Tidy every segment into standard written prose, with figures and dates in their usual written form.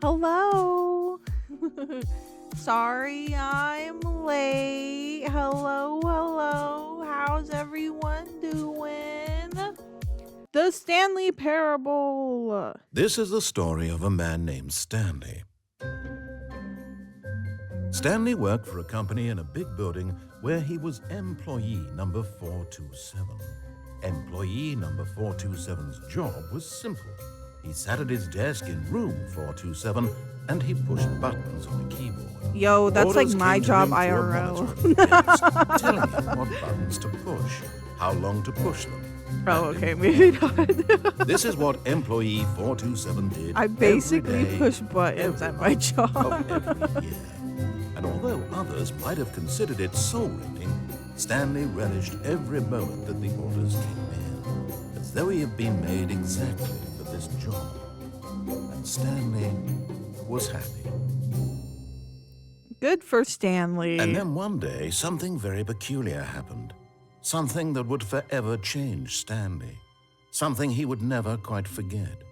Hello. Sorry I'm late. Hello. How's everyone doing? The Stanley Parable. This is the story of a man named Stanley. Stanley worked for a company in a big building where he was employee number 427. Employee number 427's job was simple. He sat at his desk in room 427 and he pushed buttons on a keyboard. Yo, that's Orders like my came to job him through a IRL. monitor on his desk, telling him what buttons to push, how long to push them. Oh, okay, maybe not. This is what employee 427 did. I basically every day, push buttons at my job. of every year. And although others might have considered it soul-rending, Stanley relished every moment that the orders came in, as though he had been made exactly for this job. And Stanley was happy. Good for Stanley. And then one day, something very peculiar happened. Something that would forever change Stanley. Something he would never quite forget.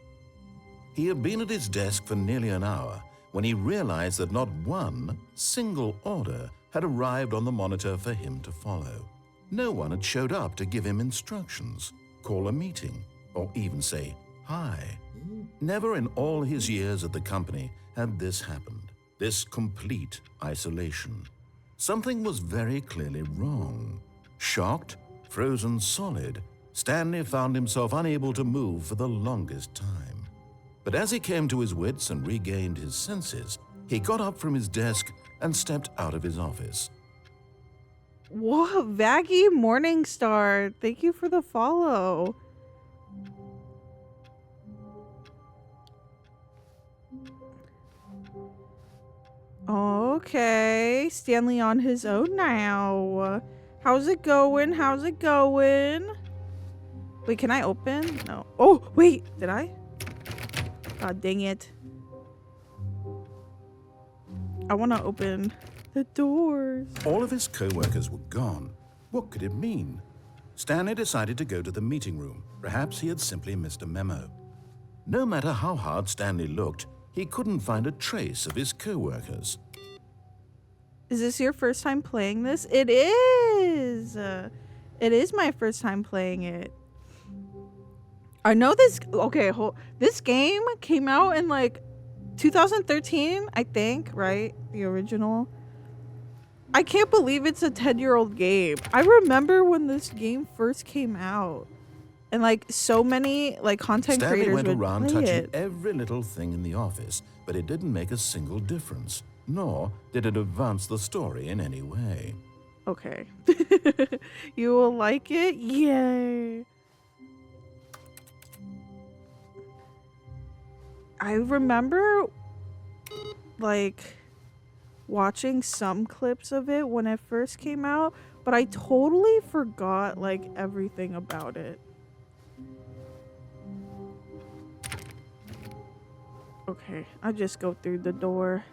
He had been at his desk for nearly an hour when he realized that not one single order had arrived on the monitor for him to follow. No one had showed up to give him instructions, call a meeting, or even say hi. Never in all his years at the company had this happened, this complete isolation. Something was very clearly wrong. Shocked, frozen solid, Stanley found himself unable to move for the longest time. But as he came to his wits and regained his senses, he got up from his desk and stepped out of his office. Whoa, Vaggy Morningstar. Thank you for the follow. Okay, Stanley on his own now. How's it going? Wait, can I open? No. Oh, wait, did I? God dang it. I want to open the doors. All of his co-workers were gone. What could it mean? Stanley decided to go to the meeting room. Perhaps he had simply missed a memo. No matter how hard Stanley looked, he couldn't find a trace of his co-workers. Is this your first time playing this? It is. It is my first time playing it. I know this. Okay, this game came out in like 2013, I think, right? The original. I can't believe it's a 10-year-old game. I remember when this game first came out, and like so many like content Stanley creators went would around play touching it. every little thing in the office, but it didn't make a single difference, nor did it advance the story in any way. Okay. You will like it? Yay. I remember like watching some clips of it when it first came out, but I totally forgot like everything about it. Okay, I just go through the door.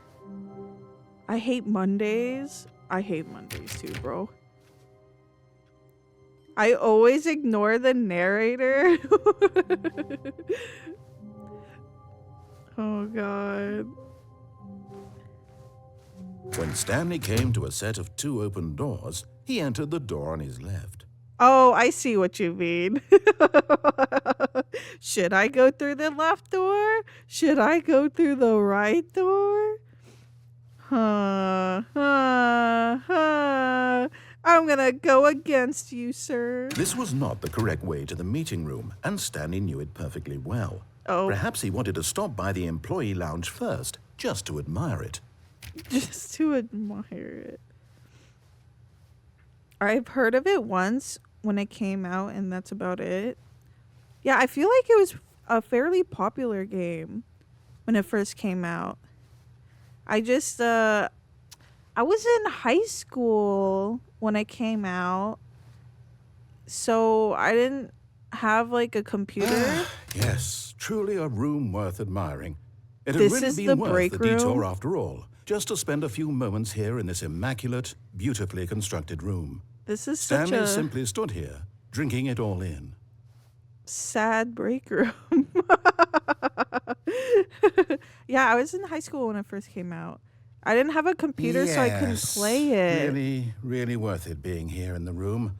I hate Mondays. I hate Mondays too, bro. I always ignore the narrator. Oh, God. When Stanley came to a set of 2 open doors, he entered the door on his left. Oh, I see what you mean. Should I go through the left door? Should I go through the right door? I'm gonna go against you, sir. This was not the correct way to the meeting room, and Stanley knew it perfectly well. Oh. Perhaps he wanted to stop by the employee lounge first, just to admire it. Just to admire it. I've heard of it once when it came out, and that's about it. Yeah, I feel like it was a fairly popular game when it first came out. I was in high school when it came out, so I didn't have like a computer. Yes, truly a room worth admiring. It had This really is been the worth break the detour room? after all, just to spend a few moments here in this immaculate, beautifully constructed room. This is such Stanley a simply stood here, drinking it all in. sad break room. Yeah, I was in high school when it first came out. I didn't have a computer, so I couldn't play it. Really, really worth it being here in the room.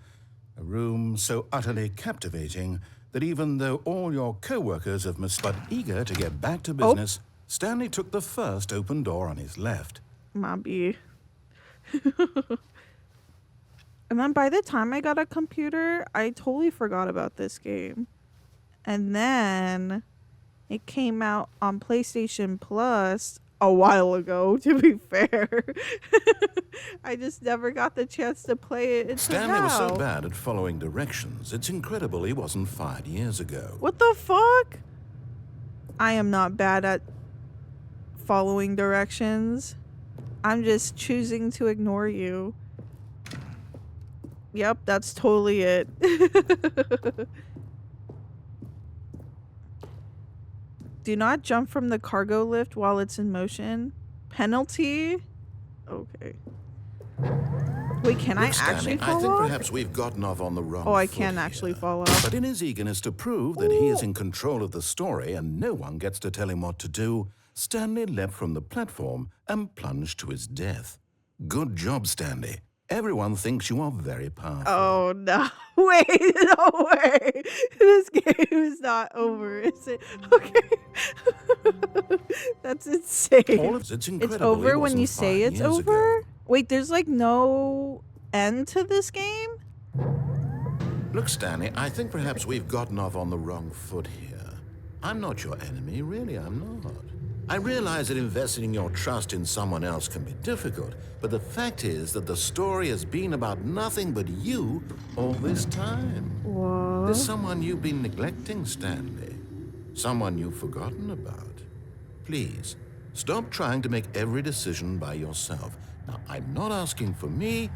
A room so utterly captivating that even though all your co-workers have but eager to get back to business, Stanley took the first open door on his left. Mobby. And then by the time I got a computer, I totally forgot about this game. And then it came out on PlayStation Plus a while ago, to be fair. I just never got the chance to play it until Stanley now. was so bad at following directions, it's incredible he wasn't fired years ago. What the fuck? I am not bad at following directions. I'm just choosing to ignore you. Yep, that's totally it. Do not jump from the cargo lift while it's in motion. Penalty? Okay. Wait, can I Look, Stanley, actually fall I think off? perhaps we've gotten off on the wrong Oh, I foot can here. actually fall off. But in his eagerness to prove that he is in control of the story and no one gets to tell him what to do, Stanley leapt from the platform and plunged to his death. Good job, Stanley. Everyone thinks you are very powerful. Oh, no. Wait, no way. This game is not over, is it? Okay. That's insane. It's It's incredible he over when wasn't you say fired it's years over? ago. Wait, there's like no end to this game? Look, Stanley, I think perhaps we've gotten off on the wrong foot here. I'm not your enemy, really, I'm not. I realize that investing your trust in someone else can be difficult, but the fact is that the story has been about nothing but you all this time. What? There's someone you've been neglecting, Stanley. Someone you've forgotten about. Please, stop trying to make every decision by yourself. Now, I'm not asking for me,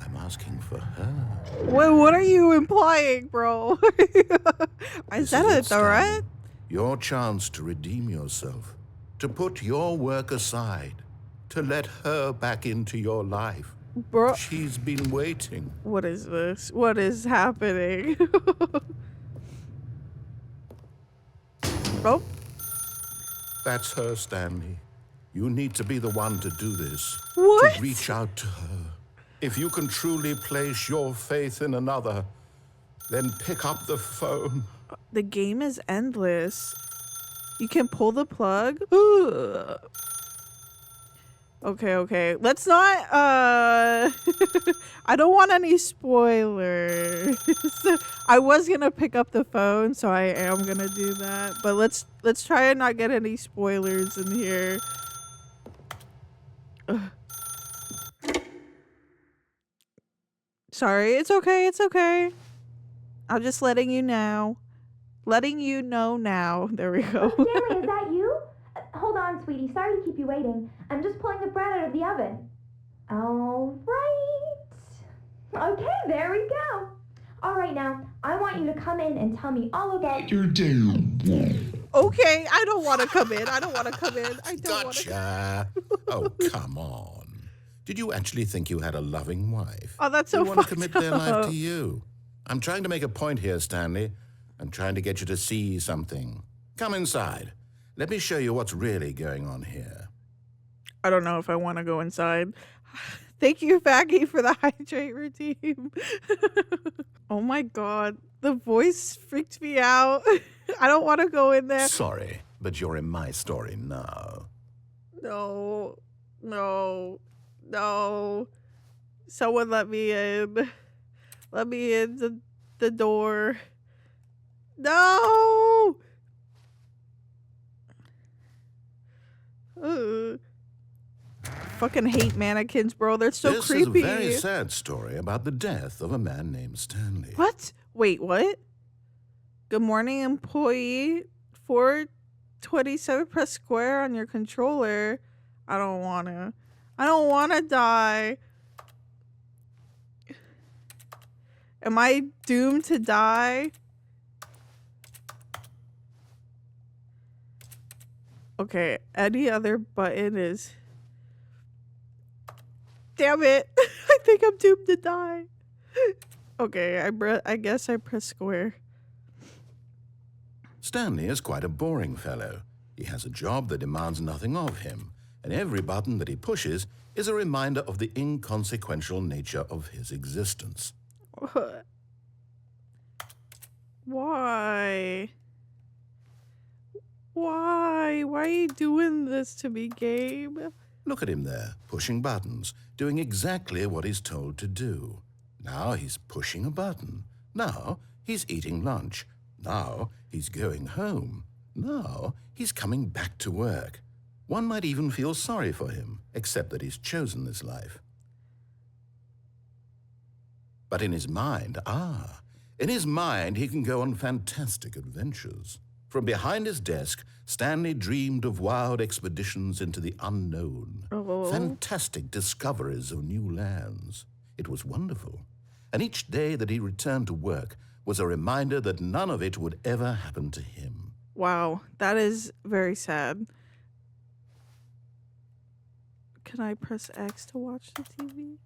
I'm asking for her. Wait, what are you implying, bro? Is that a it, Stanley. threat? Your chance to redeem yourself, to put your work aside, to let her back into your life. Bro, She's been waiting. what is this? What is happening? Oh, That's her, Stanley. You need to be the one to do this. What? To reach out to her. If you can truly place your faith in another, then pick up the phone. the game is endless. You can pull the plug. Ugh. Okay. Let's not I don't want any spoilers. I was gonna pick up the phone, so I am gonna do that. But let's try and not get any spoilers in here. Ugh. Sorry, it's okay. I'm just letting you know. Letting you know now. There we go. Stanley, is that you? Hold on, sweetie. Sorry to keep you waiting. I'm just pulling the bread out of the oven. All right. Okay, there we go. All right, now, I want you to come in and tell me all about your day. Okay, I don't want to come in. I don't want to come in. I don't want to. Gotcha. Oh, come on. Did you actually think you had a loving wife? Oh, that's so They want to fucked commit their life up. to you. I'm trying to make a point here, Stanley. I'm trying to get you to see something. Come inside. Let me show you what's really going on here. I don't know if I want to go inside. Thank you, Faggy, for the hydrate routine. Oh my god. The voice freaked me out. I don't want to go in there. Sorry, but you're in my story now. No. Someone let me in. Let me in the door. No! Ugh. Fucking hate mannequins, bro. They're so this creepy. is a very sad story about the death of a man named Stanley. What? Wait, what? Good morning, employee. 427, press square on your controller. I don't wanna die. Am I doomed to die? Okay, any other button is... Damn it. I think I'm doomed to die. Okay, I guess I press square. Stanley is quite a boring fellow. He has a job that demands nothing of him, and every button that he pushes is a reminder of the inconsequential nature of his existence. Why? Why? Why are you doing this to me, Gabe? Look at him there, pushing buttons, doing exactly what he's told to do. Now he's pushing a button. Now he's eating lunch. Now he's going home. Now he's coming back to work. One might even feel sorry for him, except that he's chosen this life. But in his mind, he can go on fantastic adventures. From behind his desk, Stanley dreamed of wild expeditions into the unknown, fantastic discoveries of new lands. It was wonderful. And each day that he returned to work was a reminder that none of it would ever happen to him. Wow, that is very sad. Can I press X to watch the TV?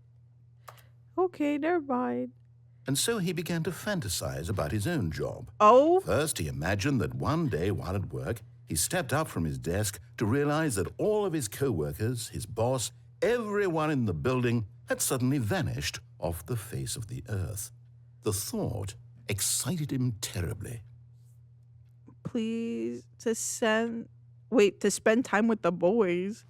Okay, never mind. And so he began to fantasize about his own job. Oh? First, he imagined that one day while at work, he stepped up from his desk to realize that all of his co-workers, his boss, everyone in the building had suddenly vanished off the face of the earth. The thought excited him terribly. Please, to spend time with the boys.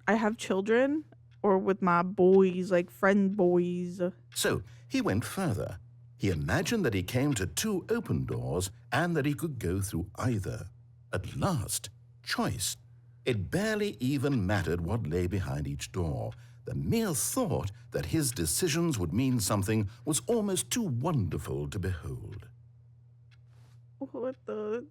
I have children, or with my boys, like friend boys. So he went further. He imagined that he came to 2 open doors and that he could go through either. At last, choice. It barely even mattered what lay behind each door. The mere thought that his decisions would mean something was almost too wonderful to behold. What the?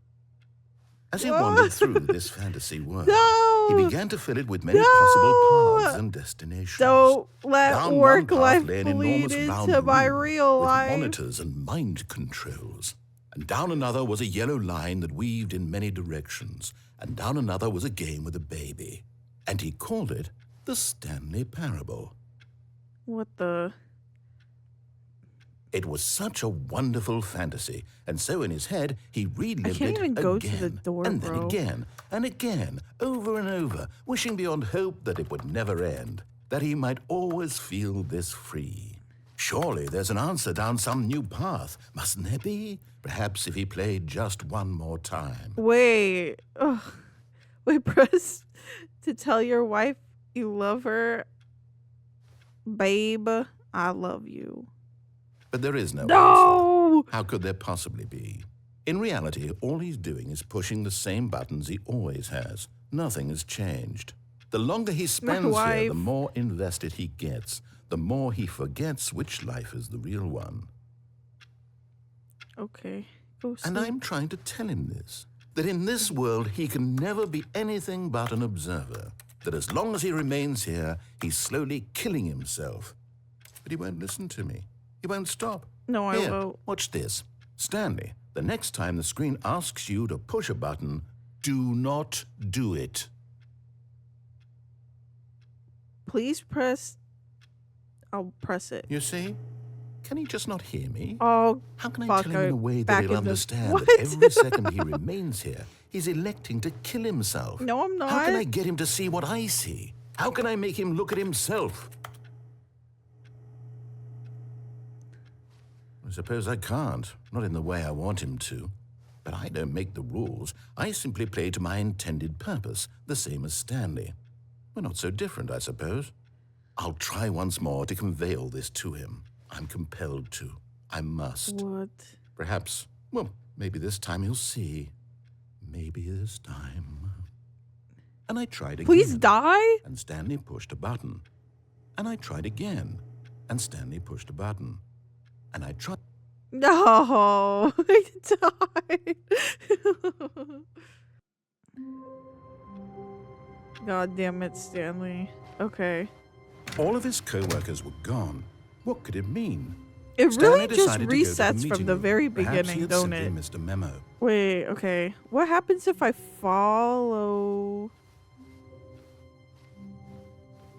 As he wandered through this fantasy world, No! he began to fill it with many possible paths and destinations. Don't let Down work one path life lay an bleed enormous round into my room real with life. monitors and mind controls. And down another was a yellow line that weaved in many directions. And down another was a game with a baby. And he called it the Stanley Parable. What the? It was such a wonderful fantasy, and so in his head he relived can't it even again, go to the door, and then bro. again, and again, over and over, wishing beyond hope that it would never end, that he might always feel this free. Surely there's an answer down some new path, mustn't there be? Perhaps if he played just one more time. Wait. Ugh. Wait, press to tell your wife you love her. Babe, I love you. But there is no No! answer. How could there possibly be? In reality, all he's doing is pushing the same buttons he always has. Nothing has changed. The longer he spends here, the more invested he gets, the more he forgets which life is the real one. Okay. Go sleep. And I'm trying to tell him this, that in this world he can never be anything but an observer, that as long as he remains here, he's slowly killing himself. But he won't listen to me. He won't stop. No, I Here, won't. watch this. Stanley, the next time the screen asks you to push a button, do not do it. Please press. I'll press it. You see? Can he just not hear me? Oh, How can I fuck, tell him in a way back that he'll in the- understand What? that every second he remains here, he's electing to kill himself? No, I'm not. How can I get him to see what I see? How can I make him look at himself? I suppose I can't, not in the way I want him to. But I don't make the rules. I simply play to my intended purpose, the same as Stanley. We're not so different, I suppose. I'll try once more to convey all this to him. I'm compelled to. I must. What? Perhaps, well, maybe this time he'll see. Maybe this time. And I tried again. Please die? And Stanley pushed a button. And I tried again. And Stanley pushed a button. And I tried. No, I died. God damn it, Stanley. Okay. All of his co-workers were gone. What could it mean? It Stanley really just decided to go to the resets meeting from the room. very Perhaps he beginning, had don't simply it? missed a memo. Wait, okay. What happens if I follow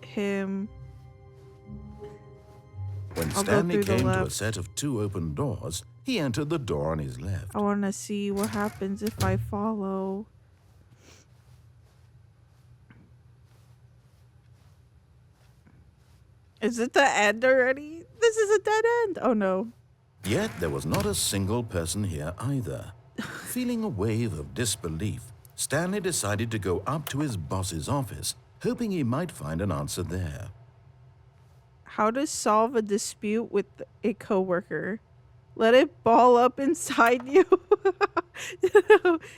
him? When I'll go Stanley through the came to a left. set of 2 open doors, He entered the door on his left. I want to see what happens if I follow. Is it the end already? This is a dead end. Oh no. Yet there was not a single person here either. Feeling a wave of disbelief, Stanley decided to go up to his boss's office, hoping he might find an answer there. How to solve a dispute with a coworker. Let it ball up inside you.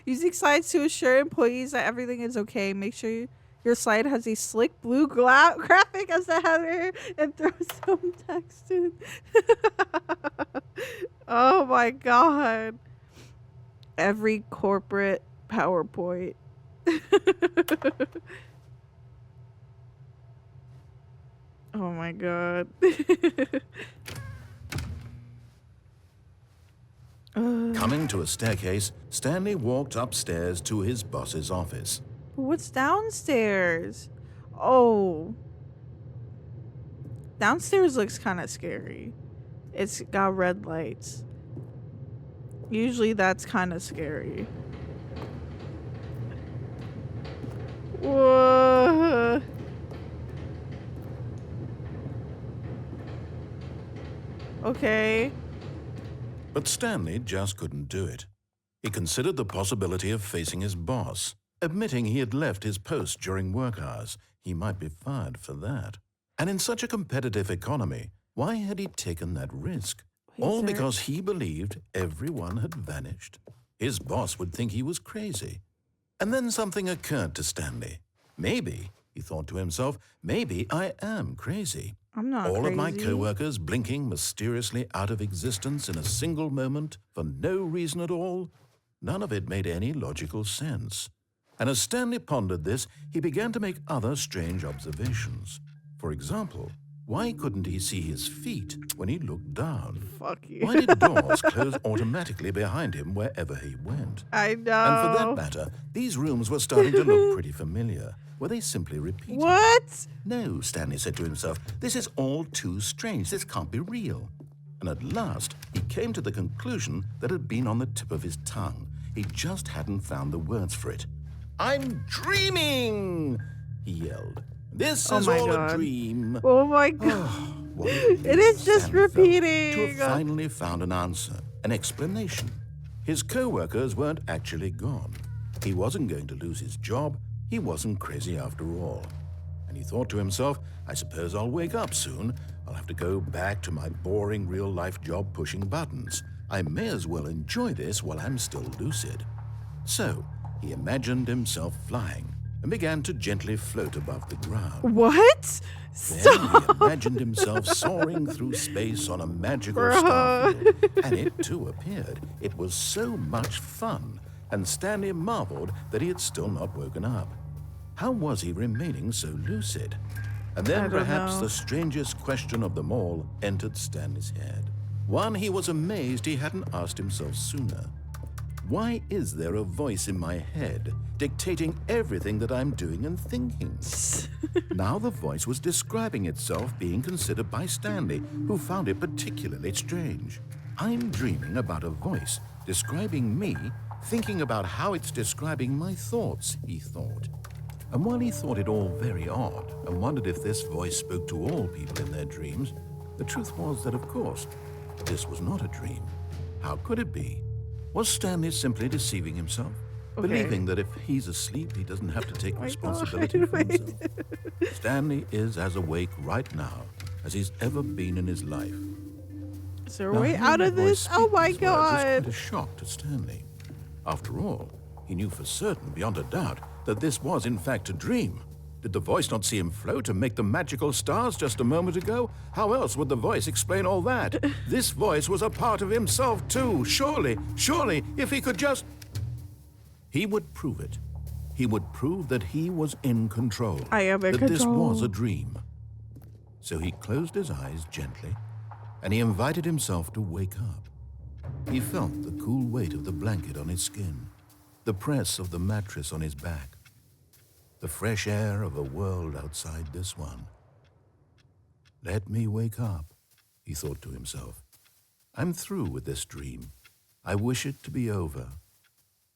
Using slides to assure employees that everything is okay. Make sure your slide has a slick blue graphic as the header and throw some text in. Oh my god. Every corporate PowerPoint. Oh my god. Coming to a staircase, Stanley walked upstairs to his boss's office. What's downstairs? Oh. Downstairs looks kind of scary. It's got red lights. Usually that's kind of scary. Whoa. Okay. But Stanley just couldn't do it. He considered the possibility of facing his boss, admitting he had left his post during work hours. He might be fired for that. And in such a competitive economy, why had he taken that risk? All because he believed everyone had vanished. His boss would think he was crazy. And then something occurred to Stanley. Maybe, he thought to himself, maybe I am crazy. I'm not All crazy. of my co-workers blinking mysteriously out of existence in a single moment for no reason at all. None of it made any logical sense. And as Stanley pondered this, he began to make other strange observations. For example, why couldn't he see his feet when he looked down? Fuck you. Why did doors close automatically behind him wherever he went? I know. And for that matter, these rooms were starting to look pretty familiar. Were they simply repeating? What? No, Stanley said to himself, this is all too strange. This can't be real. And at last, he came to the conclusion that had been on the tip of his tongue. He just hadn't found the words for it. I'm dreaming, he yelled. This is all God. a dream. Oh my god. What a relief It is just Stanley felt repeating. to have finally found an answer, an explanation. His co-workers weren't actually gone. He wasn't going to lose his job. He wasn't crazy after all. And he thought to himself, I suppose I'll wake up soon. I'll have to go back to my boring real-life job pushing buttons. I may as well enjoy this while I'm still lucid. So, he imagined himself flying and began to gently float above the ground. What? Then he imagined himself soaring through space on a magical starfield, and it too appeared. It was so much fun, and Stanley marveled that he had still not woken up. How was he remaining so lucid? And I then don't perhaps know. the strangest question of them all entered Stanley's head. One he was amazed he hadn't asked himself sooner. Why is there a voice in my head dictating everything that I'm doing and thinking? Now the voice was describing itself being considered by Stanley, who found it particularly strange. I'm dreaming about a voice describing me, thinking about how it's describing my thoughts, he thought. And while he thought it all very odd and wondered if this voice spoke to all people in their dreams, the truth was that, of course, this was not a dream. How could it be? Was Stanley simply deceiving himself? Okay. Believing that if he's asleep, he doesn't have to take my responsibility God, for wait. himself? Stanley is as awake right now as he's ever been in his life. Is there a Now, way hearing out the of voice this? speak Oh my these words was god. quite a shock to Stanley. After all, he knew for certain, beyond a doubt, that this was in fact a dream. Did the voice not see him float and make the magical stars just a moment ago? How else would the voice explain all that? This voice was a part of himself too. Surely, if he could just... He would prove it. He would prove that he was in control. I am in that this control. was a dream. So he closed his eyes gently, and he invited himself to wake up. He felt the cool weight of the blanket on his skin, the press of the mattress on his back, the fresh air of a world outside this one. Let me wake up, he thought to himself. I'm through with this dream. I wish it to be over.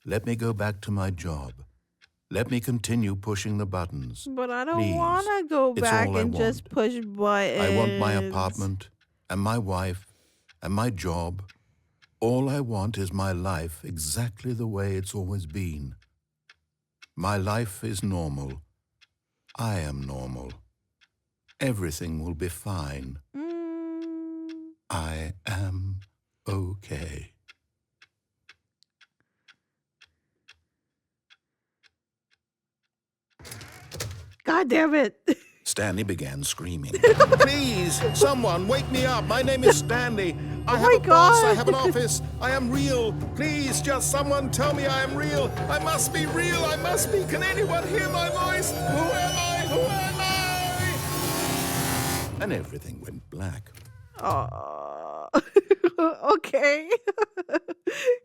Let me go back to my job. Let me continue pushing the buttons. But I don't Please. want to go It's back all I and just want. push buttons. I want my apartment and my wife and my job. All I want is my life exactly the way it's always been. My life is normal. I am normal. Everything will be fine. I am okay. God damn it. Stanley began screaming. Please, someone, wake me up. My name is Stanley. I have a boss. I have an office. I am real. Please, just someone tell me I am real. I must be real. I must be. Can anyone hear my voice? Who am I? Who am I? And everything went black. Okay.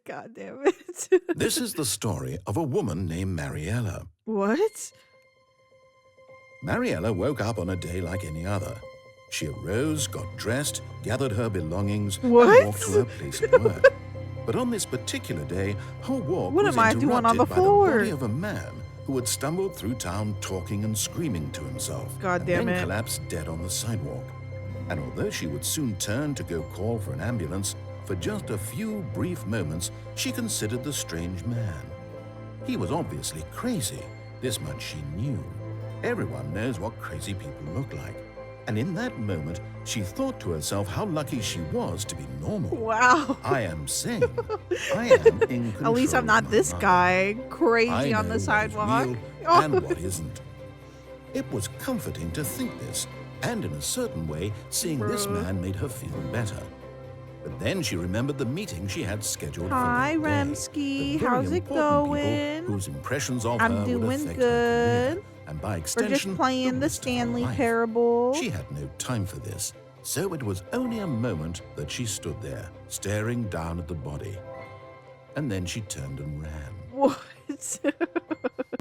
God damn it. This is the story of a woman named Mariella. What? Mariella woke up on a day like any other. She arose, got dressed, gathered her belongings, and walked to her place of work. But on this particular day, her walk was interrupted by the body of a man who had stumbled through town talking and screaming to himself. God damn it. Then collapsed dead on the sidewalk. And although she would soon turn to go call for an ambulance, for just a few brief moments, she considered the strange man. He was obviously crazy. This much she knew. Everyone knows what crazy people look like. And in that moment, she thought to herself how lucky she was to be normal. Wow. I am sane. I am in control. At least I'm not this guy crazy on the sidewalk. And what isn't. It was comforting to think this, and in a certain way, seeing this man made her feel better. But then she remembered the meeting she had scheduled for Hi, that day. Remsky. The very How's it important people going? whose impressions of I'm her would doing affect good. her career, and by We're extension, just playing the rest of her Stanley life. parable. She had no time for this, so it was only a moment that she stood there, staring down at the body. And then she turned and ran. What?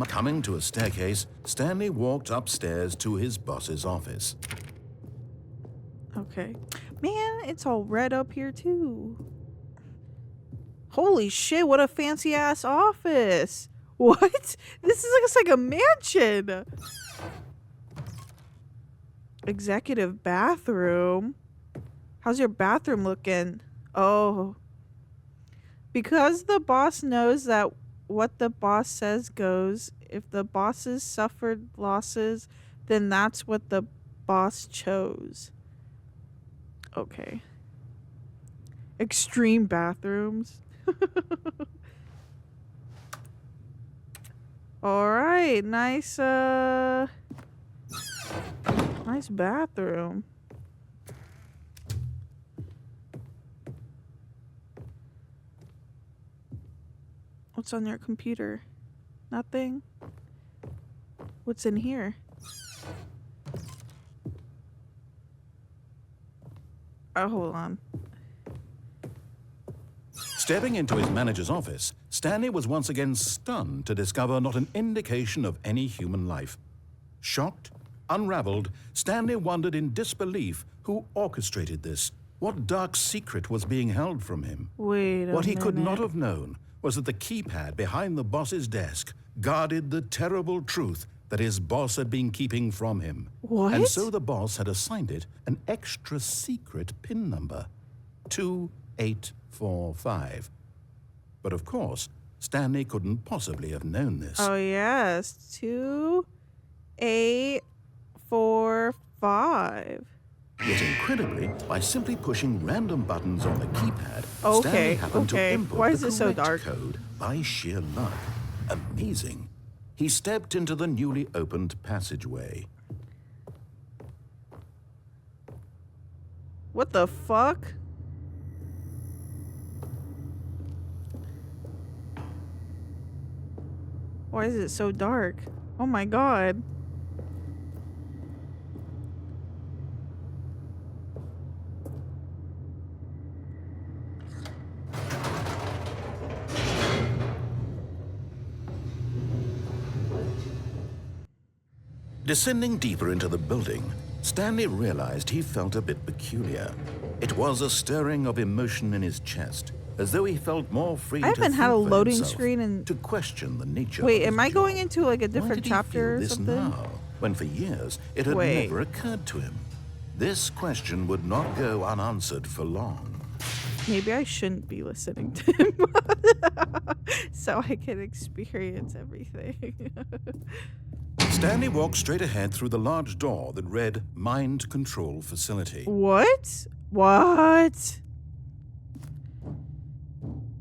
Coming to a staircase, Stanley walked upstairs to his boss's office. Okay. Man, it's all red up here too. Holy shit, what a fancy ass office. What? This looks like a mansion. Executive bathroom. How's your bathroom looking? Oh. Because the boss knows that what the boss says goes. If the bosses suffered losses, then that's what the boss chose. Okay. Extreme bathrooms. All right, nice nice bathroom. What's on your computer? Nothing. What's in here? Oh, hold on. Stepping into his manager's office, Stanley was once again stunned to discover not an indication of any human life. Shocked, unraveled, Stanley wondered in disbelief who orchestrated this. What dark secret was being held from him? Wait a What he could minute. not have known was that the keypad behind the boss's desk guarded the terrible truth that his boss had been keeping from him. What? And so the boss had assigned it an extra secret PIN number, 2845. But of course, Stanley couldn't possibly have known this. Oh yes, 2845. Yet incredibly, by simply pushing random buttons on the keypad, Okay, Stanley happened to okay. input Why the is it so correct dark? code by sheer luck. Amazing. He stepped into the newly opened passageway. What the fuck? Why is it so dark? Oh my god. Descending deeper into the building, Stanley realized he felt a bit peculiar. It was a stirring of emotion in his chest, as though he felt more free I haven't to had a think for loading himself, screen in. to question the nature Wait, of am his I going job. into like a Why different did he chapter feel or this something? now, when for years it had Wait. never occurred to him? This question would not go unanswered for long. Maybe I shouldn't be listening to him so I can experience everything. Stanley walked straight ahead through the large door that read Mind Control Facility. What? What?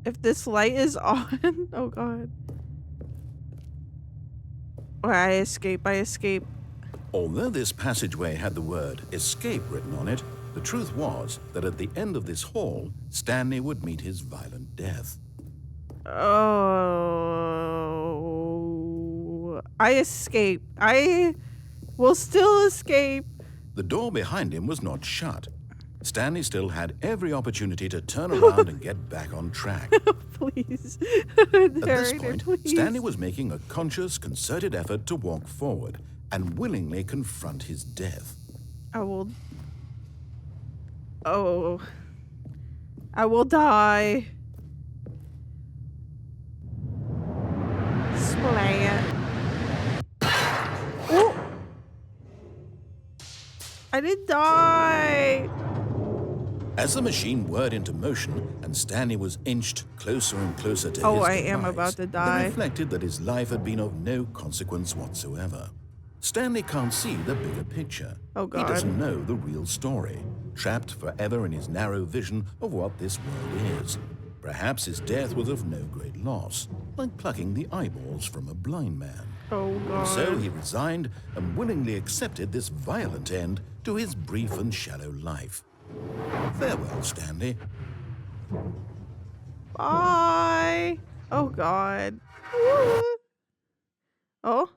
If this light is on, oh god. Oh, I escape. Although this passageway had the word escape written on it, the truth was that at the end of this hall, Stanley would meet his violent death. Oh, I escape. I will still escape. The door behind him was not shut. Stanley still had every opportunity to turn around and get back on track. Please. At this Narrator, point, please. Stanley was making a conscious, concerted effort to walk forward and willingly confront his death. I will. Oh. I will die. Splat. Oh! I didn't die! As the machine whirred into motion and Stanley was inched closer and closer to Oh, his I am demise, about to die. It reflected that his life had been of no consequence whatsoever. Stanley can't see the bigger picture. Oh, He God. doesn't know the real story, trapped forever in his narrow vision of what this world is. Perhaps his death was of no great loss, like plucking the eyeballs from a blind man. Oh, God. So he resigned and willingly accepted this violent end to his brief and shallow life. Farewell, Stanley. Bye! Oh, God. Oh?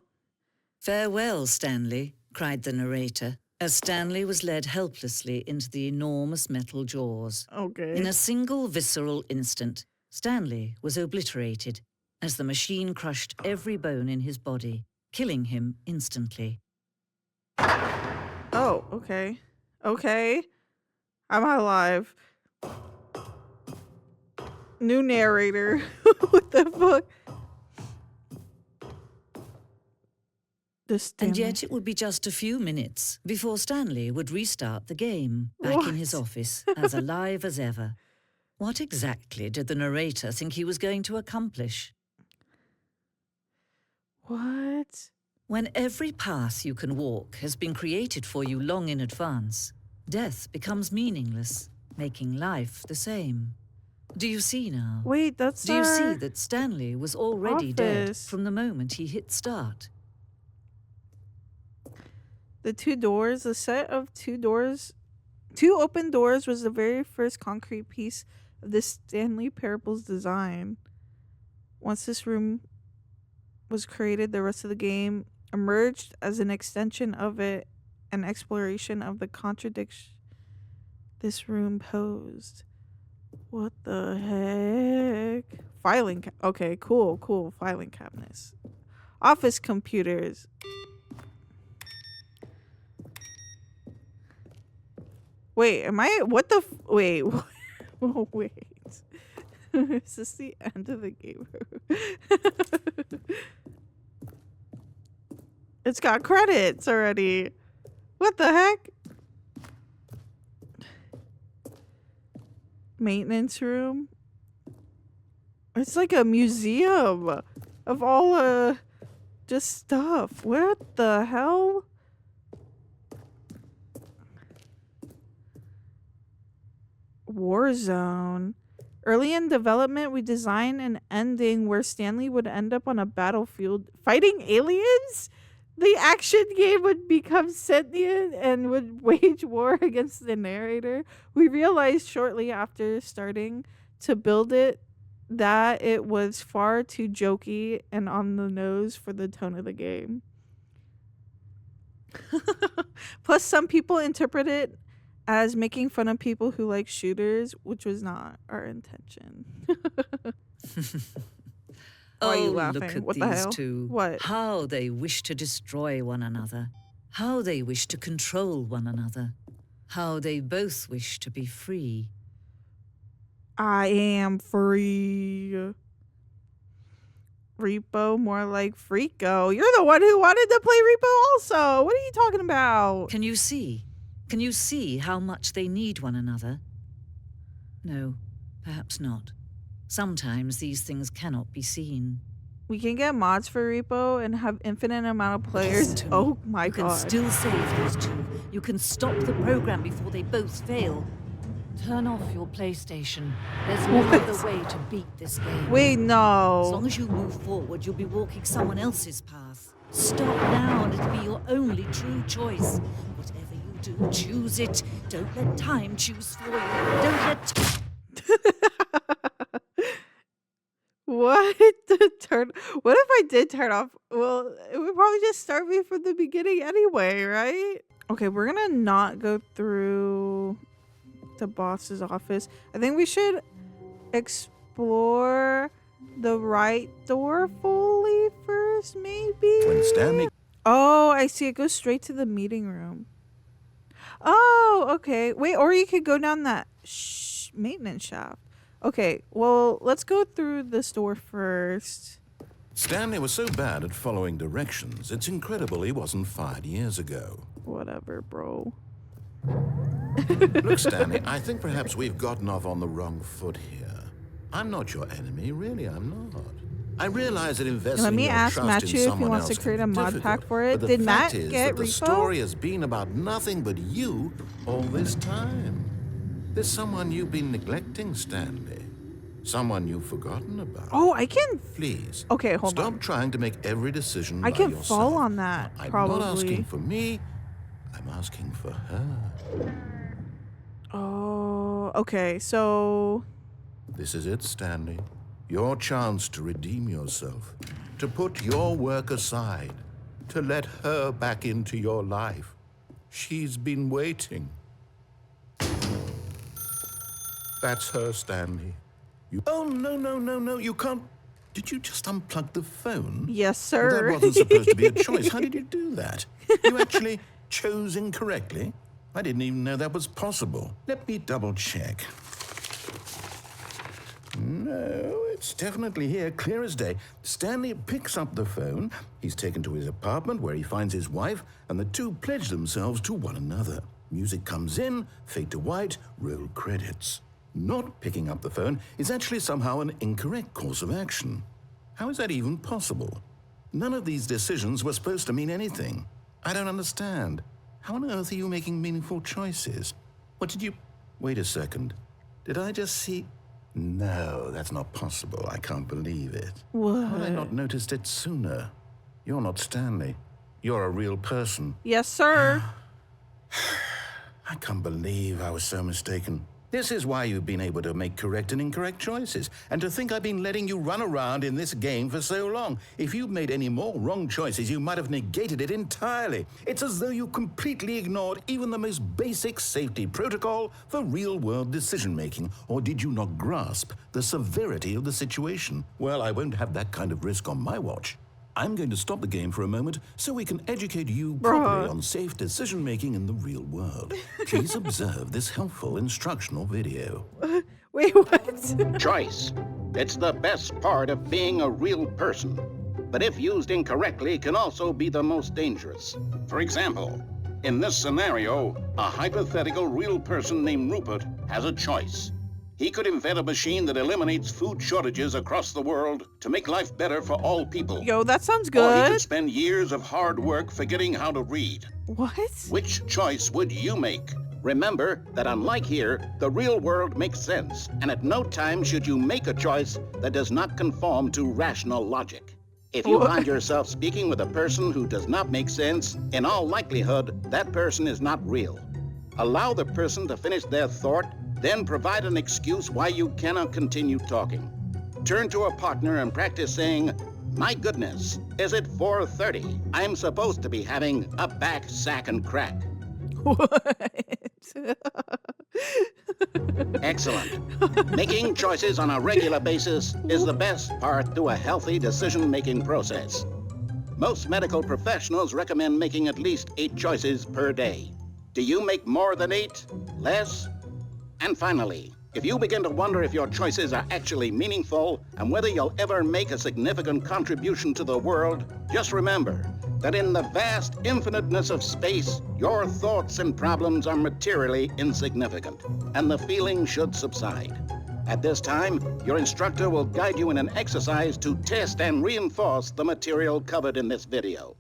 "Farewell, Stanley," cried the narrator, as Stanley was led helplessly into the enormous metal jaws. Okay. In a single visceral instant, Stanley was obliterated as the machine crushed every bone in his body, killing him instantly. Oh, okay. Okay. I'm alive. New narrator. What the fuck? And yet it would be just a few minutes before Stanley would restart the game, back in his What? office, as alive as ever. What exactly did the narrator think he was going to accomplish? What? When every path you can walk has been created for you long in advance, death becomes meaningless, making life the same. Do you see now? Wait, that's Do you see our that Stanley was already dead office. from the moment he hit start? The two doors, the set of two open doors was the very first concrete piece of the Stanley Parable's design. Once this room was created, the rest of the game emerged as an extension of it, an exploration of the contradiction this room posed. What the heck? Okay, cool. Filing cabinets. Office computers. Wait, what the wait. Oh, wait. Is this the end of the game? It's got credits already. What the heck? Maintenance room. It's like a museum of all just stuff. What the hell? Warzone. Early in development, we designed an ending where Stanley would end up on a battlefield fighting aliens. The action game would become sentient and would wage war against the narrator. We realized shortly after starting to build it that it was far too jokey and on the nose for the tone of the game. Plus, some people interpret it as making fun of people who like shooters, which was not our intention. Why are you laughing? Look at What the these hell? two. What? How they wish to destroy one another. how they wish to control one another, how they both wish to be free. I am free. Repo, more like Freako. You're the one who wanted to play Repo also. What are you talking about? Can you see? Can you see how much they need one another? No, perhaps not. Sometimes these things cannot be seen. We can get mods for Repo and have infinite amount of players. Listen to me. Oh my You can god. still save those two. You can stop the program before they both fail. Turn off your PlayStation. There's no other way to beat this game. Wait, As no. long as you move forward, you'll be walking someone else's path. Stop now and it'll be your only true choice. Whatever you do, choose it. Don't let time choose for you. Don't let... What? What if I did turn off? Well, it would probably just start me from the beginning anyway, right? Okay, we're gonna not go through the boss's office. I think we should explore the right door fully first, maybe? When Stanley Oh, I see. It goes straight to the meeting room. Oh, okay. Wait, or you could go down that maintenance shaft. Okay, well, let's go through this door first. Stanley was so bad at following directions, it's incredible he wasn't fired years ago. Whatever, bro. Look, Stanley, I think perhaps we've gotten off on the wrong foot here. I'm not your enemy, really, I'm not. I realize that investing Let me your ask trust Matthew in if he someone wants to else create can a be mod pack difficult, for it. but Did the Matt fact is get that the repo? story has been about nothing but you all this time. There's someone you've been neglecting, Stanley. Someone you've forgotten about. Oh, I can. Please. Okay, hold Stop on. trying to make every decision I by can yourself. fall on that, I'm probably. not asking for me. I'm asking for her. Oh, okay. So, This is it, Stanley. Your chance to redeem yourself. To put your work aside. To let her back into your life. She's been waiting. That's her, Stanley. Oh, no. You can't. Did you just unplug the phone? yes, Well, that sir. wasn't supposed to be a choice. How did you do that? You actually chose incorrectly? I didn't even know that was possible. Let me double check. No, it's definitely here, clear as day. Stanley picks up the phone. He's taken to his apartment where he finds his wife, and the two pledge themselves to one another. Music comes in, fade to white, roll credits. Not picking up the phone is actually somehow an incorrect course of action. How is that even possible? None of these decisions were supposed to mean anything. I don't understand. How on earth are you making meaningful choices? What did you... Wait a second. Did I just see... No, that's not possible. I can't believe it. How had I not noticed it sooner? You're not Stanley. You're a real person. Yes, sir. I can't believe I was so mistaken. This is why you've been able to make correct and incorrect choices. And to think I've been letting you run around in this game for so long. If you'd made any more wrong choices, you might have negated it entirely. It's as though you completely ignored even the most basic safety protocol for real-world decision-making. Or did you not grasp the severity of the situation? Well, I won't have that kind of risk on my watch. I'm going to stop the game for a moment so we can educate you properly on safe decision-making in the real world. Please observe this helpful instructional video. Wait, what? Choice. It's the best part of being a real person. But if used incorrectly, can also be the most dangerous. For example, in this scenario, a hypothetical real person named Rupert has a choice. He could invent a machine that eliminates food shortages across the world to make life better for all people. Yo, that sounds Or he good. could spend years of hard work forgetting how to read. What? Which choice would you make? Remember that unlike here, the real world makes sense, and at no time should you make a choice that does not conform to rational logic. If you What? find yourself speaking with a person who does not make sense, in all likelihood, that person is not real. Allow the person to finish their thought, then provide an excuse why you cannot continue talking. Turn to a partner and practice saying, "My goodness, is it 4:30? I'm supposed to be having a back, sack, and crack." What? Excellent. Making choices on a regular basis is the best part to a healthy decision-making process. Most medical professionals recommend making at least 8 choices per day. Do you make more than 8? Less? And finally, if you begin to wonder if your choices are actually meaningful and whether you'll ever make a significant contribution to the world, just remember that in the vast infiniteness of space, your thoughts and problems are materially insignificant, and the feeling should subside. At this time, your instructor will guide you in an exercise to test and reinforce the material covered in this video.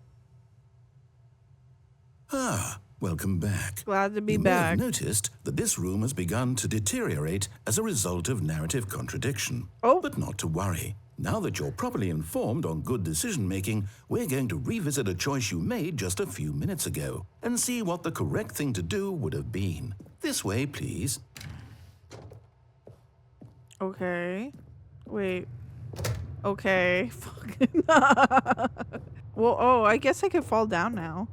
Ah, welcome back. Glad to be you may back. have noticed that this room has begun to deteriorate as a result of narrative contradiction. Oh. But not to worry. Now that you're properly informed on good decision-making, we're going to revisit a choice you made just a few minutes ago and see what the correct thing to do would have been. This way, please. Okay. Wait. Okay. Fuck. Well, oh, I guess I could fall down now.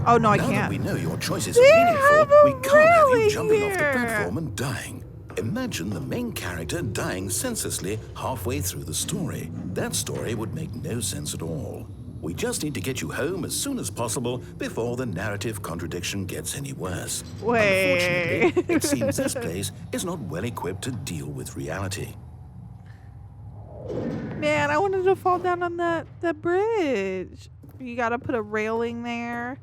Oh, no, I Now that can't. we know your choices They are have meaningful, a we can't have you railing jumping off the here. platform and dying. Imagine the main character dying senselessly halfway through the story. That story would make no sense at all. We just need to get you home as soon as possible before the narrative contradiction gets any worse. Wait. Unfortunately, it seems this place is not well equipped to deal with reality. Man, I wanted to fall down on that bridge. You gotta put a railing there.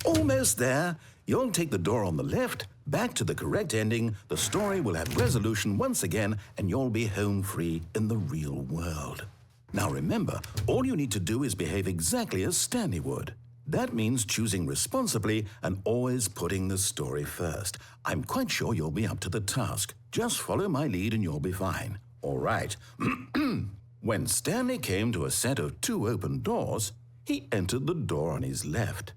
Almost there. You'll take the door on the left, back to the correct ending, the story will have resolution once again, and you'll be home free in the real world. Now remember, all you need to do is behave exactly as Stanley would. That means choosing responsibly and always putting the story first. I'm quite sure you'll be up to the task. Just follow my lead and you'll be fine. All right. When Stanley came to a set of 2 open doors, he entered the door on his left.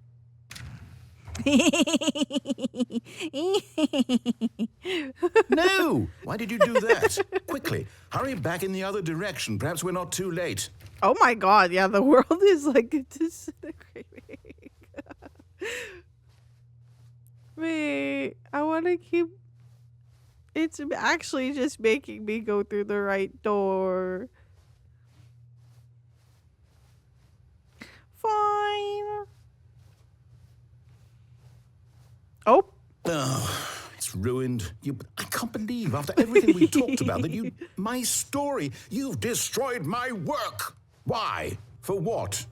No! Why did you do that? Quickly, hurry back in the other direction. Perhaps we're not too late. Oh my god, yeah, the world is like disintegrating. Wait, I want to keep... It's actually just making me go through the right door. Fine. Oh. Oh, it's ruined. I can't believe after everything we talked about that my story, you've destroyed my work. Why? For what?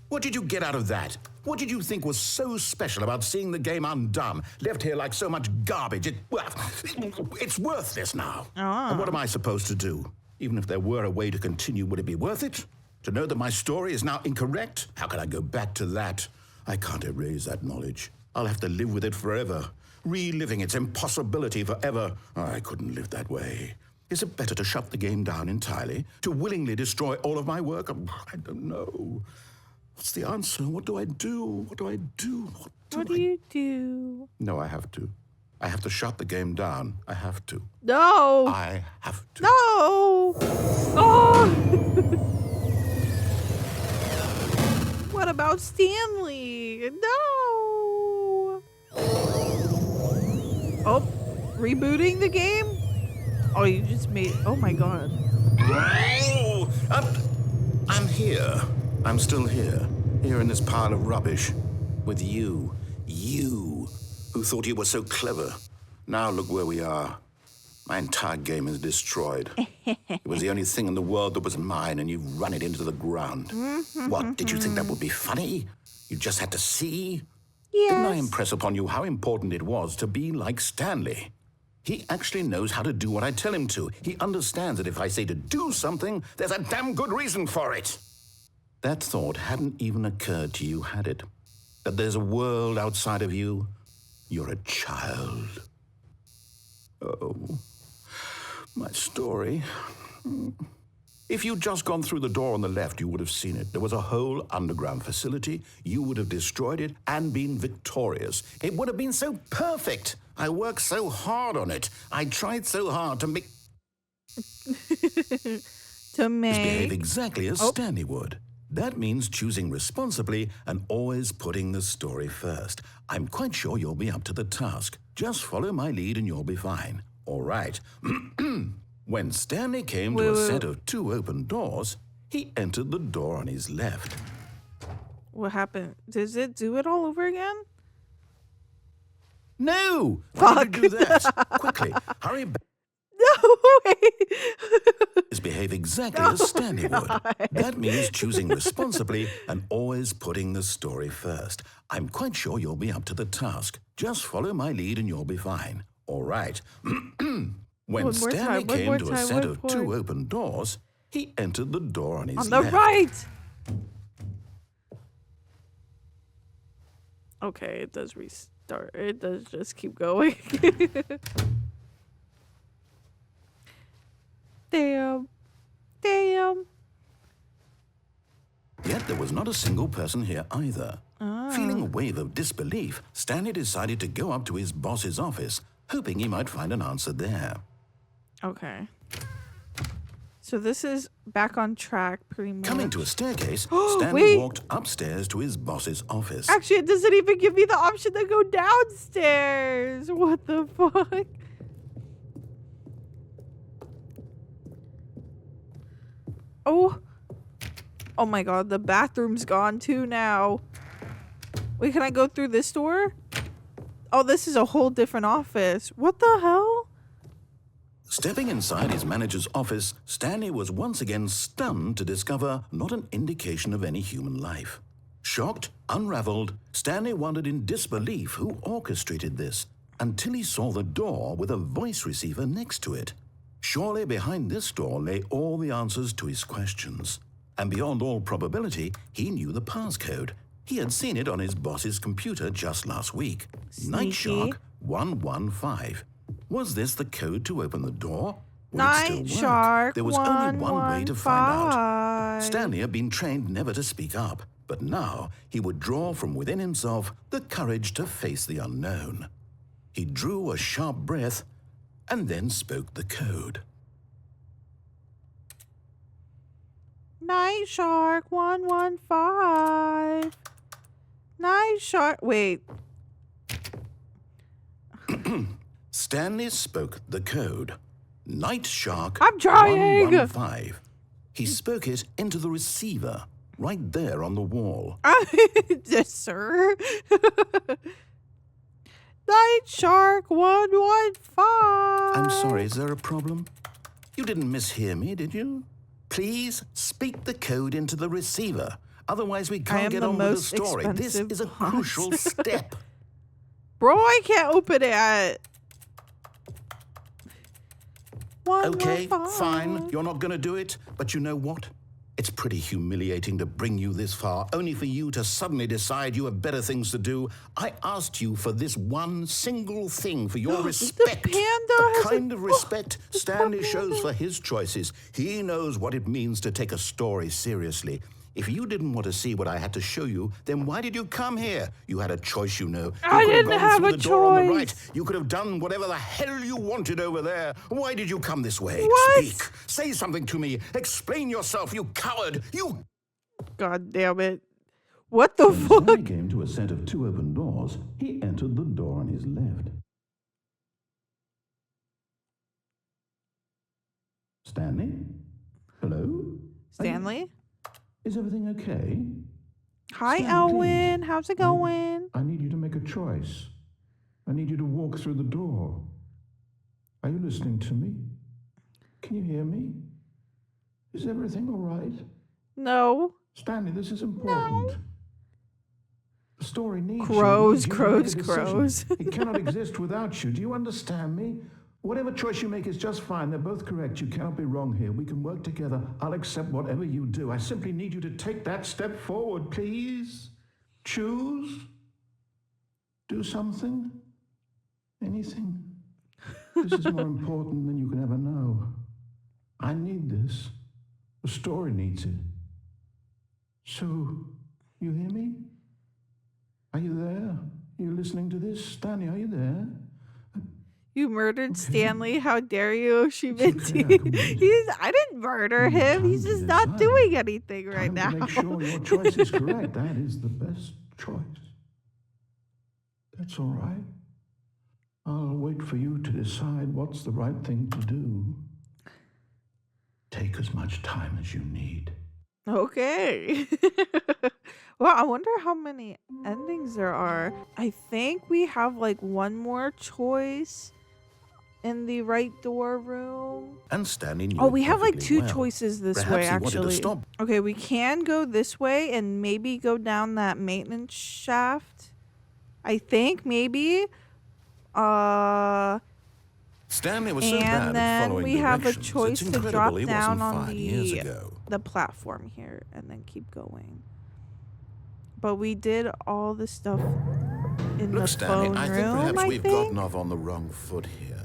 What did you get out of that? What did you think was so special about seeing the game undone, left here like so much garbage? It's worthless now. And what am I supposed to do? Even if there were a way to continue, would it be worth it? To know that my story is now incorrect? How can I go back to that? I can't erase that knowledge. I'll have to live with it forever, reliving its impossibility forever. I couldn't live that way. Is it better to shut the game down entirely? To willingly destroy all of my work? I don't know. What's the answer? What do I do? What do I do? What do you do? No, I have to. I have to shut the game down. I have to. No. I have to. No. Oh. What about Stanley? No. Oh, rebooting the game? Oh, you just made... Oh my god. Oh, I'm here. I'm still here. Here in this pile of rubbish. With you. You, who thought you were so clever. Now look where we are. My entire game is destroyed. It was the only thing in the world that was mine, and you've run it into the ground. What, did you think that would be funny? You just had to see? Yes. Didn't I impress upon you how important it was to be like Stanley? He actually knows how to do what I tell him to. He understands that if I say to do something, there's a damn good reason for it. That thought hadn't even occurred to you, had it? That there's a world outside of you? You're a child. Oh, my story. If you'd just gone through the door on the left, you would have seen it. There was a whole underground facility. You would have destroyed it and been victorious. It would have been so perfect. I worked so hard on it. I tried so hard to make... Behave exactly as Stanley would. That means choosing responsibly and always putting the story first. I'm quite sure you'll be up to the task. Just follow my lead and you'll be fine. All right. When Stanley came to a set of 2 open doors, he entered the door on his left. What happened? Does it do it all over again? No! Why did you do that? Quickly, hurry back. No way. Is behave exactly as Stanley would. That means choosing responsibly and always putting the story first. I'm quite sure you'll be up to the task. Just follow my lead and you'll be fine. All right. When Stanley came to a set of 2 open doors, he entered the door on his on the left. right. Okay, it does restart. It does just keep going. Damn. Damn. Yet there was not a single person here either. Feeling a wave of disbelief, Stanley decided to go up to his boss's office, hoping he might find an answer there. Okay. So this is back on track, pretty much. Coming to a staircase, Stanley Wait. walked upstairs to his boss's office. Actually, it doesn't even give me the option to go downstairs. What the fuck? Oh. Oh my god, the bathroom's gone too now. Wait, can I go through this door? Oh, this is a whole different office. What the hell? Stepping inside his manager's office, Stanley was once again stunned to discover not an indication of any human life. Shocked, unraveled, Stanley wondered in disbelief who orchestrated this until he saw the door with a voice receiver next to it. Surely behind this door lay all the answers to his questions. And beyond all probability, he knew the passcode. He had seen it on his boss's computer just last week. Sneaky. Nightshark 115. Was this the code to open the door? Would it still work? Nightshark There was only one way to find out. 115. Stanley had been trained never to speak up, but now he would draw from within himself the courage to face the unknown. He drew a sharp breath and then spoke the code. Nightshark 115. Nightshark. Wait. Stanley spoke the code. Nightshark I'm trying. 115. He spoke it into the receiver, right there on the wall. Yes, sir. Nightshark 115. I'm sorry, is there a problem? You didn't mishear me, did you? Please speak the code into the receiver. Otherwise, we can't get on with the story. This is a crucial step. Bro, I can't open it. Okay, 115. fine. You're not going to do it. But you know what? It's pretty humiliating to bring you this far, only for you to suddenly decide you have better things to do. I asked you for this one single thing, for your respect. panda the has kind a- of respect the Stanley panda. shows for his choices. He knows what it means to take a story seriously. If you didn't want to see what I had to show you, then why did you come here? You had a choice, you know. You I could didn't gone have through a the door on the right. choice. You could have done whatever the hell you wanted over there. Why did you come this way? What? Speak. Say something to me. Explain yourself, you coward. You... God damn it. What the When fuck? Stanley came to a set of 2 open doors, he entered the door on his left. Stanley? Hello? Stanley? Is everything okay? Hi, Stanley, Elwin. please. How's it going? I need you to make a choice. I need you to walk through the door. Are you listening to me? Can you hear me? Is everything all right? No. Stanley, this is important. The story needs Crows, you. You crows, need to make a decision. crows. It cannot exist without you. Do you understand me? Whatever choice you make is just fine. They're both correct. You cannot be wrong here. We can work together. I'll accept whatever you do. I simply need you to take that step forward, please. Choose. Do something. Anything. This is more important than you can ever know. I need this. The story needs it. So, you hear me? Are you there? Are you listening to this? Stanley, are you there? You murdered Stanley. How dare you, Shiminti? okay, I can wait. I didn't murder You him. need He's time to just not decide. doing anything right Time now. to make sure your choice is correct. That is the best choice. That's all right. I'll wait for you to decide what's the right thing to do. Take as much time as you need. Okay. Well, I wonder how many endings there are. I think we have like one more choice in the right door room. And Stanley knew Oh, it we have like perfectly 2 well. choices this Perhaps way, he wanted to actually. stop. Okay, we can go this way and maybe go down that maintenance shaft. I think maybe. Stanley was so And bad at then following we have a directions. choice It's to incredible drop he down wasn't on 5 years ago. the platform here and then keep going. But we did all the stuff in Look, the Stanley, phone I think room, perhaps I we've think. gotten off on the wrong foot here.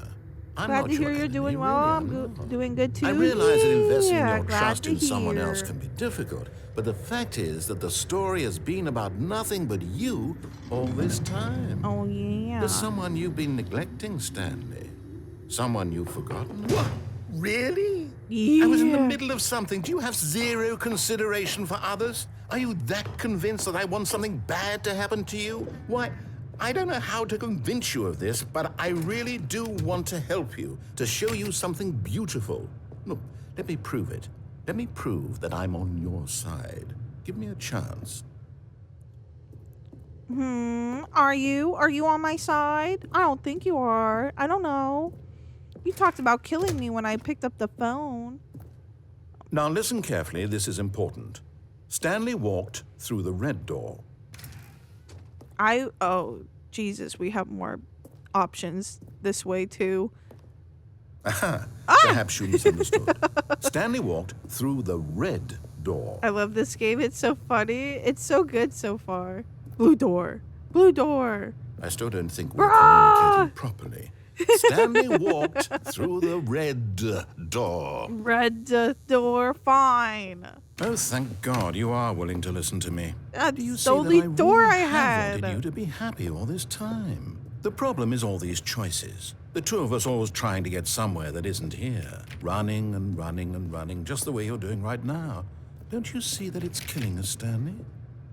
I'm Glad not to your hear you're enemy, doing well. really, I'm not. doing good too. I realize that investing Yeah, your glad trust to in someone else hear. can be difficult, but the fact is that the story has been about nothing but you all this time. Oh yeah. There's someone you've been neglecting, Stanley. Someone you've forgotten. What? Really? Yeah. I was in the middle of something. Do you have zero consideration for others? Are you that convinced that I want something bad to happen to you? Why, I don't know how to convince you of this, but I really do want to help you, to show you something beautiful. Look, let me prove it. Let me prove that I'm on your side. Give me a chance. Are you? Are you on my side? I don't think you are. I don't know. You talked about killing me when I picked up the phone. Now listen carefully, this is important. Stanley walked through the red door. Oh, Jesus, we have more options this way too. Perhaps you misunderstood. Stanley walked through the red door. I love this game. It's so funny. It's so good so far. Blue door. Blue door. I still don't think we're Brah! communicating properly. Stanley walked through the red door. Red door. Fine. Oh, thank God you are willing to listen to me. That's Do you the see only that I door really I have had. wanted you to be happy all this time? The problem is all these choices. The two of us always trying to get somewhere that isn't here. Running and running and running, just the way you're doing right now. Don't you see that it's killing us, Stanley?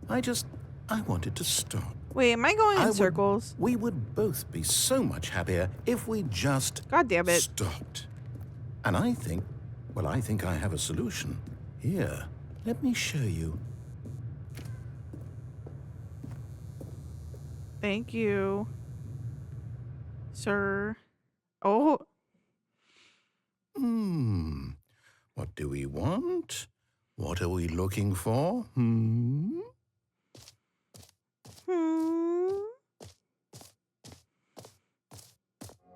I wanted to stop. Wait, am I going in circles? We would both be so much happier if we just God damn it. stopped. And I think I have a solution. Here, let me show you. Thank you, sir. Oh, What do we want? What are we looking for?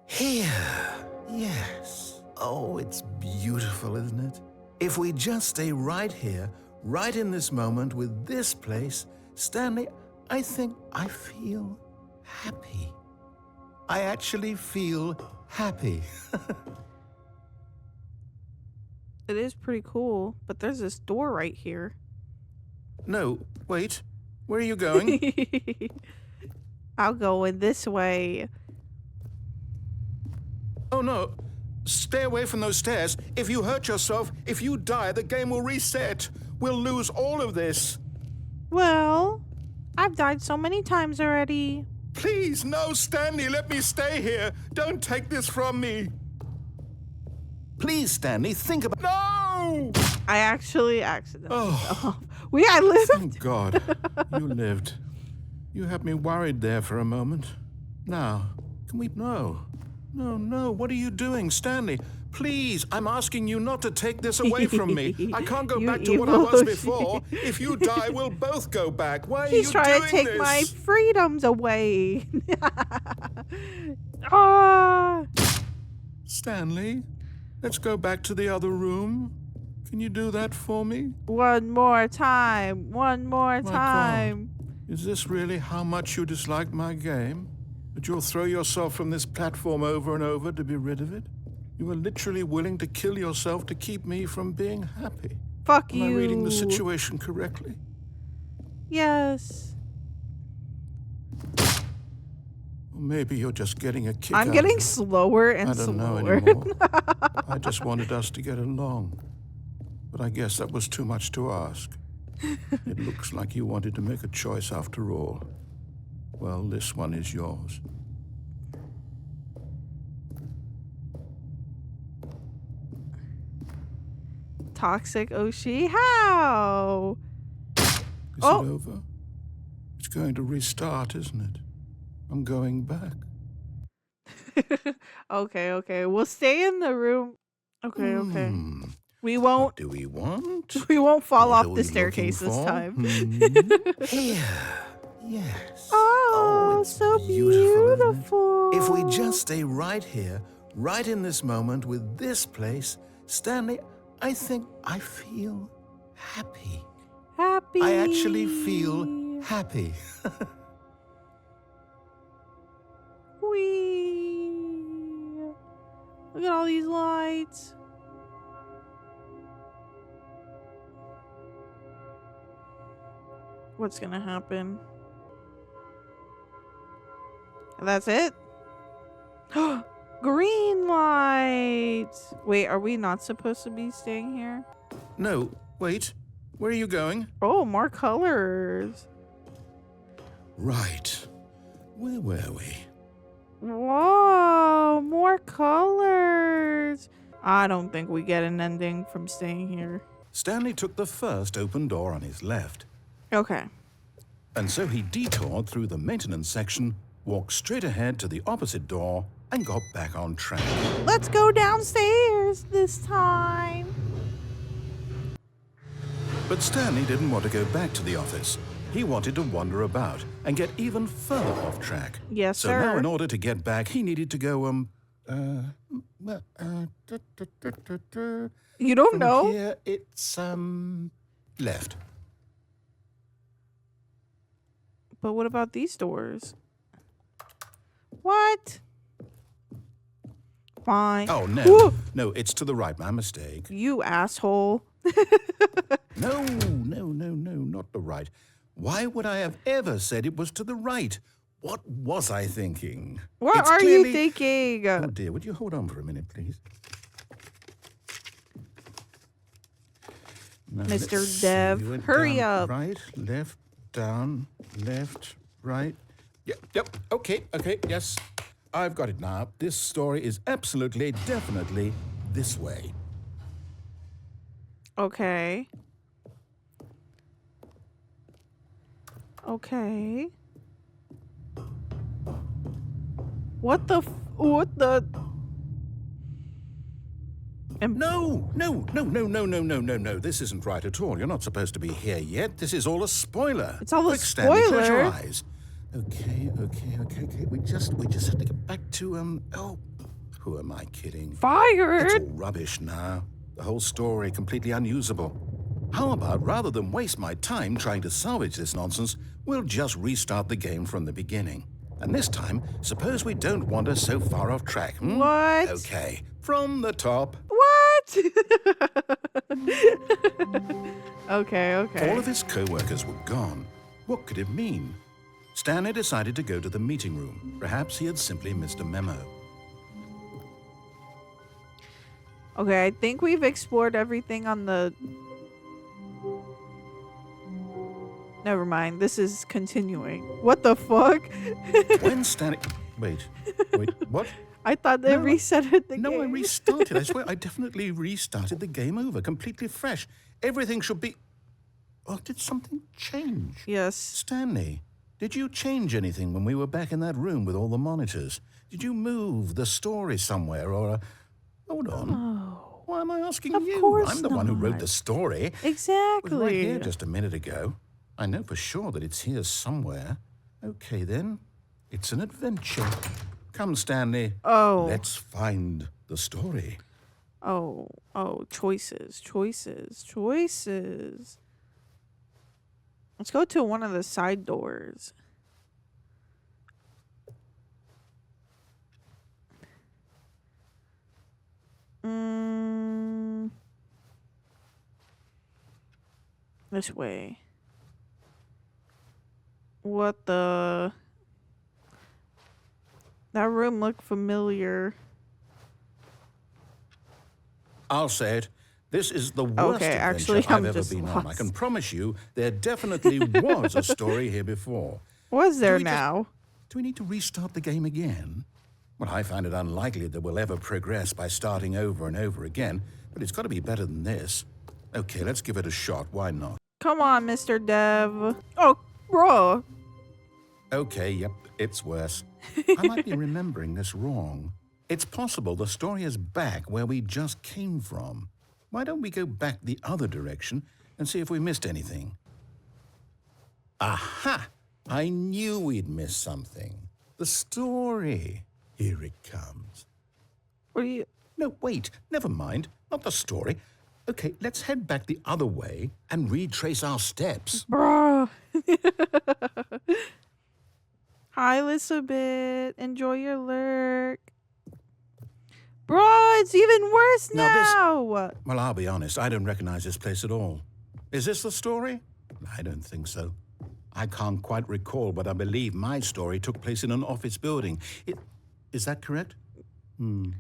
Here. Yes. Oh, it's beautiful, isn't it? If we just stay right here, right in this moment with this place, Stanley, I think I feel happy. I actually feel happy. it is pretty cool, but there's this door right here. No, wait. Where are you going? I'll go in this way. Oh, no. Stay away from those stairs. If you hurt yourself, if you die, the game will reset. We'll lose all of this. Well, I've died so many times already. Please, no, Stanley, let me stay here. Don't take this from me. Please, Stanley, think about... No! I actually accidentally Oh. fell off. I lived. Thank God. You lived. You had me worried there for a moment. Now, can we... No. No. What are you doing, Stanley? Please, I'm asking you not to take this away from me. I can't go You back to what I was evil before. If you die, we'll both go back. Why are He's you trying doing to take this? my freedoms away. Ah! Stanley, let's go back to the other room. Can you do that for me? One more time. One more My time. God. Is this really how much you dislike my game? That you'll throw yourself from this platform over and over to be rid of it? You were literally willing to kill yourself to keep me from being happy. Fuck Am you. I reading the situation correctly? Yes. Or maybe you're just getting a kick I'm out getting of it. slower and I don't know slower. anymore. I just wanted us to get along. But I guess that was too much to ask. It looks like you wanted to make a choice after all. Well, this one is yours. Toxic Oshi, how? Is it over? going to restart, isn't it? I'm going back. Okay. We'll stay in the room. Okay. We What won't do we want? we won't fall What off are the we staircase looking this for? time. Here. Yes. Oh, it's so beautiful, isn't it? beautiful. If we just stay right here, right in this moment with this place, Stanley, I think I feel happy. happy. I actually feel happy. Whee! Look at all these lights. What's gonna happen? That's it? Green lights! Wait, are we not supposed to be staying here? No, wait. Where are you going? Oh, more colors. Right. Where were we? Whoa, more colors. I don't think we get an ending from staying here. Stanley took the first open door on his left, Okay. and so he detoured through the maintenance section, walked straight ahead to the opposite door, and got back on track. Let's go downstairs this time. But Stanley didn't want to go back to the office. He wanted to wander about and get even further off track. Yes, so sir. now, in order to get back, he needed to go, You don't from know? here, it's, left. But what about these doors? What? Fine. Oh, no. Ooh, No, it's to the right. My mistake. you asshole. No, not the right. Why would I have ever said it was to the right? What was I thinking? What It's are clearly- you thinking? Oh dear, would you hold on for a minute, please? Now, Mr. let's see. Dev, We went hurry down, up. Right, left, down, left, right. Yep, okay, yes. I've got it now. This story is absolutely, definitely this way. Okay. Okay. What the what the No. This isn't right at all. You're not supposed to be here yet. This is all a spoiler. It's all a Quick, Stanley, close your spoiler. eyes. Okay. We just have to get back to, who am I kidding? It's fired? all rubbish now. The whole story completely unusable. How about, rather than waste my time trying to salvage this nonsense, we'll just restart the game from the beginning. And this time, suppose we don't wander so far off track. What? Okay, from the top. What? Okay. All of his co-workers were gone. What could it mean? Stanley decided to go to the meeting room. Perhaps he had simply missed a memo. Okay, I think we've explored everything on the... Never mind, this is continuing. What the fuck? When Stanley... Wait, what? I thought they No, resetted the game. No, I restarted. I swear, I definitely restarted the game over, completely fresh. Everything should be... Oh, did something change? Yes. Stanley, did you change anything when we were back in that room with all the monitors? Did you move the story somewhere or... Hold on. Oh, Why am I asking Of you? course I'm the one who wrote not. the story. It was exactly. right here just a minute ago. I know for sure that it's here somewhere. Okay, then. It's an adventure. Come, Stanley. Oh. Let's find the story. Oh, choices. Let's go to one of the side doors. This way. What the... That room looked familiar. I'll say it. This is the worst Okay, adventure actually, I've I'm ever just been on. I lost. can promise you there definitely was a story here before. Was there we just- now? Do we need to restart the game again? Well, I find it unlikely that we'll ever progress by starting over and over again, but it's got to be better than this. Okay, let's give it a shot. Why not? Come on, Mr. Dev. Oh, bro. Okay, yep, it's worse. I might be remembering this wrong. It's possible the story is back where we just came from. Why don't we go back the other direction and see if we missed anything? Aha! I knew we'd missed something. The story. Here it comes. What are you? No, wait, never mind. Not the story. Okay, let's head back the other way and retrace our steps. Bruh. Hi, Elizabeth. Enjoy your lurk. Bro, it's even worse now. Well, I'll be honest, I don't recognize this place at all. Is this the story? I don't think so. I can't quite recall, but I believe my story took place in an office building. Is that correct? Do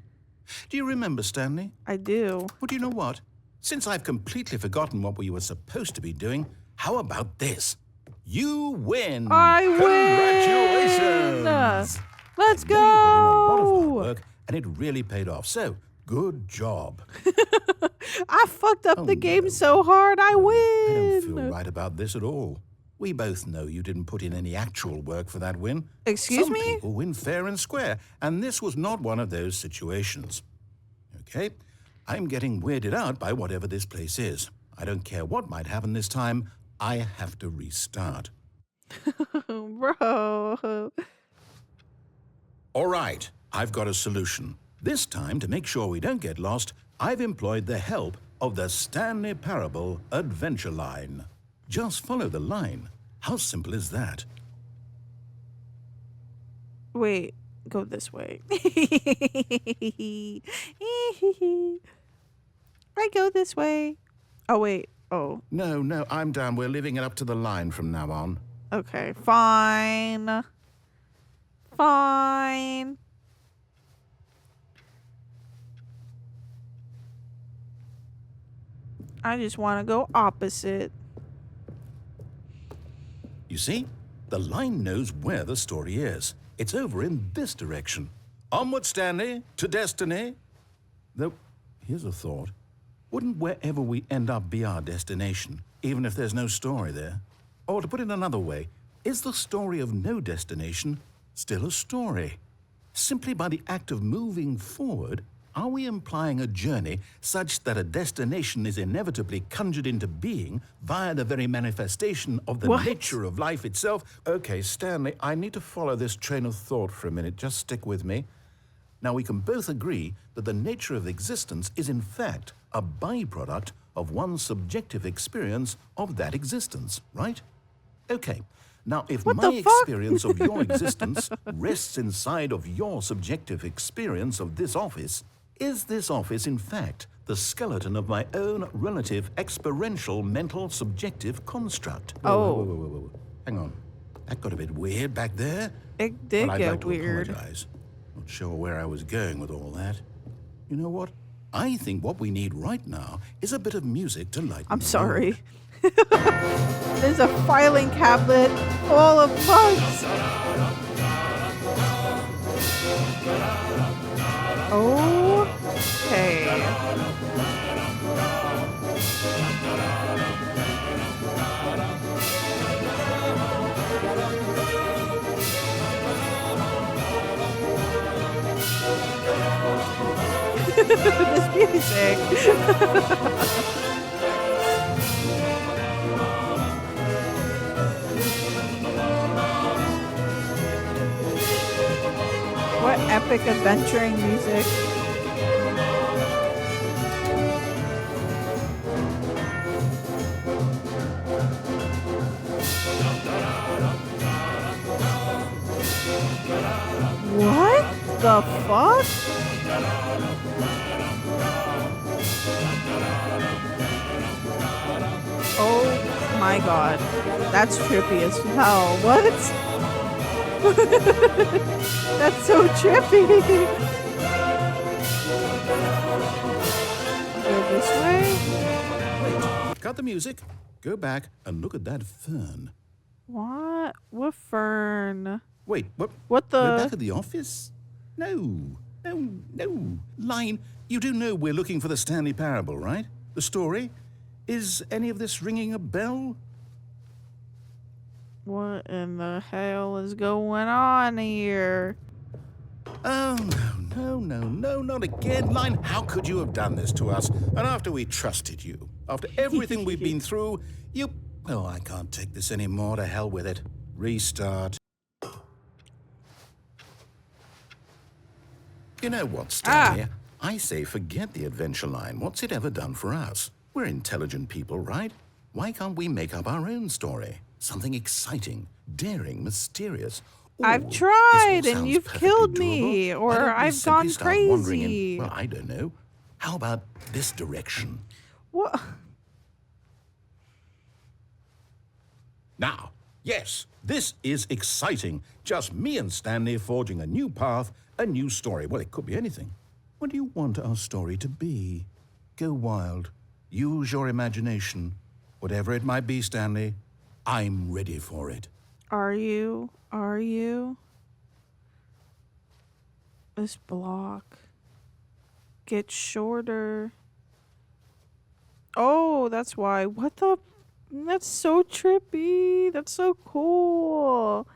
you remember, Stanley? I do. Well, do you know what? Since I've completely forgotten what we were supposed to be doing, how about this? You win! I win! Congratulations! Let's I know you put in a lot of hard go! work, and it really paid off. So, good job. I fucked up the game so hard, I I win! don't feel right about this at all. We both know you didn't put in any actual work for that win. Excuse Some me? people win fair and square, and this was not one of those situations. Okay? I'm getting weirded out by whatever this place is. I don't care what might happen this time. I have to restart. Bro. All right, I've got a solution. This time, to make sure we don't get lost, I've employed the help of the Stanley Parable Adventure Line. Just follow the line. How simple is that? Wait, go this way. I go this way. Oh, wait. Oh, No, I'm down. We're leaving it up to the line from now on. okay. Fine. Fine. I just want to go opposite. You see, the line knows where the story is. It's over in this direction. Onward, Stanley, to destiny. Though, here's a thought. Wouldn't wherever we end up be our destination, even if there's no story there? Or to put it another way, is the story of no destination still a story? Simply by the act of moving forward, are we implying a journey such that a destination is inevitably conjured into being via the very manifestation of the What? nature of life itself? Okay, Stanley, I need to follow this train of thought for a minute. Just stick with me. Now, we can both agree that the nature of existence is in fact a byproduct of one's subjective experience of that existence, right? Okay. Now, if What my the fuck? experience of your existence rests inside of your subjective experience of this office, is this office, in fact, the skeleton of my own relative experiential mental subjective construct? Oh. Hang on. That got a bit weird back there. It did Well, I'd get like to weird. apologize. Not sure where I was going with all that. You know what? I think what we need right now is a bit of music to lighten I'm the sorry. mood. There's a filing cabinet full of bugs. Okay. This music. What epic adventuring music. What the fuck? Oh my god. That's trippy as hell. What? That's so trippy. Go this way. Cut the music, go back, and look at that fern. What? What fern? Wait, what? What We're back the? at the office? No. Line, you do know we're looking for the Stanley Parable, right? The story? Is any of this ringing a bell? What in the hell is going on here? Oh, no, not again, Line. How could you have done this to us? And after we trusted you, after everything we've been through, you... Oh, I can't take this anymore. To hell with it. Restart. You know what, Stanley? I say forget the adventure line. What's it ever done for us? We're intelligent people, right? Why can't we make up our own story? Something exciting, daring, mysterious. I've Ooh, this tried all and sounds you've perfectly killed doable. me, Why or don't we I've simply gone start wandering crazy. well, I don't know. How about this direction? What? Now, yes, this is exciting. Just me and Stanley forging a new path, a new story. Well, it could be anything. What do you want our story to be? Go wild. Use your imagination. Whatever it might be, Stanley, I'm ready for it. Are you? Are you? This block gets shorter. Oh, that's why. What the? That's so trippy. That's so cool.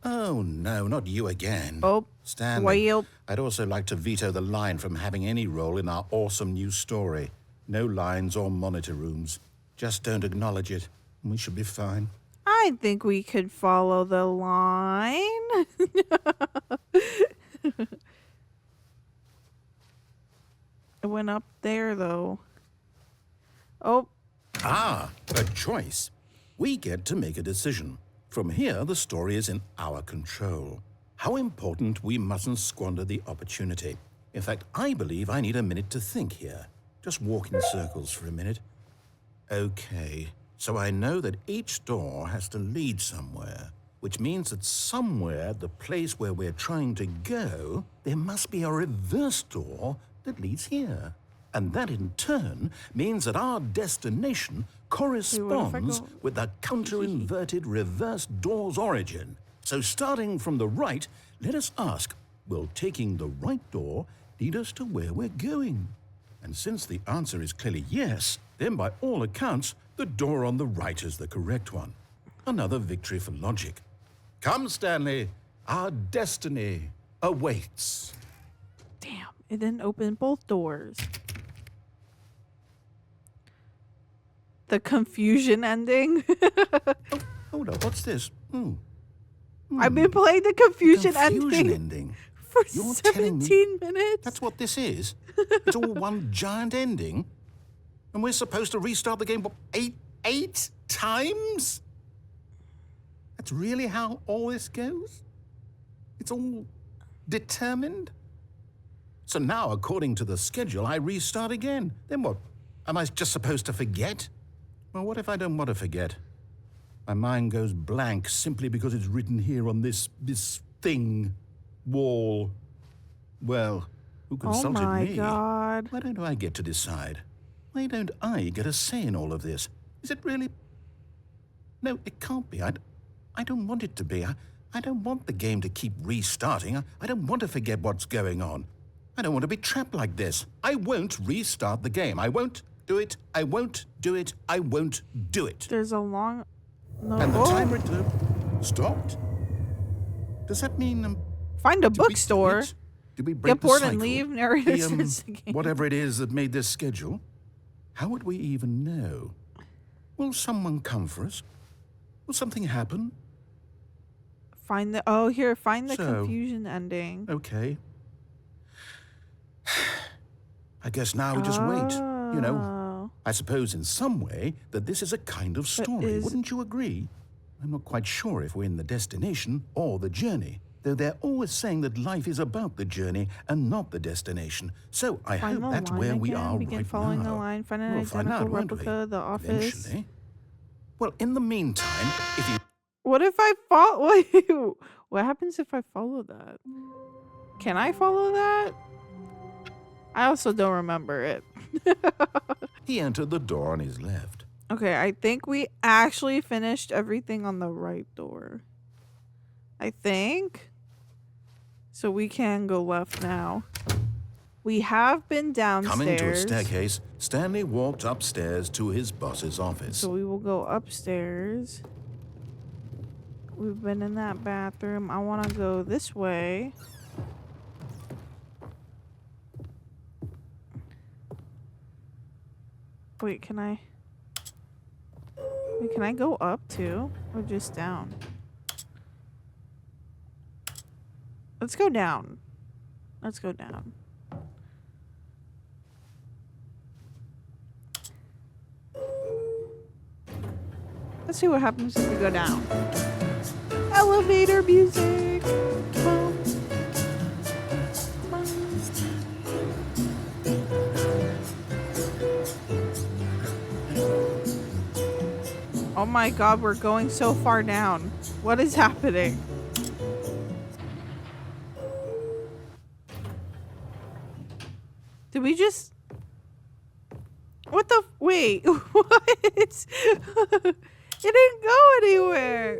Oh, no, not you again. Oh, Stanley, well. I'd also like to veto the line from having any role in our awesome new story. No lines or monitor rooms. Just don't acknowledge it, and we should be fine. I think we could follow the line. It went up there, though. Oh, Ah, a choice. We get to make a decision. From here, the story is in our control. How important we mustn't squander the opportunity. In fact, I believe I need a minute to think here. Just walk in circles for a minute. Okay, so I know that each door has to lead somewhere, which means that somewhere, the place where we're trying to go, there must be a reverse door that leads here. And that in turn means that our destination corresponds go? with the counter-inverted reverse door's origin. So starting from the right, let us ask, will taking the right door lead us to where we're going? And since the answer is clearly yes, then by all accounts, the door on the right is the correct one. Another victory for logic. Come, Stanley, our destiny awaits. damn. It didn't open both doors. The confusion ending. Hold up, what's this? I've been playing the confusion ending ending. for You're telling me 17 minutes. That's what this is? It's all one giant ending? And we're supposed to restart the game, what, eight times? That's really how all this goes? It's all determined? So now, according to the schedule, I restart again. Then what? Am I just supposed to forget? Well, what if I don't want to forget? My mind goes blank simply because it's written here on this thing, wall. Well, who consulted Oh my me? god. Why don't I get to decide? Why don't I get a say in all of this? Is it really? No, it can't be. I don't want it to be. I don't want the game to keep restarting. I don't want to forget what's going on. I don't want to be trapped like this. I won't restart the game. I won't do it. I won't do it. I won't do it. There's a long... No. And the Oh. timer stopped? Does that mean... Find a did we bookstore. quit? Did we break Get bored the and cycle? leave. Narrator The, starts the game. whatever it is that made this schedule? How would we even know? Will someone come for us? Will something happen? Find the... Oh, here. Find the So- confusion ending. Okay. I guess now we just wait. You know, Oh. I suppose in some way that this is a kind of story. is- Wouldn't you agree? I'm not quite sure if we're in the destination or the journey, though they're always saying that life is about the journey and not the destination. So I Find hope the that's line where we again. are Begin right following now. the line. Find an We'll find identical out, won't we? replica of the office. Eventually. Well, in the meantime, if you... What if I follow? What happens if I follow that? Can I follow that? I also don't remember it. He entered the door on his left. Okay, I think we actually finished everything on the right door. I think. So we can go left now. We have been downstairs. Coming to a staircase, Stanley walked upstairs to his boss's office. So we will go upstairs. We've been in that bathroom. I want to go this way. Wait, can I go up too? Or just down? Let's go down. Let's go down. Let's see what happens if we go down. Elevator music. Bum, bum. Oh my god, we're going so far down. What is happening? Did we just... What the... Wait. What? It didn't go anywhere.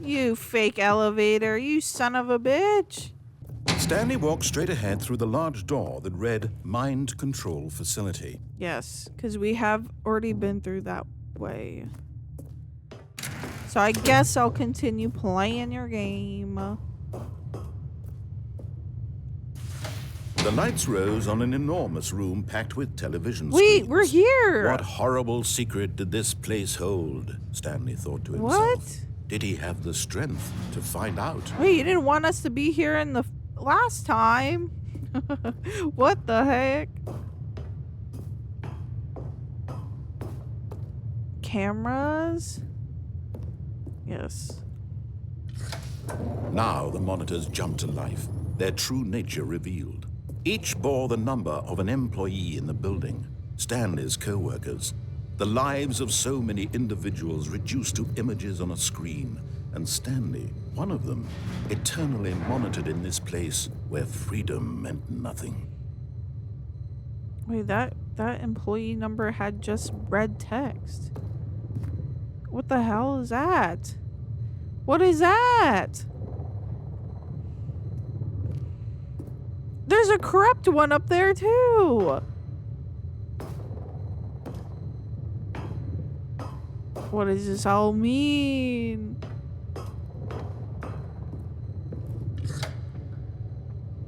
You fake elevator. You son of a bitch. Stanley walked straight ahead through the large door that read Mind Control Facility. Yes, because we have already been through that way. So I guess I'll continue playing your game. The lights rose on an enormous room packed with television Wait, screens. we're here! What horrible secret did this place hold? Stanley thought to himself. What? Did he have the strength to find out? Wait, you didn't want us to be here in the last time? What the heck? Cameras? Yes. Now the monitors jumped to life, their true nature revealed. Each bore the number of an employee in the building, Stanley's co-workers. The lives of so many individuals reduced to images on a screen, and Stanley, one of them, eternally monitored in this place where freedom meant nothing. Wait, that employee number had just red text. What the hell is that? What is that? There's a corrupt one up there too. What does this all mean?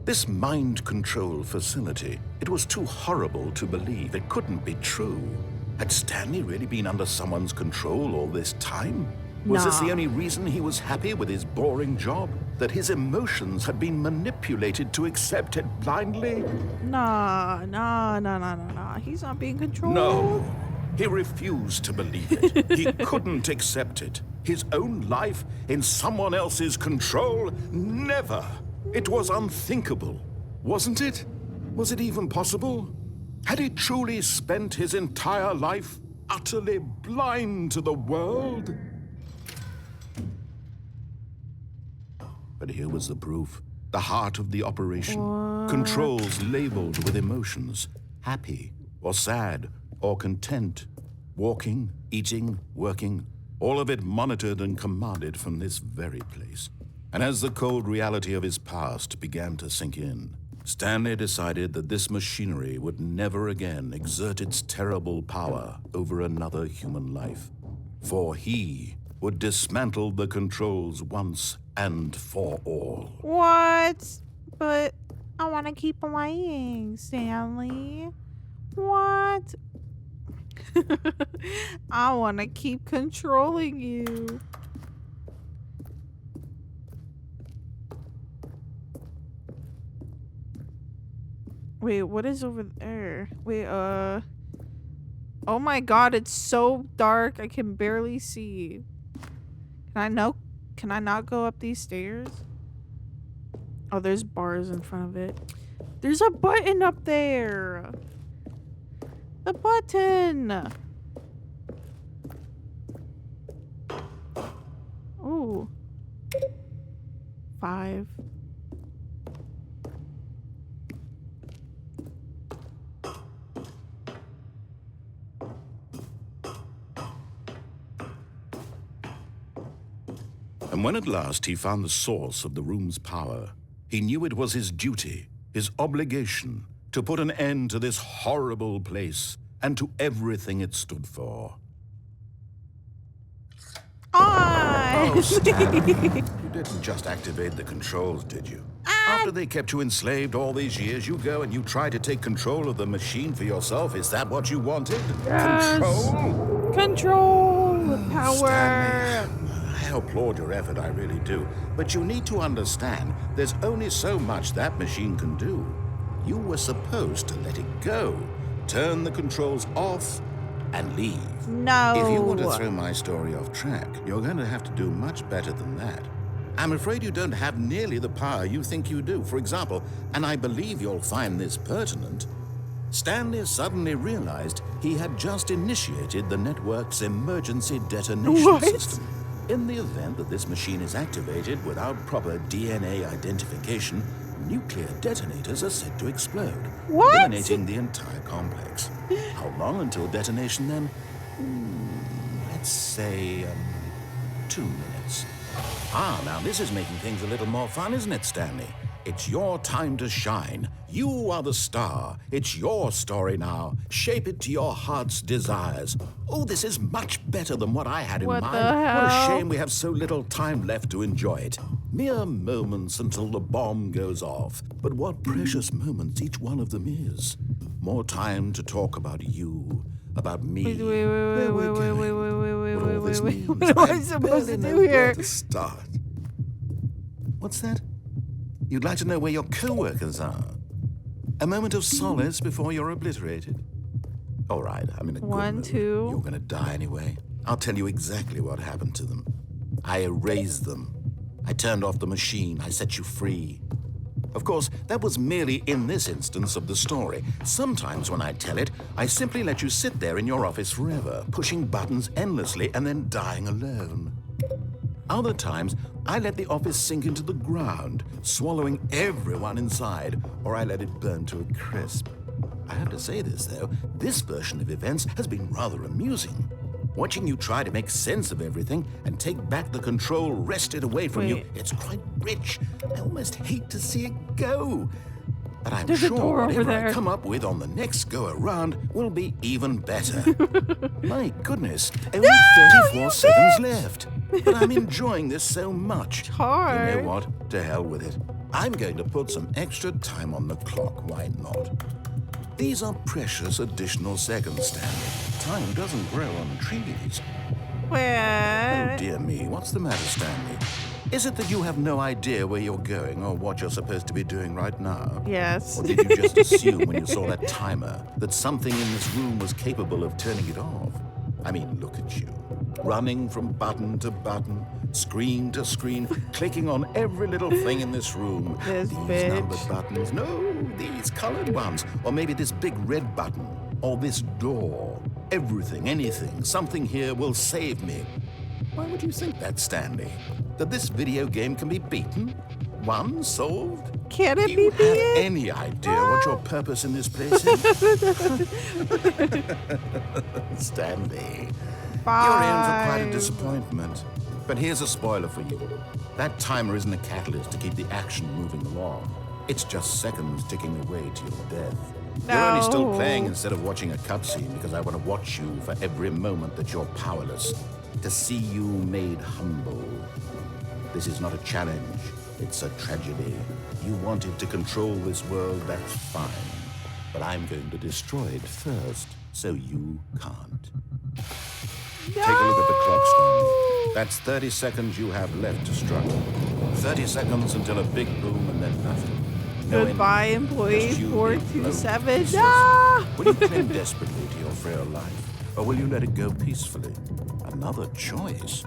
This mind control facility, it was too horrible to believe. It couldn't be true. Had Stanley really been under someone's control all this time? Was this the Nah. only reason he was happy with his boring job? That his emotions had been manipulated to accept it blindly? Nah. He's not being controlled. No. He refused to believe it. He couldn't accept it. His own life in someone else's control? Never. It was unthinkable. Wasn't it? Was it even possible? Had he truly spent his entire life utterly blind to the world? But here was the proof. The heart of the operation. What? Controls labeled with emotions. Happy or sad or content. Walking, eating, working. All of it monitored and commanded from this very place. And as the cold reality of his past began to sink in, Stanley decided that this machinery would never again exert its terrible power over another human life. For he would dismantle the controls once and for all. What? But I want to keep playing, Stanley. What? I want to keep controlling you. Wait, what is over there? Wait, oh my god, it's so dark I can barely see. Can I not go up these stairs? Oh, there's bars in front of it. There's a button up there. The button. Ooh. 5. And when at last he found the source of the room's power, he knew it was his duty, his obligation, to put an end to this horrible place and to everything it stood for. Oh, Stanley, you didn't just activate the controls, did you? After they kept you enslaved all these years, you go and you try to take control of the machine for yourself. Is that what you wanted? Yes. Control? Control! Power! Stanley, I applaud your effort, I really do. But you need to understand, there's only so much that machine can do. You were supposed to let it go, turn the controls off, and leave. No. If you want to throw my story off track, you're going to have to do much better than that. I'm afraid you don't have nearly the power you think you do. For example, and I believe you'll find this pertinent, Stanley suddenly realized he had just initiated the network's emergency detonation system. In the event that this machine is activated without proper DNA identification, nuclear detonators are said to explode, eliminating the entire complex. How long until detonation then? Let's say 2 minutes. Now this is making things a little more fun, isn't it, Stanley? It's your time to shine. You are the star. It's your story now. Shape it to your heart's desires. Oh, this is much better than what I had in mind. What the hell? What a shame we have so little time left to enjoy it. Mere moments until the bomb goes off. But what precious moments each one of them is. More time to talk about you, about me. Wait. What all this means. What am I supposed to do here? To start. What's that? You'd like to know where your co-workers are? A moment of solace before you're obliterated? All right, I'm in a good 1, mood. 2. You're gonna die anyway. I'll tell you exactly what happened to them. I erased them. I turned off the machine. I set you free. Of course, that was merely in this instance of the story. Sometimes when I tell it, I simply let you sit there in your office forever, pushing buttons endlessly and then dying alone. Other times, I let the office sink into the ground, swallowing everyone inside, or I let it burn to a crisp. I have to say this, though, this version of events has been rather amusing. Watching you try to make sense of everything and take back the control wrested away from you, it's quite rich. I almost hate to see it go. But I'm There's a sure door over whatever there. I come up with on the next go-around will be even better. My goodness, only 34 seconds left. But I'm enjoying this so much. Hard. You know what? To hell with it. I'm going to put some extra time on the clock. Why not? These are precious additional seconds, Stanley. Time doesn't grow on trees. Where? Oh, dear me. What's the matter, Stanley? Is it that you have no idea where you're going or what you're supposed to be doing right now? Yes. Or did you just assume when you saw that timer that something in this room was capable of turning it off? I mean, look at you. Running from button to button, screen to screen, clicking on every little thing in this room. This These bitch. numbered buttons. No, these colored ones. Or maybe this big red button. Or this door. Everything, anything, something here will save me. Why would you think that, Stanley? That this video game can be beaten? Won? Solved? Can it Do be you have beaten? any idea what your purpose in this place is? Stanley, you're in for quite a disappointment. But here's a spoiler for you. That timer isn't a catalyst to keep the action moving along. It's just seconds ticking away to your death. You're only still No. playing instead of watching a cutscene because I want to watch you for every moment that you're powerless. To see you made humble. This is not a challenge. It's a tragedy. You wanted to control this world, that's fine. But I'm going to destroy it first, so you can't. Take a look at the clock, Stanley. That's 30 seconds you have left to struggle. 30 seconds until a big boom and then nothing. No Goodbye, ending. employee Just you being 427. blown to pieces. Ah! Will you cling desperately to your frail life, or will you let it go peacefully? Another choice.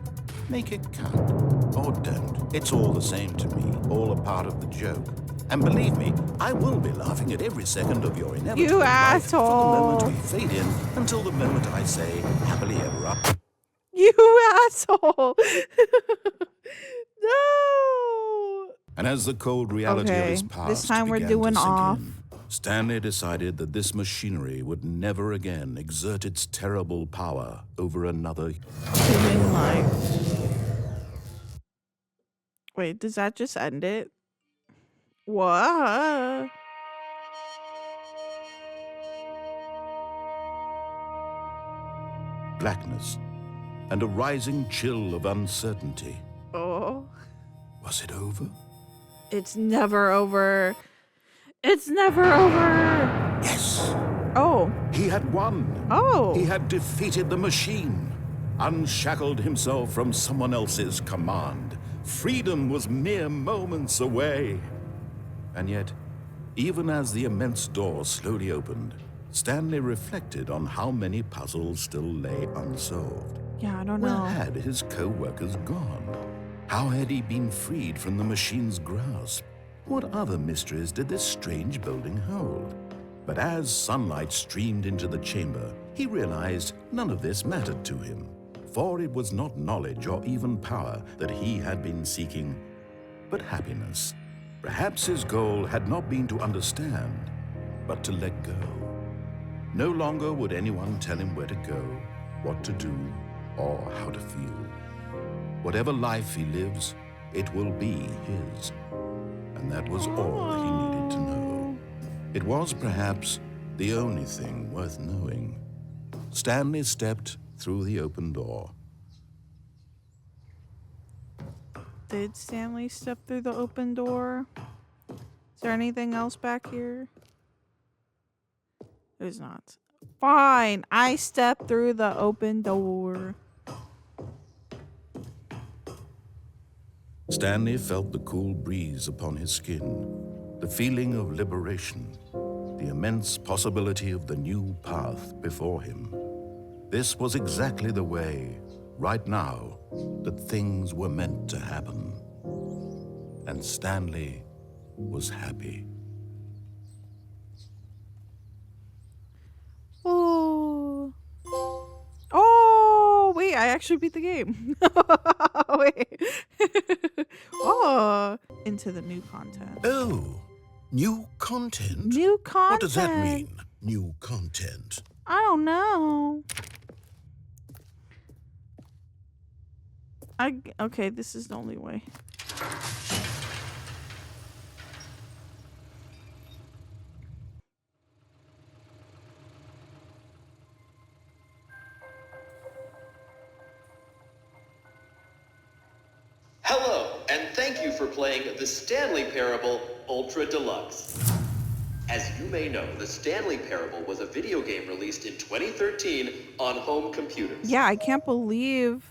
Make it count, or don't. It's all the same to me, all a part of the joke. And believe me, I will be laughing at every second of your inevitable You life from the asshole. moment we fade in until the moment I say, happily ever after. You asshole! No! And as the cold reality of Okay, his past this time we're began to doing sink off. in, Stanley decided that this machinery would never again exert its terrible power over another Human life. Wait, does that just end it? What? Blackness and a rising chill of uncertainty. Oh. Was it over? It's never over. It's never over. Yes! Oh. He had won! Oh. He had defeated the machine, unshackled himself from someone else's command. Freedom was mere moments away. And yet, even as the immense door slowly opened, Stanley reflected on how many puzzles still lay unsolved. Yeah, I don't Where know. had his co-workers gone? How had he been freed from the machine's grasp? What other mysteries did this strange building hold? But as sunlight streamed into the chamber, he realized none of this mattered to him, for it was not knowledge or even power that he had been seeking, but happiness. Perhaps his goal had not been to understand, but to let go. No longer would anyone tell him where to go, what to do, or how to feel. Whatever life he lives, it will be his. And that was all he needed to know. It was perhaps the only thing worth knowing. Stanley stepped through the open door. Did Stanley step through the open door? Is there anything else back here? There's not. Fine, I stepped through the open door. Stanley felt the cool breeze upon his skin, the feeling of liberation, the immense possibility of the new path before him. This was exactly the way, right now, that things were meant to happen. And Stanley was happy. Oh. Oh, wait, I actually beat the game. Wait. Oh, into the new content. Oh, new content? New content. What does that mean, new content? I don't know. Okay, this is the only way. Hello, and thank you for playing the Stanley Parable Ultra Deluxe. As you may know, the Stanley Parable was a video game released in 2013 on home computers. Yeah, I can't believe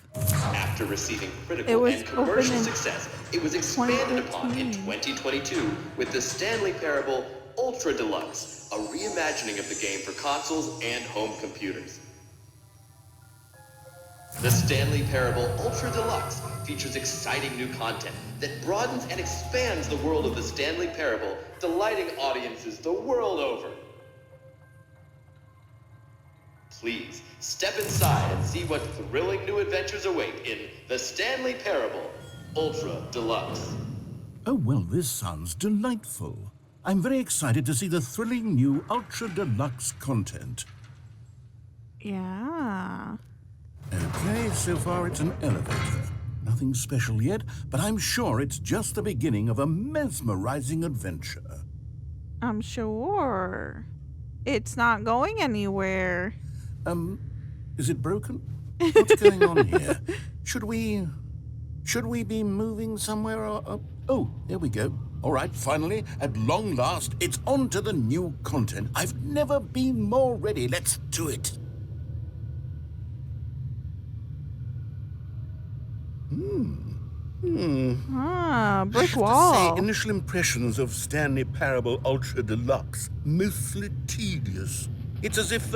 After receiving It critical was and commercial opened in success, it was expanded upon in 2013. 2022 with the Stanley Parable Ultra Deluxe, a reimagining of the game for consoles and home computers. The Stanley Parable Ultra Deluxe features exciting new content that broadens and expands the world of the Stanley Parable, delighting audiences the world over. Please, step inside and see what thrilling new adventures await in the Stanley Parable Ultra Deluxe. Oh, well, this sounds delightful. I'm very excited to see the thrilling new Ultra Deluxe content. Yeah. Okay, so far it's an elevator. Nothing special yet, but I'm sure it's just the beginning of a mesmerizing adventure. I'm sure. It's not going anywhere. Is it broken? What's going on here? Should we be moving somewhere or... Oh, there we go. All right, finally, at long last, it's on to the new content. I've never been more ready. Let's do it. Brick I have wall. to say, initial impressions of Stanley Parable Ultra Deluxe, mostly tedious. It's as if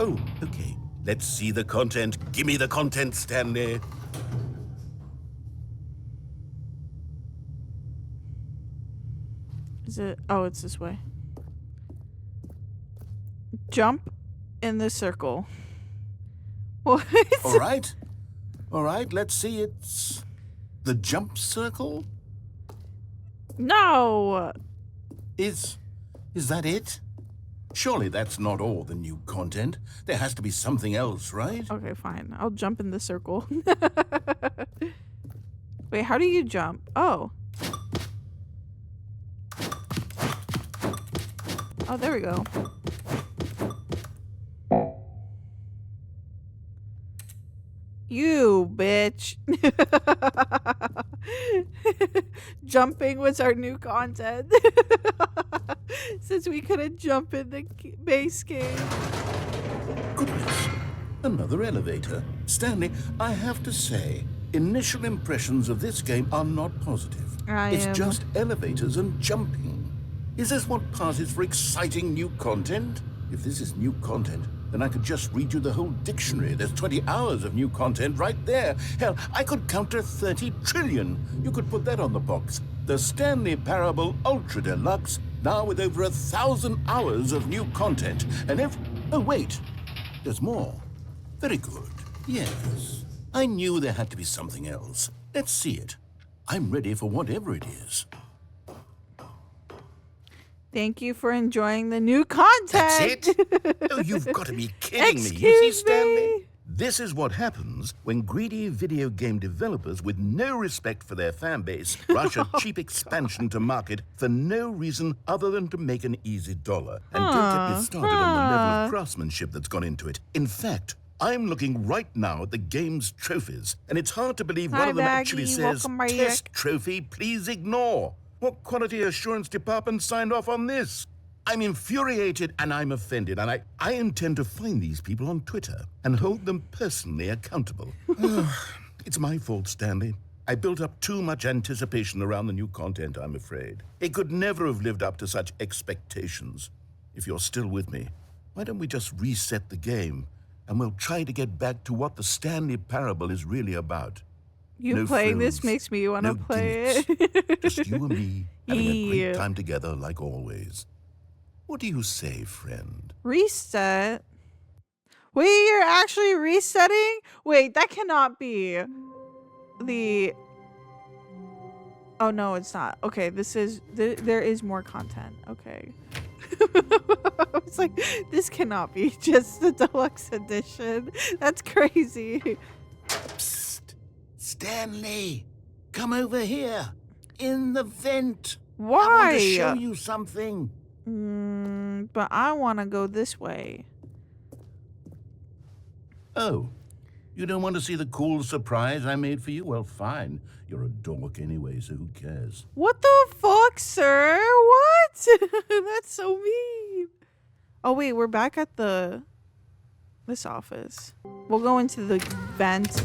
Oh, okay. Let's see the content. Give me the content, Stanley. Is it? Oh, it's this way. Jump in the circle. What? All right, let's see. It's the jump circle. No. Is that it? Surely that's not all the new content. There has to be something else, right? Okay, fine. I'll jump in the circle. Wait, how do you jump? Oh. Oh, there we go. You bitch. Jumping was our new content. Since we couldn't jump in the base game. Goodness, another elevator. Stanley, I have to say, initial impressions of this game are not positive. It's just elevators and jumping. Is this what passes for exciting new content? If this is new content, then I could just read you the whole dictionary. There's 20 hours of new content right there. Hell, I could count to 30 trillion. You could put that on the box. The Stanley Parable Ultra Deluxe, now with over 1,000 hours of new content. And if... Oh, wait. There's more. Very good. Yes. I knew there had to be something else. Let's see it. I'm ready for whatever it is. Thank you for enjoying the new content. That's it? Oh, you've got to be kidding me. You see, Stanley? This is what happens when greedy video game developers with no respect for their fan base rush a cheap expansion to market for no reason other than to make an easy dollar. And don't get me started on the level of craftsmanship that's gone into it. In fact, I'm looking right now at the game's trophies, and it's hard to believe one of them actually says, "Test trophy, please ignore." What quality assurance department signed off on this? I'm infuriated and I'm offended, and I intend to find these people on Twitter and hold them personally accountable. It's my fault, Stanley. I built up too much anticipation around the new content, I'm afraid. It could never have lived up to such expectations. If you're still with me, why don't we just reset the game and we'll try to get back to what the Stanley Parable is really about. You no playing frills, this makes me want to no play gimmicks. it. Just you and me having a great time together like always. What do you say, friend? Reset? Wait, you're actually resetting? Wait, that cannot be the... Oh, no, it's not. Okay, this is... There is more content. Okay. It's like, this cannot be just the deluxe edition. That's crazy. Psst. Stanley, come over here. In the vent. Why? I want to show you something. But I want to go this way. Oh, you don't want to see the cool surprise I made for you? Well, fine. You're a dork anyway, so who cares? What the fuck, sir? What? That's so mean. Oh, wait, we're back at this office. We'll go into the vent.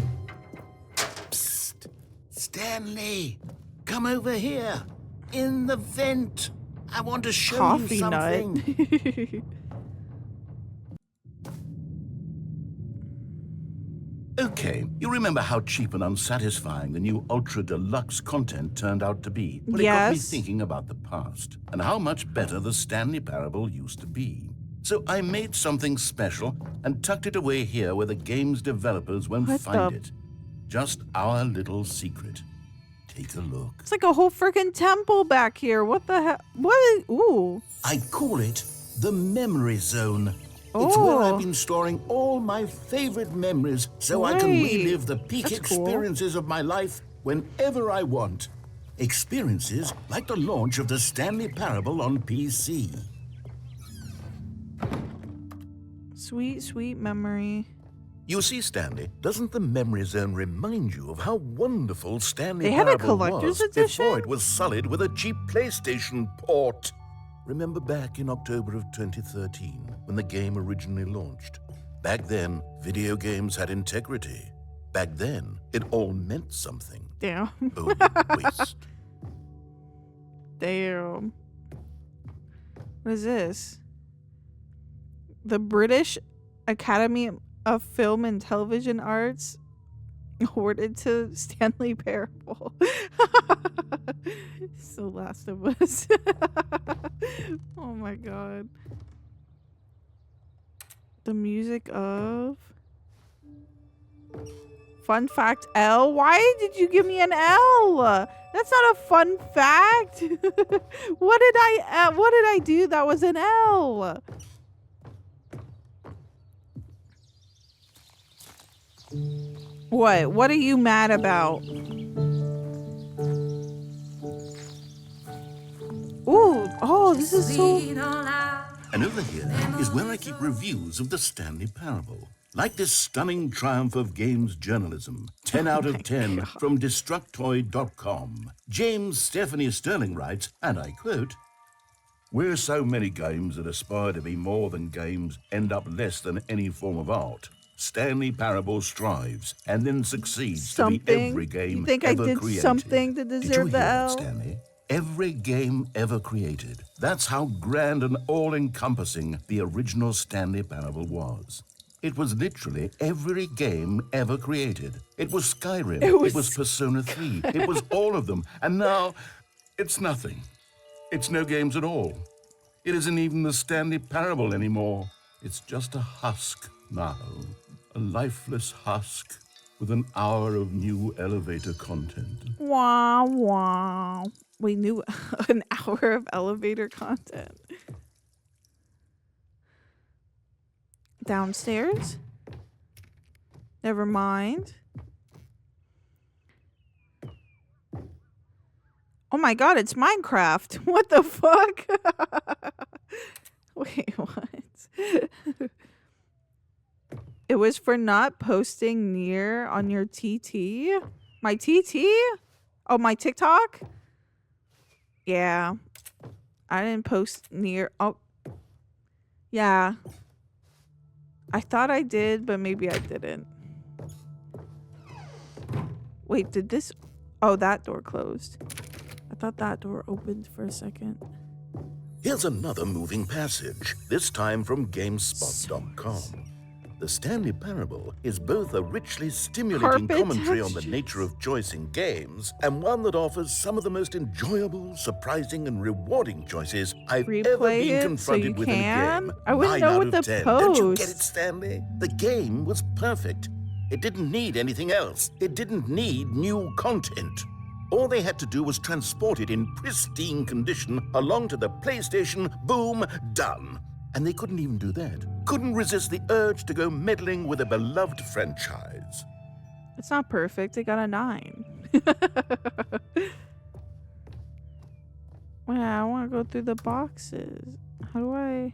Psst. Stanley, come over here. In the vent. I want to show Coffee you something. nut. Okay, you remember how cheap and unsatisfying the new Ultra Deluxe content turned out to be? Well, it got me Yes. thinking about the past and how much better the Stanley Parable used to be. So I made something special and tucked it away here where the game's developers won't What find the- it. Just our little secret. Take a look. It's like a whole freaking temple back here. What the hell? What? Ooh. I call it the Memory Zone. It's where Oh. I've been storing all my favorite memories so I can Wait, relive the peak that's cool. experiences of my life whenever I want. Experiences like the launch of the Stanley Parable on PC. Sweet, sweet memory. You see, Stanley, doesn't the Memory Zone remind you of how wonderful Stanley They had a Parable collector's was edition? before it was sullied with a cheap PlayStation port? Remember back in October of 2013 when the game originally launched? Back then, video games had integrity. Back then, it all meant something. Damn. Oh, you waste. Damn. What is this? The British Academy of Film and Television Arts awarded to Stanley Parable. It's The Last of Us. Oh my god. The music of... Fun fact L? Why did you give me an L? That's not a fun fact. What did I do that was an L? What? What are you mad about? This is so... And over here is where I keep reviews of the Stanley Parable. Like this stunning triumph of games journalism. 10 out of 10 from Destructoid.com. James Stephanie Sterling writes, and I quote, "Where so many games that aspire to be more than games end up less than any form of art, Stanley Parable strives and then succeeds to be every game You think ever I did created." something to Did you deserve the hear that, L? Stanley? Every game ever created. That's how grand and all-encompassing the original Stanley Parable was. It was literally every game ever created. It was Skyrim. It was Persona 3. It was all of them. And now, it's nothing. It's no games at all. It isn't even the Stanley Parable anymore. It's just a husk now. A lifeless husk with an hour of new elevator content. Wow, wow. We knew an hour of elevator content. Downstairs? Never mind. Oh my god, it's Minecraft. What the fuck? Wait, what? It was for not posting near on your TT? My TT? Oh, my TikTok? Yeah. I didn't post near. Oh. Yeah. I thought I did, but maybe I didn't. Wait, did this... Oh, that door closed. I thought that door opened for a second. Here's another moving passage, this time from GameSpot.com. The Stanley Parable is both a richly stimulating Carpet commentary on the textures. nature of choice in games, and one that offers some of the most enjoyable, surprising, and rewarding choices I've ever Replay been it so confronted you with in a can? game. I wouldn't 9 know out what of to 10. Don't you get it, post. Stanley? The game was perfect. It didn't need anything else. It didn't need new content. All they had to do was transport it in pristine condition along to the PlayStation. Boom, done. And they couldn't even do that. Couldn't resist the urge to go meddling with a beloved franchise. It's not perfect. It got a 9. Well, I want to go through the boxes. How do I...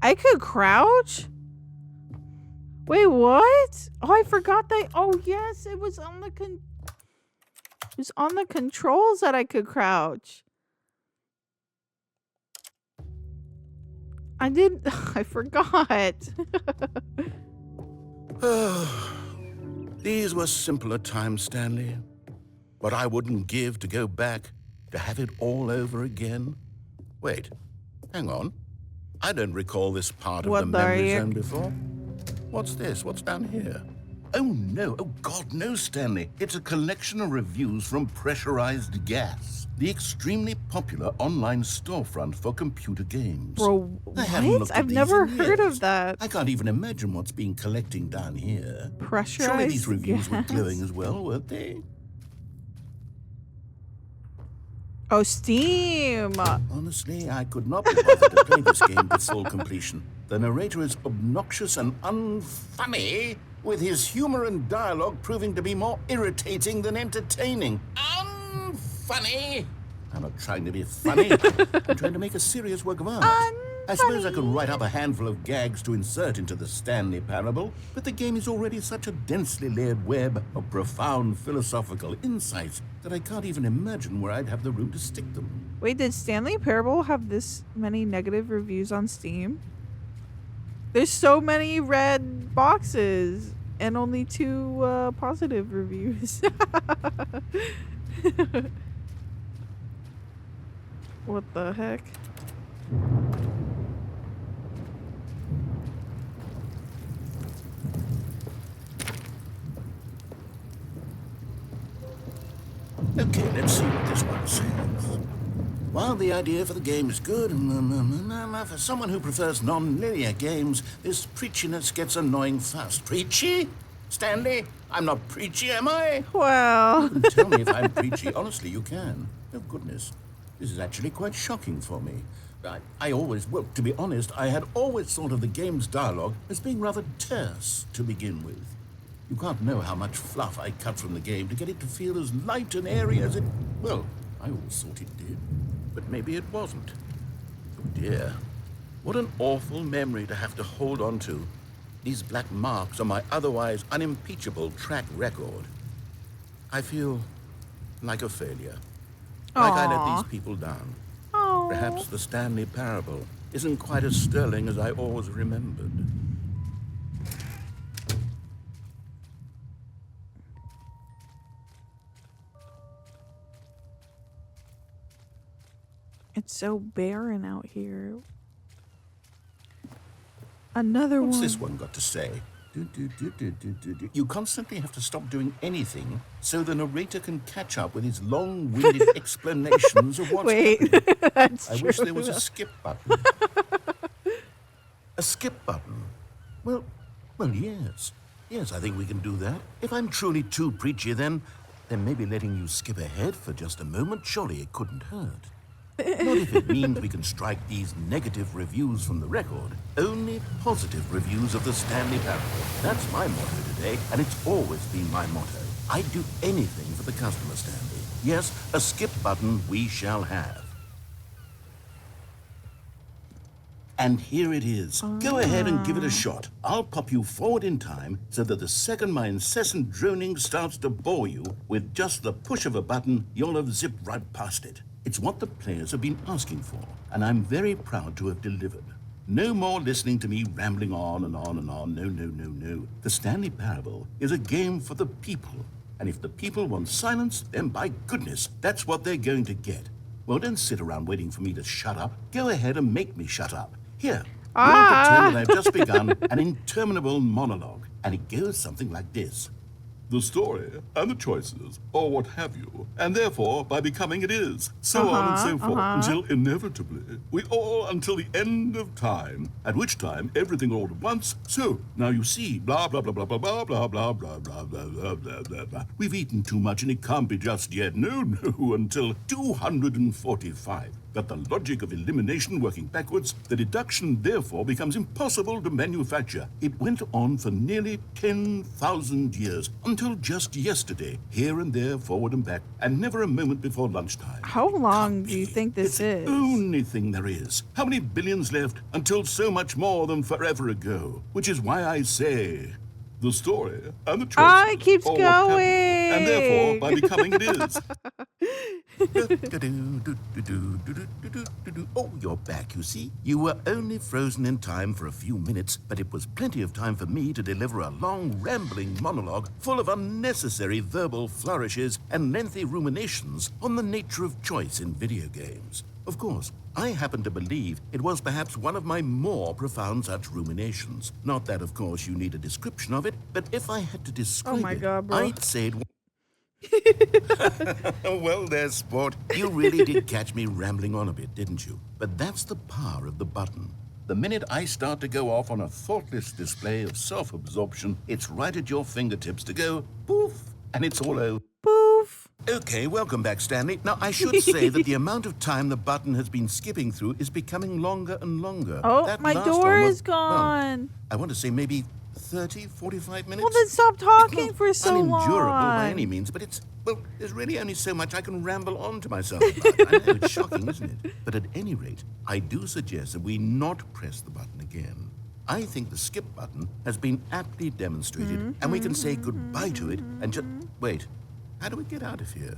I could crouch? Wait, what? Oh, I forgot that. Oh, yes, it was on the it was on the controls that I could crouch. I did. I forgot. These were simpler times, Stanley. What I wouldn't give to go back, to have it all over again. Wait, hang on. I don't recall this part of What the memory are you- zone before. What's this? What's down here? Oh, no. Oh, God, no, Stanley. It's a collection of reviews from Pressurized Gas, the extremely popular online storefront for computer games. Bro, I haven't what? looked at I've these never in heard years. of that. I can't even imagine what's being collecting down here. Pressurized Surely these reviews were gas. glowing as well, weren't they? Oh, Steam. Honestly, I could not be bothered to play this game to full completion. The narrator is obnoxious and unfunny, with his humor and dialogue proving to be more irritating than entertaining. Unfunny! I'm not trying to be funny. I'm trying to make a serious work of art. I suppose I could write up a handful of gags to insert into the Stanley Parable, but the game is already such a densely layered web of profound philosophical insights that I can't even imagine where I'd have the room to stick them. Wait, did Stanley Parable have this many negative reviews on Steam? There's so many red boxes and only 2 positive reviews. What the heck? Okay, let's see what this one says. While the idea for the game is good, for someone who prefers non-linear games, this preachiness gets annoying fast. Preachy? Stanley, I'm not preachy, am I? Well, You can tell me if I'm preachy. Honestly, you can. Oh, goodness. This is actually quite shocking for me. Well, to be honest, I had always thought of the game's dialogue as being rather terse to begin with. You can't know how much fluff I cut from the game to get it to feel as light and airy as it, well, I always thought it did, but maybe it wasn't. Oh dear, what an awful memory to have to hold on to. These black marks on my otherwise unimpeachable track record. I feel like a failure. Like I let Aw. these people down. Oh. Perhaps the Stanley Parable isn't quite as sterling as I always remembered. It's so barren out here. Another What's one. this one got to say? You constantly have to stop doing anything so the narrator can catch up with his long-winded explanations of what's Wait, happening. that's I true. wish there was a skip button. A skip button? Well, yes. Yes, I think we can do that. If I'm truly too preachy, then maybe letting you skip ahead for just a moment, surely it couldn't hurt. Not if it means we can strike these negative reviews from the record. Only positive reviews of the Stanley Parable. That's my motto today, and it's always been my motto. I'd do anything for the customer, Stanley. Yes, a skip button we shall have. And here it is. Go ahead and give it a shot. I'll pop you forward in time so that the second my incessant droning starts to bore you, with just the push of a button, you'll have zipped right past it. It's what the players have been asking for, and I'm very proud to have delivered. No more listening to me rambling on and on and on. No. The Stanley Parable is a game for the people. And if the people want silence, then by goodness, that's what they're going to get. Well, don't sit around waiting for me to shut up. Go ahead and make me shut up. Here, you'll pretend that I've just begun an interminable monologue, and it goes something like this. The story and the choices, or what have you, and therefore, by becoming it is, so on and so forth, until inevitably, we all until the end of time, at which time everything all at once, so, now you see, blah, blah, blah, blah, blah, blah, blah, blah, blah, blah, blah, blah, blah, blah, blah. We've eaten too much and it can't be just yet, no, until 245. Got the logic of elimination working backwards, the deduction therefore becomes impossible to manufacture. It went on for nearly 10,000 years, until just yesterday, here and there, forward and back, and never a moment before lunchtime. How long do you think this It's is? the only thing there is. How many billions left until so much more than forever ago? Which is why I say, the story and the choices. It keeps or what have you, and therefore, going. by becoming it is. Oh, you're back, you see. You were only frozen in time for a few minutes, but it was plenty of time for me to deliver a long, rambling monologue full of unnecessary verbal flourishes and lengthy ruminations on the nature of choice in video games. Of course, I happen to believe it was perhaps one of my more profound such ruminations. Not that, of course, you need a description of it, but if I had to describe my it, God, bro. I'd say it. Well, there, sport. You really did catch me rambling on a bit, didn't you? But that's the power of the button. The minute I start to go off on a thoughtless display of self-absorption, it's right at your fingertips to go poof, and it's all over. Poof. Okay, welcome back, Stanley. Now, I should say that the amount of time the button has been skipping through is becoming longer and longer. Oh, That my last door one was, is gone. well, I want to say maybe 30, 45 minutes. Well, then stop talking It's for not so long. unendurable by any means, but there's really only so much I can ramble on to myself about. I know, it's shocking, isn't it? But at any rate, I do suggest that we not press the button again. I think the skip button has been aptly demonstrated, and we can say goodbye to it and just... Wait, how do we get out of here?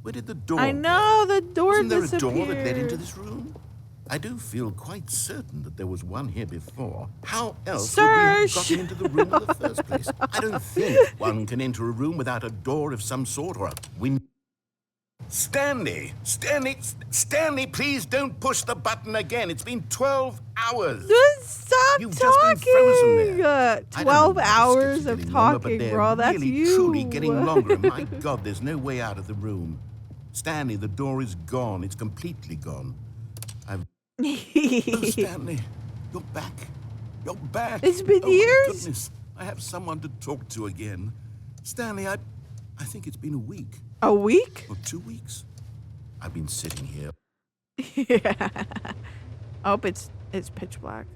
Where did the door I know, the door Wasn't there disappeared. a door that led into this room? I do feel quite certain that there was one here before. How else would we have gotten into the room in the first place? I don't think one can enter a room without a door of some sort or a window. Stanley, please don't push the button again. It's been 12 hours. Just stop You've talking. just been frozen there. I don't know 12 whether the hours skips are of getting longer, but talking, they're bro. That's really, you. truly getting longer. And my God, there's no way out of the room. Stanley, the door is gone. It's completely gone. Oh, Stanley, you're back. You're back. It's been oh, years. My goodness, I have someone to talk to again. Stanley, I think it's been a week A week? or 2 weeks. I've been sitting here. Yeah. Oh, it's pitch black.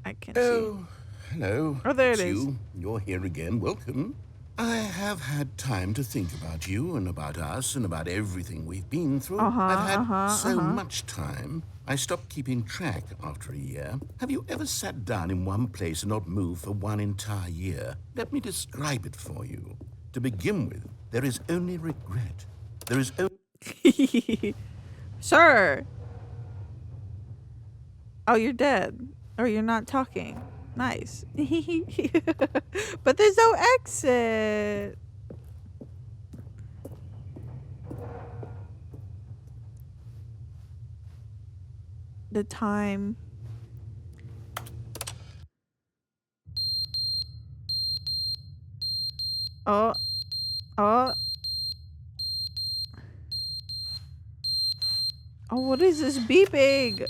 I can't see. Oh, hello. Oh, there It's it is. you. You're here again. Welcome. I have had time to think about you and about us and about everything we've been through. I've had so much time, I stopped keeping track after a year. Have you ever sat down in one place and not moved for one entire year? Let me describe it for you. To begin with, there is only regret. There is only... Sure. Oh, you're dead. Or you're not talking. Nice. But there's no exit. The time. Oh. Oh. Oh, what is this beeping?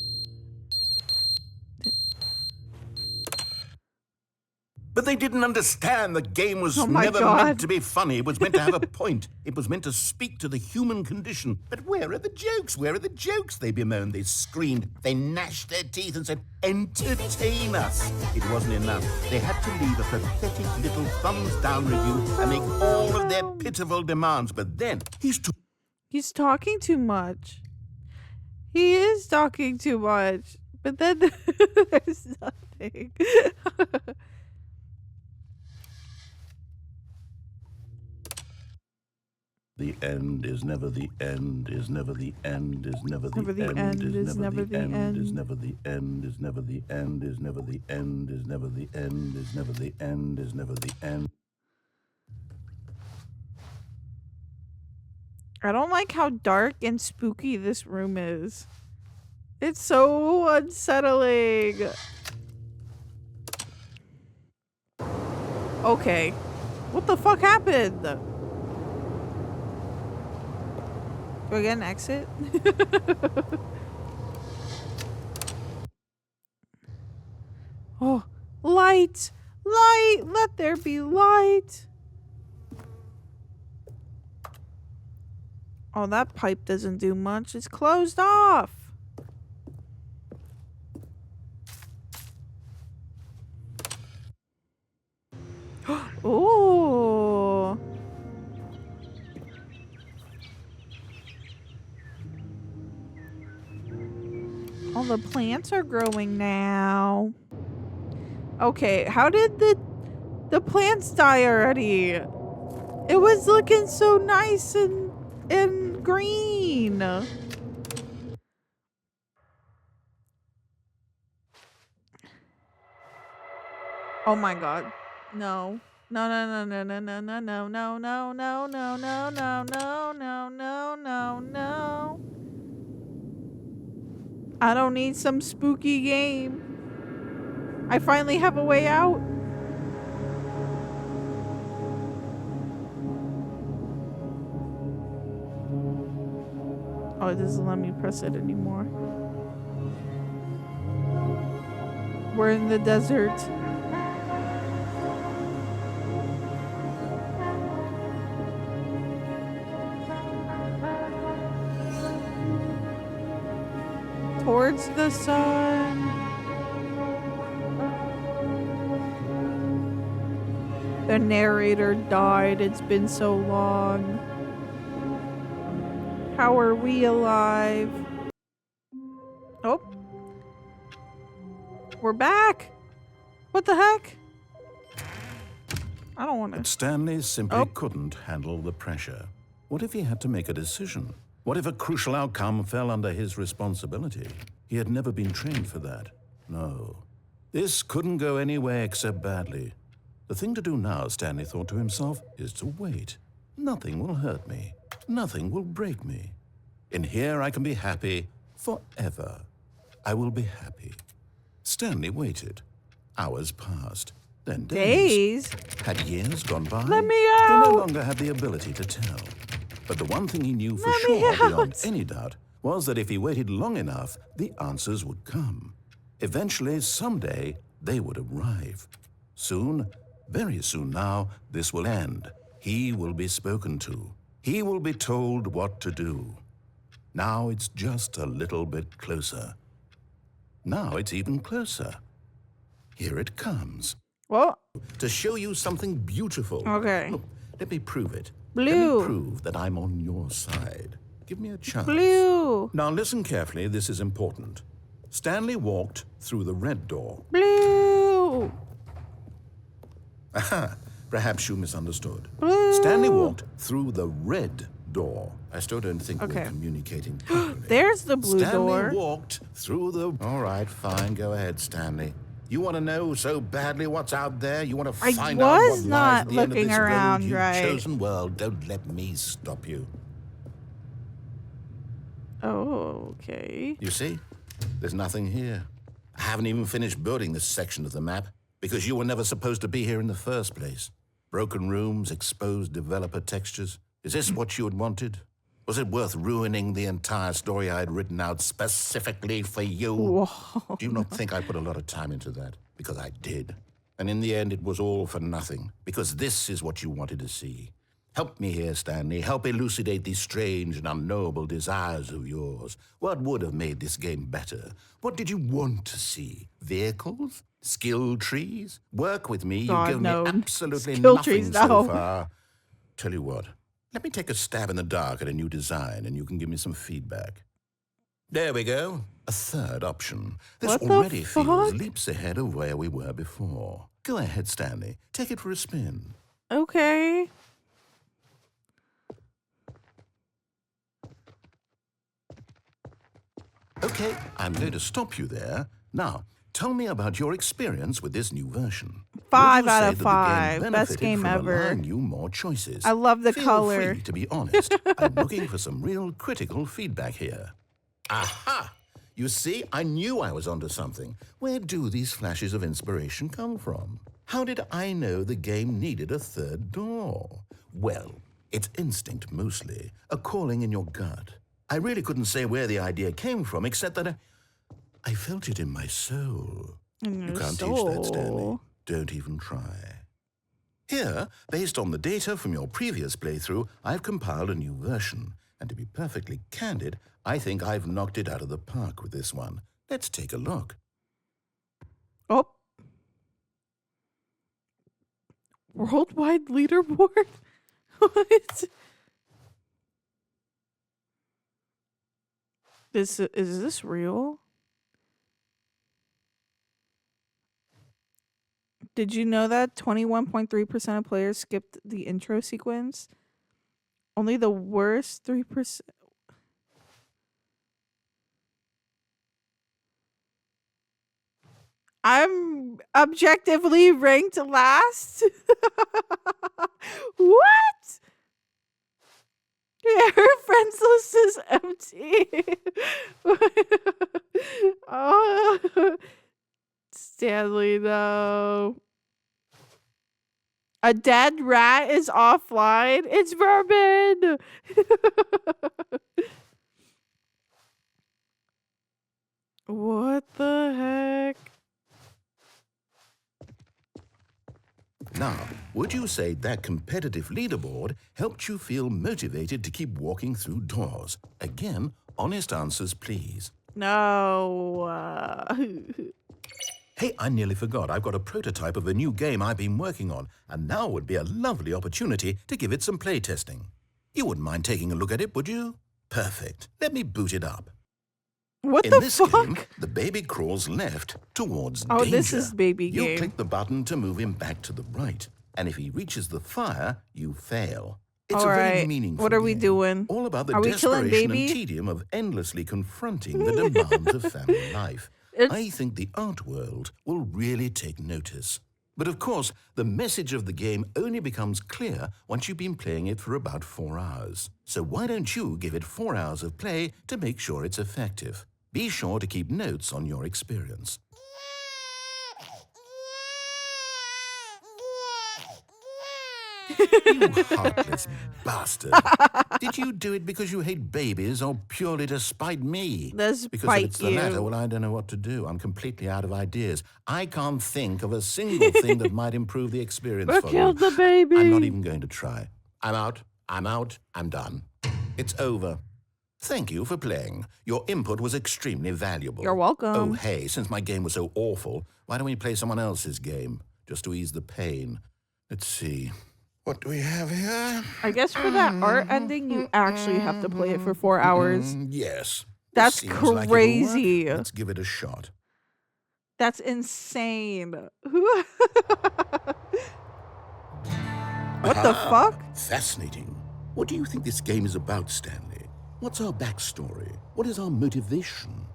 But they didn't understand the game was Oh my never God. meant to be funny. It was meant to have a point. It was meant to speak to the human condition. But where are the jokes? Where are the jokes? They bemoaned, they screamed, they gnashed their teeth and said, entertain us. It wasn't enough. They had to leave a pathetic little thumbs down review and make all of their pitiful demands. But then he's talking too much. He is talking too much. But then there's nothing. The end is never the end, is never the end, is never the end, is never the end, is never the end, is never the end, is never the end, is never the end, is never the end, is never the end. I don't like how dark and spooky this room is. It's so unsettling. Okay. What the fuck happened? Do I get an exit? Oh, light! Light! Let there be light! Oh, that pipe doesn't do much. It's closed off. Ooh. All the plants are growing now. Okay, how did the plants die already? It was looking so nice and green. Oh my god. No. No, no, no, no, no, no, no, no, no, no, no, no, no, no, no, no, no, no. I don't need some spooky game. I finally have a way out. Oh, it doesn't let me press it anymore. We're in the desert. Towards the sun. The narrator died. It's been so long. How are we alive? Oh. We're back. What the heck? I don't want But to. Stanley simply couldn't handle the pressure. What if he had to make a decision? What if a crucial outcome fell under his responsibility? He had never been trained for that. No. This couldn't go any way except badly. The thing to do now, Stanley thought to himself, is to wait. Nothing will hurt me. Nothing will break me. In here I can be happy forever. I will be happy. Stanley waited. Hours passed. Then days. Had years gone by? Let me He out! no longer had the ability to tell. But the one thing he knew for Let me sure, beyond out! any doubt, was that if he waited long enough, the answers would come. Eventually, someday, they would arrive. Soon, very soon now, this will end. He will be spoken to. He will be told what to do. Now it's just a little bit closer. Now it's even closer. Here it comes. Well, to show you something beautiful. okay. Look, let me prove it. Let Blue. me prove that I'm on your side. Give me a chance. Blue. Now listen carefully, this is important. Stanley walked through the red door. Blue. Aha, perhaps you misunderstood. Blue. Stanley walked through the red door. I still don't think Okay. we're communicating properly. There's the blue Stanley door. walked through the... All right, fine, go ahead, Stanley. You want to know so badly what's out there? You want to I find out what was lies not at the end of looking this around, road you've right? chosen? Well, don't let me stop you. Oh, okay. You see? There's nothing here. I haven't even finished building this section of the map because you were never supposed to be here in the first place. Broken rooms, exposed developer textures. Is this what you had wanted? Was it worth ruining the entire story I had written out specifically for you? Whoa. Do you not think I put a lot of time into that? Because I did. And in the end, it was all for nothing. Because this is what you wanted to see. Help me here, Stanley. Help elucidate these strange and unknowable desires of yours. What would have made this game better? What did you want to see? Vehicles? Skill trees? Work with me. God, You've given no. me absolutely Skill nothing trees, so no. far. Tell you what. Let me take a stab in the dark at a new design, and you can give me some feedback. There we go. A third option. This What the already feels fuck? leaps ahead of where we were before. Go ahead, Stanley. Take it for a spin. Okay. Okay, I'm going to stop you there. Now, tell me about your experience with this new version. 5 Would you out say of that the 5. game Best benefited game from ever. allowing you more choices? I love the Feel color. free to be honest. I'm looking for some real critical feedback here. Aha! You see, I knew I was onto something. Where do these flashes of inspiration come from? How did I know the game needed a third door? Well, it's instinct mostly, a calling in your gut. I really couldn't say where the idea came from, except that I felt it in my soul. You can't teach that, Stanley. Don't even try. Here, based on the data from your previous playthrough, I've compiled a new version. And to be perfectly candid, I think I've knocked it out of the park with this one. Let's take a look. Oh. Worldwide leaderboard? What? Is this real? Did you know that 21.3% of players skipped the intro sequence? Only the worst 3%. I'm objectively ranked last? What? Yeah, her friends list is empty. Oh, Stanley, no. A dead rat is offline. It's vermin. What the heck? Now, would you say that competitive leaderboard helped you feel motivated to keep walking through doors? Again, honest answers, please. No. Hey, I nearly forgot. I've got a prototype of a new game I've been working on, and now would be a lovely opportunity to give it some play testing. You wouldn't mind taking a look at it, would you? Perfect. Let me boot it up. What In the this fuck? game, the baby crawls left towards Oh, danger. this is baby You game. click the button to move him back to the right, and if he reaches the fire, you fail. It's All a very right. meaningful What are we game, doing? all about the Are we killing desperation baby? and tedium of endlessly confronting the demands of family life. I think the art world will really take notice. But of course, the message of the game only becomes clear once you've been playing it for about 4 hours. So why don't you give it 4 hours of play to make sure it's effective? Be sure to keep notes on your experience. You heartless bastard. Did you do it because you hate babies or purely to spite me? Let's Because spite if it's the you. latter, well, I don't know what to do. I'm completely out of ideas. I can't think of a single thing that might improve the experience I for killed you. the baby. I'm not even going to try. I'm out. I'm done. It's over. Thank you for playing. Your input was extremely valuable. You're welcome. Oh, hey, since my game was so awful, why don't we play someone else's game? just to ease the pain. Let's see. What do we have here? I guess for that art ending, you actually have to play it for 4 hours. Yes. That's Seems like it'll work. crazy. Let's give it a shot. That's insane. What the fuck? Fascinating. What do you think this game is about, Stanley? What's our backstory? What is our motivation?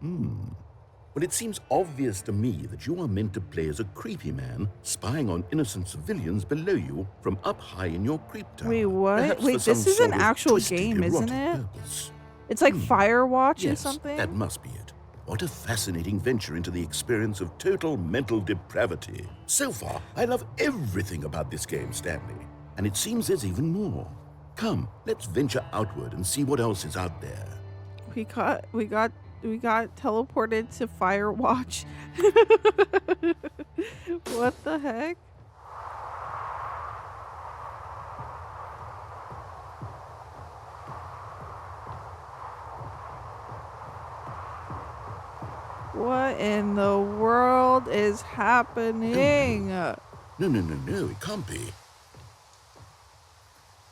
Well, it seems obvious to me that you are meant to play as a creepy man spying on innocent civilians below you from up high in your creep tower. Wait, what? Perhaps Wait, for some this is sort an of actual twisted, game, isn't erotic it? purpose. It's like Firewatch or Yes, something? that must be it. What a fascinating venture into the experience of total mental depravity. So far, I love everything about this game, Stanley. And it seems there's even more. Come, let's venture outward and see what else is out there. We got teleported to Firewatch. What the heck? What in the world is happening? No, it can't be.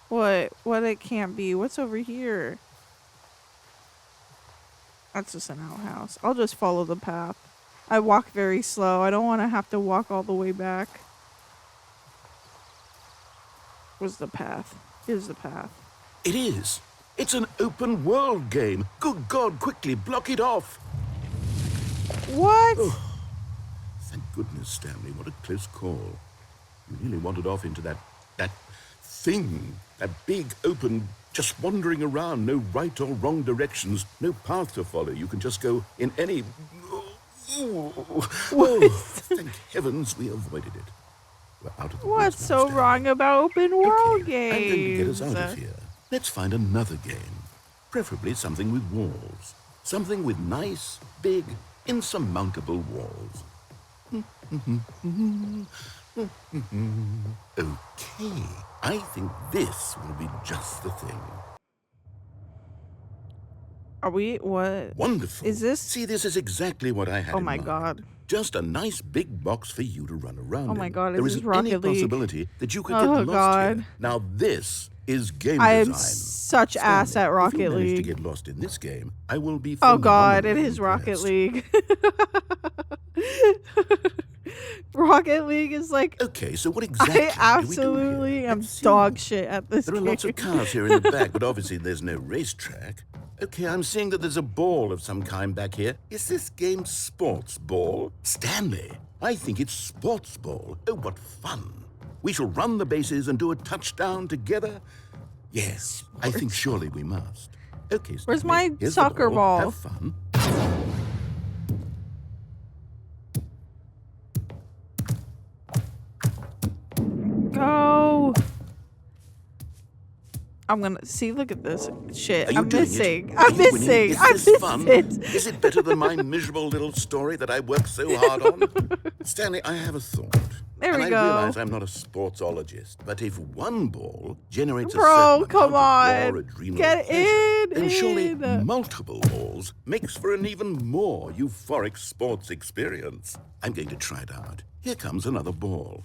What it can't be? What's over here? That's just an outhouse. I'll just follow the path. I walk very slow. I don't want to have to walk all the way back. Where's the path? Here's the path. It is. It's an open world game. Good God, quickly block it off. What? Oh, thank goodness, Stanley. What a close call. You nearly wandered off into that thing. That big, open, just wandering around. No right or wrong directions. No path to follow. You can just go in any... Oh, thank heavens we avoided it. We're out of the What's woods now, so Stanley. wrong about open world Okay, I'm going to get us games? out of here. Let's find another game. Preferably something with walls. Something with nice, big, insurmountable walls. Okay, I think this will be just the thing. Are we? What? Wonderful. Is this? See, this is exactly what I had Oh in my mind. God. Just a nice big box for you to run around Oh my in. God, There this is isn't any Rocket League. possibility that you could Oh get lost God. here. Now this is game I am design. such Stanley, ass at if Rocket you manage to League. get lost in this game, I will be Oh God, it phenomenally is Rocket impressed. League. Rocket League is like, Okay, so what exactly I do we do here? absolutely am Let's see. dog shit at this There are game. lots of cars here in the back, but obviously there's no racetrack. Okay, I'm seeing that there's a ball of some kind back here. Is this game sports ball? Stanley, I think it's sports ball. Oh, what fun. We shall run the bases and do a touchdown together? Yes, I think surely we must. Okay, Stanley, Where's my here's the soccer ball? Have fun. Go. I'm gonna see. Look at this shit. Are you I'm doing missing. it? Are I'm you winning? missing. Is I'm this fun? missing. Is it better than my miserable little story that I worked so hard on? Stanley, I have a thought. There and we I go. realize I'm not a sportsologist, but if one ball generates a Bro, certain come amount of on. raw adrenal Get pleasure, in, then surely in. multiple balls makes for an even more euphoric sports experience. I'm going to try it out. Here comes another ball.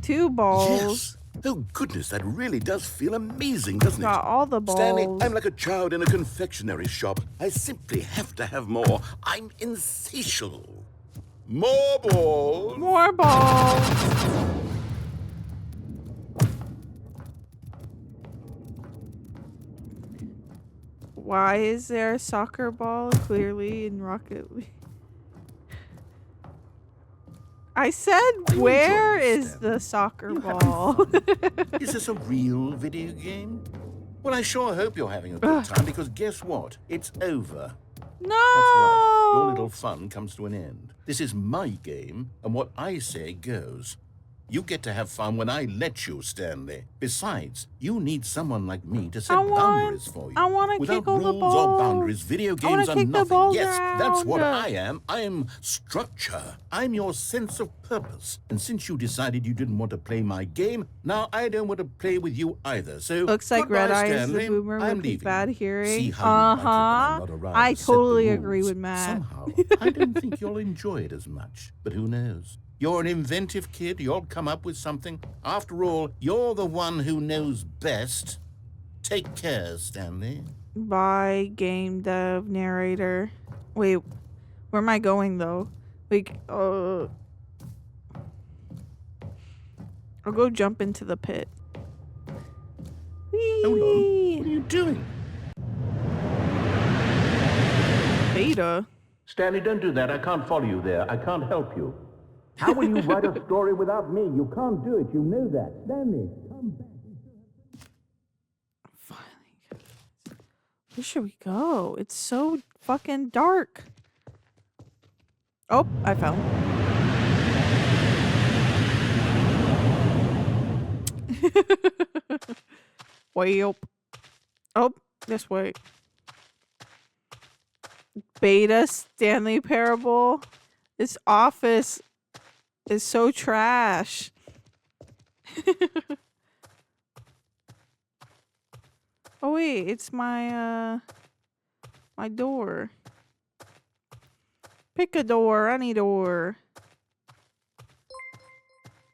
2 balls. Yes. Oh, goodness, that really does feel amazing, doesn't Got it? all the balls. Stanley, I'm like a child in a confectionery shop. I simply have to have more. I'm insatiable. More balls. More balls. Why is there a soccer ball clearly in Rocket League? I said, you where enjoying is this, the soccer You having ball? Is this a real video game? Well, I sure hope you're having a good time, because guess what? It's over. No. That's right. Your little fun comes to an end. This is my game, and what I say goes. You get to have fun when I let you, Stanley. Besides, you need someone like me to set boundaries for you. I wanna Without kick all the rules or balls. boundaries, video I wanna games are kick the nothing. balls Yes, that's what around. I am. I am structure. I'm your sense of purpose. And since you decided you didn't want to play my game, now I don't want to play with you either. So Looks like goodbye, Red Eye is the Stanley. boomer I'm with his leaving. bad See hearing. how you like it when I'm not around I to set the totally agree rules. with Matt. Somehow, I don't think you'll enjoy it as much. But who knows? You're an inventive kid. You'll come up with something. After all, you're the one who knows best. Take care, Stanley. Bye, game dev narrator. Wait, where am I going though? Like, I'll go jump into the pit. Whee! Hold on. What are you doing? Beta. Stanley, don't do that. I can't follow you there. I can't help you. How will you write a story without me? You can't do it. You know that. Stanley, come back. Finally. Where should we go? It's so fucking dark. Oh, I fell. Way up. Oh, this way. Beta Stanley Parable. This office is so trash. Oh wait, it's my my door. Pick a door, any door.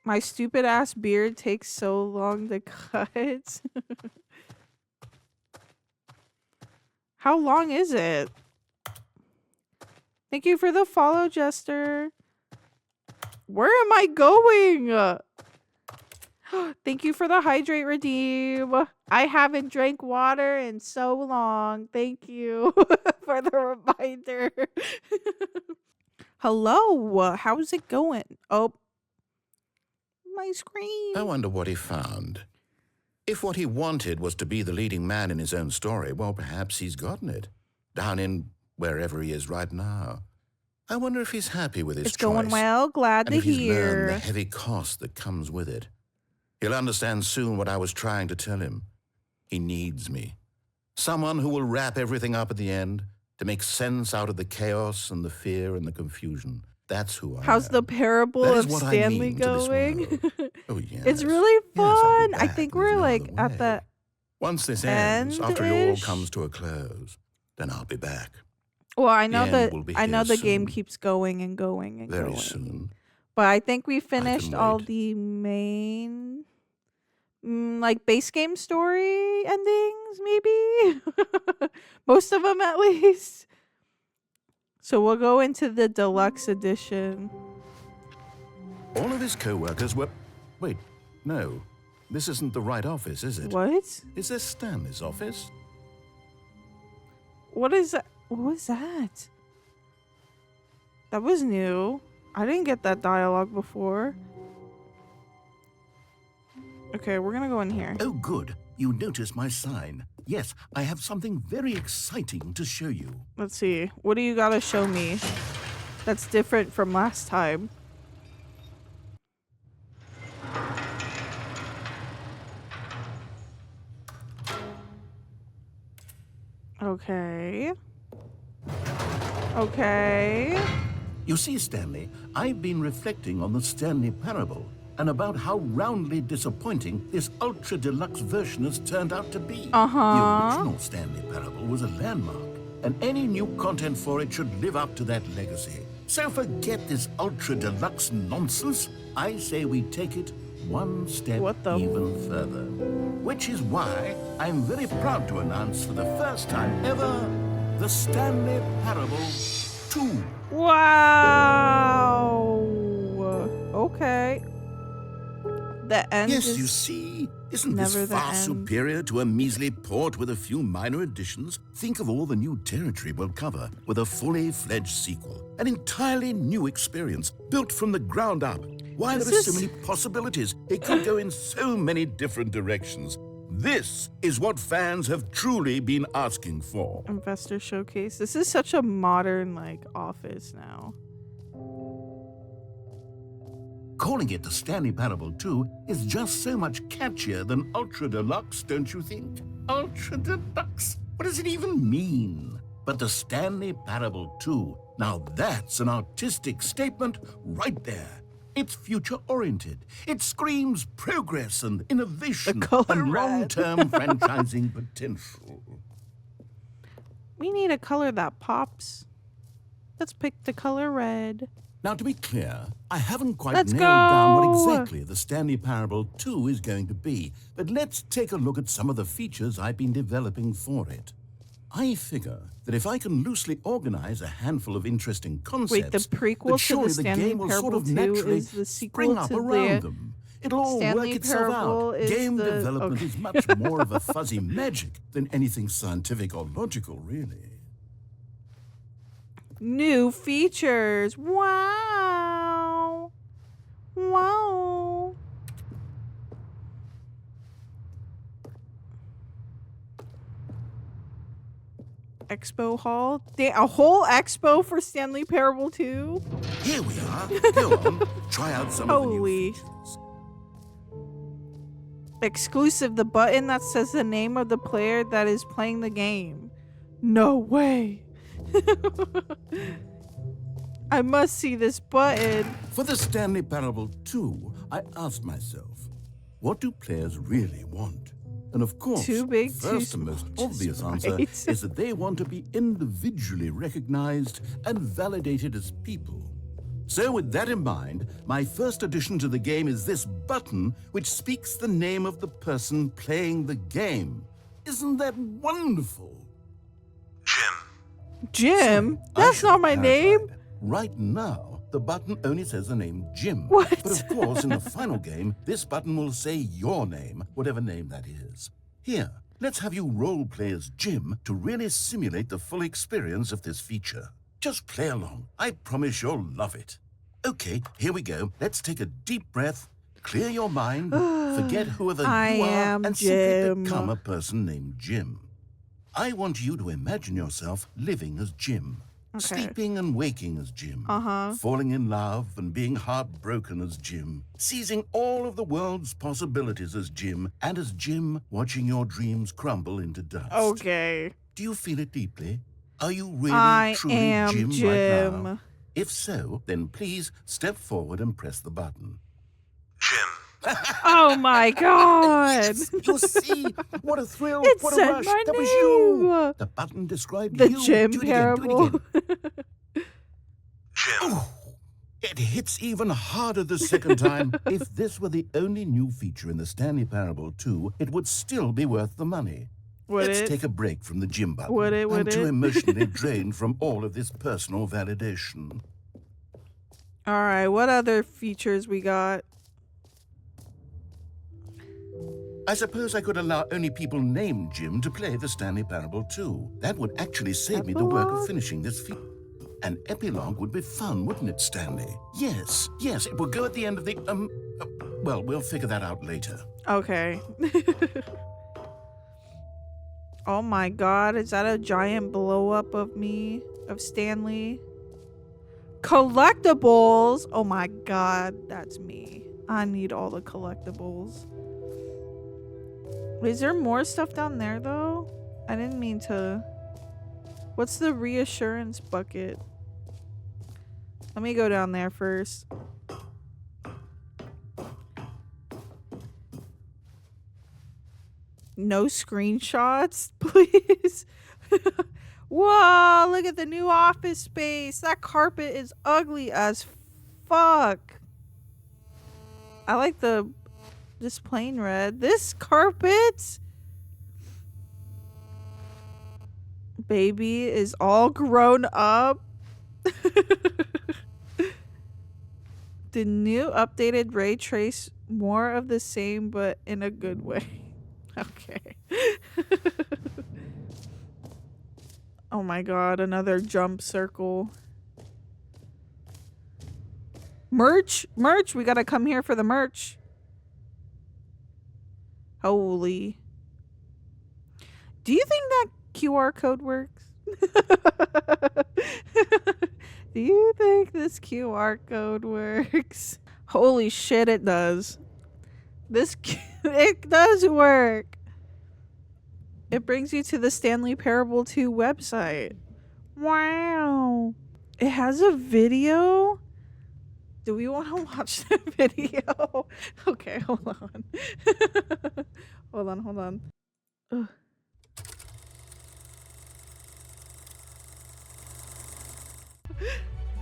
My stupid ass beard takes so long to cut. How long is it? Thank you for the follow, Jester. Where am I going? Thank you for the hydrate redeem. I haven't drank water in so long. Thank you for the reminder. Hello, how's it going? Oh, my screen. I wonder what he found. If what he wanted was to be the leading man in his own story, well, perhaps he's gotten it. Down in wherever he is right now. I wonder if he's happy with his choice. It's going well. Glad and to if he's learned hear. the heavy cost that comes with it. He'll understand soon what I was trying to tell him. He needs me. Someone who will wrap everything up at the end to make sense out of the chaos and the fear and the confusion. That's who I am. How's the parable That is of what I Stanley mean to this going? world. Oh, yes. It's really Yes, I'll fun. be I back. think There's we're no like other at way. the Once this ends, after it all end-ish? comes to a close, then I'll be back. well, I know end that will be I know here the game soon. keeps going and going and Very going. soon. But I think we finished all wait. the main like base game story endings, maybe. Most of them at least. So we'll go into the deluxe edition. All of his co-workers were... Wait, no. This isn't the right office, is it? What? Is this Stanley's office? What is that? What was that? That was new. I didn't get that dialogue before. Okay, we're gonna go in here. Oh, good. You noticed my sign. Yes, I have something very exciting to show you. Let's see. What do you gotta show me that's different from last time? Okay. Okay. You see, Stanley, I've been reflecting on the Stanley Parable and about how roundly disappointing this ultra-deluxe version has turned out to be. The original Stanley Parable was a landmark, and any new content for it should live up to that legacy. So forget this ultra-deluxe nonsense. I say we take it one step What the- even further. Which is why I'm very proud to announce for the first time ever, the Stanley Parable 2. Wow. Okay. The end Yes, is you see, isn't this never the far end. superior to a measly port with a few minor additions? Think of all the new territory we'll cover with a fully fledged sequel. An entirely new experience, built from the ground up. Why, there are so many possibilities. It could go in so many different directions. This is what fans have truly been asking for. investor showcase. This is such a modern like office now. Calling it the Stanley Parable 2 is just so much catchier than Ultra Deluxe, don't you think? Ultra Deluxe? What does it even mean? But the Stanley Parable 2, now that's an artistic statement right there. It's future-oriented. It screams progress and innovation color and red. long-term franchising potential. We need a color that pops. Let's pick the color red. Now, to be clear, I haven't quite Let's nailed down what go. exactly the Stanley Parable 2 is going to be, but let's take a look at some of the features I've been developing for it. I figure that if I can loosely organize a handful of interesting concepts, Wait, the prequel that to surely the the Stanley game will sort Parable of 2 naturally is the sequel spring up to around the them. It'll all Stanley work itself Parable out. is Game the- development okay. is much more of a fuzzy magic than anything scientific or logical, really. new features. Wow. Wow. Expo hall? A whole expo for Stanley Parable 2? Here we are. Go on, try out some of the new Holy. features. Exclusive, the button that says the name of the player that is playing the game. No way. I must see this button. For the Stanley Parable 2, I asked myself, what do players really want? And of course, Too big, the too first and most small, obvious just answer right. is that they want to be individually recognized and validated as people. So with that in mind, my first addition to the game is this button which speaks the name of the person playing the game. Isn't that wonderful? Jim? I That's should not have my name. clarified. Right now, the button only says the name Jim. What? But of course, in the final game, this button will say your name, whatever name that is. Here, let's have you role-play as Jim to really simulate the full experience of this feature. Just play along. I promise you'll love it. Okay, here we go. Let's take a deep breath, clear your mind, forget whoever I you are, am and simply Jim. become a person named Jim. I want you to imagine yourself living as Jim. Okay. Sleeping and waking as Jim. Uh-huh. Falling in love and being heartbroken as Jim. Seizing all of the world's possibilities as Jim. And as Jim, watching your dreams crumble into dust. Okay. Do you feel it deeply? Are you really, I truly am Jim, right Jim. now? If so, then please step forward and press the button. Oh my god. Yes, you see? What a thrill, It what a said rush. my That was you. name. The button described The you. Jim Do it again, do it Parable. again. Oh, it hits even harder the second time. If this were the only new feature in the Stanley Parable 2, it would still be worth the money. Would Let's it? take a break from the Jim button. Would it? I'm Would too it? emotionally drained from all of this personal validation. All right, what other features we got? I suppose I could allow only people named Jim to play the Stanley Parable 2. That would actually save me the work of Epilogue? finishing this feature. An epilogue would be fun, wouldn't it, Stanley? Yes, it will go at the end of the, well, we'll figure that out later. Okay. Oh my god, is that a giant blow up of me? Of Stanley? Collectibles! Oh my god, that's me. I need all the collectibles. Is there more stuff down there though? I didn't mean to. What's the reassurance bucket? Let me go down there first. No screenshots, please. Whoa, look at the new office space. That carpet is ugly as fuck. I like the just plain red. This carpet, baby, is all grown up. The new updated ray trace, more of the same, but in a good way. Okay. Oh my god, another jump circle. Merch! Merch! We gotta come here for the merch. Holy. Do you think that QR code works? Do you think this QR code works? Holy shit, it does. It does work. It brings you to the Stanley Parable 2 website. Wow. It has a video? Do we want to watch the video? Okay, hold on. Hold on. Ugh.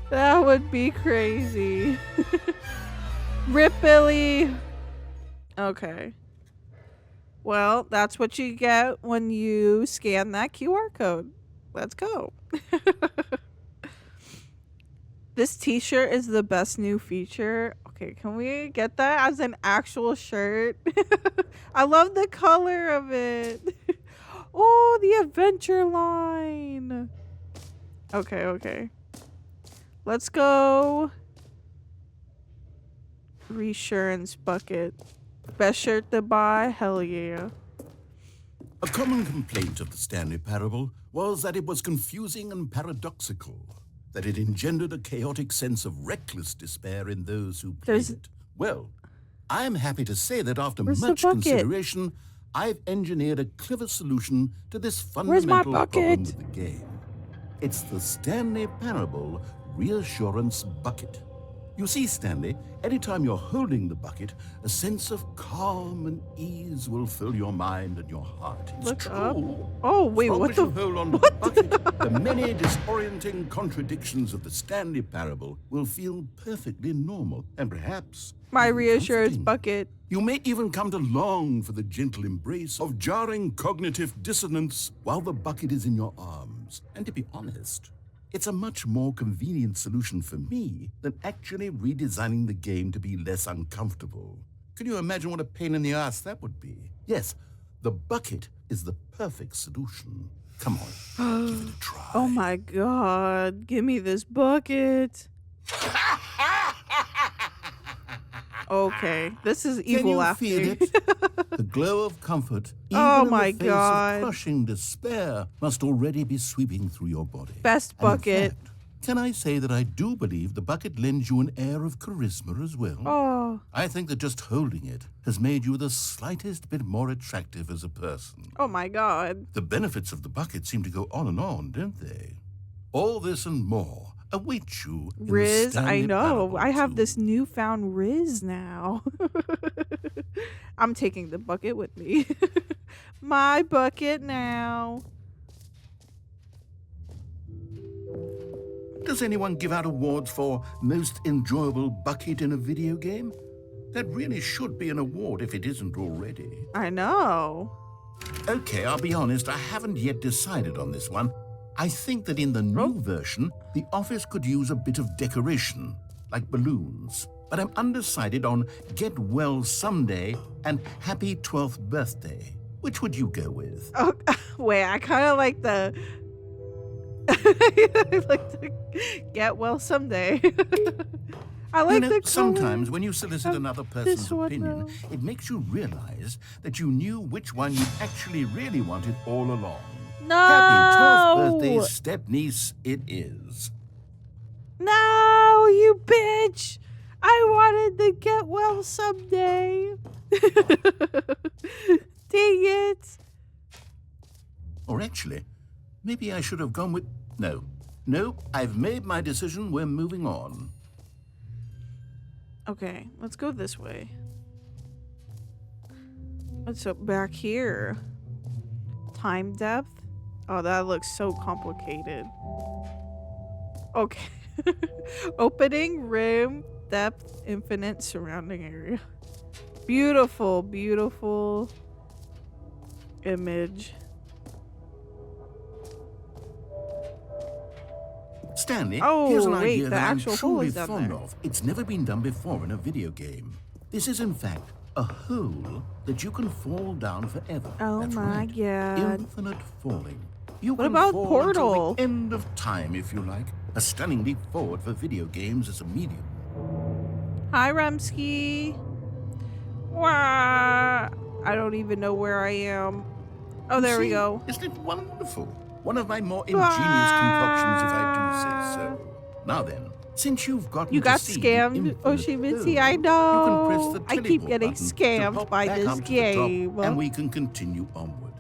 That would be crazy. Rip Billy. Okay. Well, that's what you get when you scan that QR code. Let's go. This t-shirt is the best new feature. Okay, can we get that as an actual shirt? I love the color of it. Oh, the adventure line. Okay. Let's go. Reassurance bucket. Best shirt to buy? Hell yeah. A common complaint of the Stanley Parable was that it was confusing and paradoxical, that it engendered a chaotic sense of reckless despair in those who played it. Well, I am happy to say that after Where's the much bucket? consideration, I've engineered a clever solution to this Where's my fundamental problem bucket? with the game. It's the Stanley Parable Reassurance Bucket. You see, Stanley, anytime you're holding the bucket, a sense of calm and ease will fill your mind and your heart. It's Look true. up. Oh, wait, As long what as the? you hold on to the bucket, the many disorienting contradictions of the Stanley Parable will feel perfectly normal and perhaps My even reassurance comforting. bucket. You may even come to long for the gentle embrace of jarring cognitive dissonance while the bucket is in your arms. And to be honest, it's a much more convenient solution for me than actually redesigning the game to be less uncomfortable. Can you imagine what a pain in the ass that would be? Yes, the bucket is the perfect solution. Come on, give it a try. Oh my god. Give me this bucket. Okay. This is Can evil you laughter. feel it? The glow of comfort, even Oh in my the face God. of crushing despair, must already be sweeping through your body. Best And in bucket. fact, can I say that I do believe the bucket lends you an air of charisma as well? Oh. I think that just holding it has made you the slightest bit more attractive as a person. Oh my god. The benefits of the bucket seem to go on and on, don't they? All this and more await you in the Riz, I Stanley know. Parable I have 2. this newfound Riz now. I'm taking the bucket with me. My bucket now. Does anyone give out awards for most enjoyable bucket in a video game? That really should be an award if it isn't already. I know. Okay, I'll be honest, I haven't yet decided on this one. I think that in the new version, the office could use a bit of decoration, like balloons. But I'm undecided on Get Well Someday and Happy 12th Birthday. Which would you go with? Oh, wait, I kind of like the... I like the get well someday. I like the color sometimes when you solicit of another person's this one, opinion, though. it makes you realize that you knew which one you actually really wanted all along. No! Happy 12th birthday, step-niece, it is. No, you bitch! I wanted to get well someday. Dang it. Or actually, maybe I should have gone with... No, I've made my decision. We're moving on. Okay, let's go this way. What's up back here? Time depth? Oh, that looks so complicated. Okay. Opening, room, depth, infinite, surrounding area. Beautiful, beautiful image. Stanley, Oh, here's an wait, idea the that I'm actual hole truly is down fond there. of. It's never been done before in a video game. This is, in fact, a hole that you can fall down forever. Oh That's my right. God. Infinite falling. You What can about fall Portal? until the end of time, if you like. A stunning leap forward for video games as a medium. Hi, Rumsky. Wah! I don't even know where I am. Oh, there we See? go. Isn't it wonderful? One of my more ingenious concoctions, if I do say so. Now then, since you've gotten You to got see the scammed, infinite Oshimitsu. hole, I you know. can press the I keep teleport getting button to scammed pop by back this up to the top, game. and we can continue onward.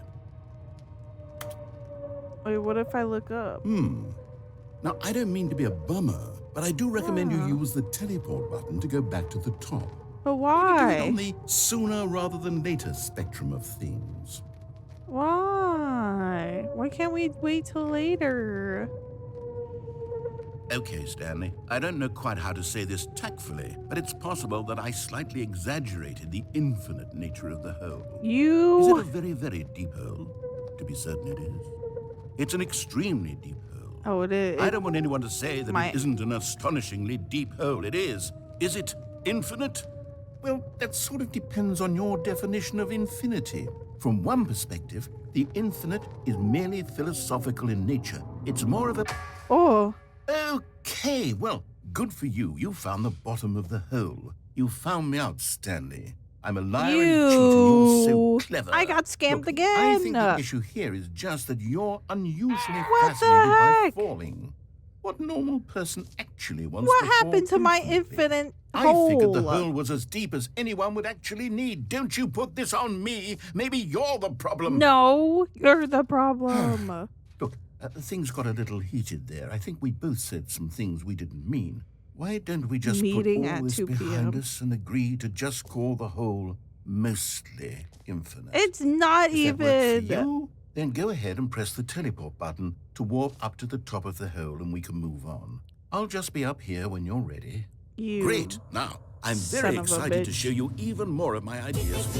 Wait, what if I look up? Now, I don't mean to be a bummer, but I do recommend you use the teleport button to go back to the top. But Do it why? on the sooner rather than later spectrum of things. Why? Why can't we wait till later? Okay, Stanley, I don't know quite how to say this tactfully, but it's possible that I slightly exaggerated the infinite nature of the hole. Is it a very, very deep hole? To be certain it is. It's an extremely deep hole. Oh, it is. I don't want anyone to say that it isn't an astonishingly deep hole. It is. Is it infinite? Well, that sort of depends on your definition of infinity. From one perspective, the infinite is merely philosophical in nature. It's more of a... Oh. Okay, well, good for you. You found the bottom of the hole. You found me out, Stanley. I'm a liar and a cheater. You're so clever. I got scammed Look, again. I think the issue here is just that you're unusually What the fascinated by heck? falling. What normal person actually wants What to fall happened to my infinitely? infinite I hole? figured the hole was as deep as anyone would actually need. Don't you put this on me. Maybe you're the problem. No, you're the problem. Look, things got a little heated there. I think we both said some things we didn't mean. Why don't we just Meeting put all at this 2 behind p.m. us and agree to just call the hole mostly infinite? It's not If that works even. for you, then go ahead and press the teleport button to warp up to the top of the hole and we can move on. I'll just be up here when you're ready. You. Great. Now, I'm very son of a excited to bitch. show you even more of my ideas for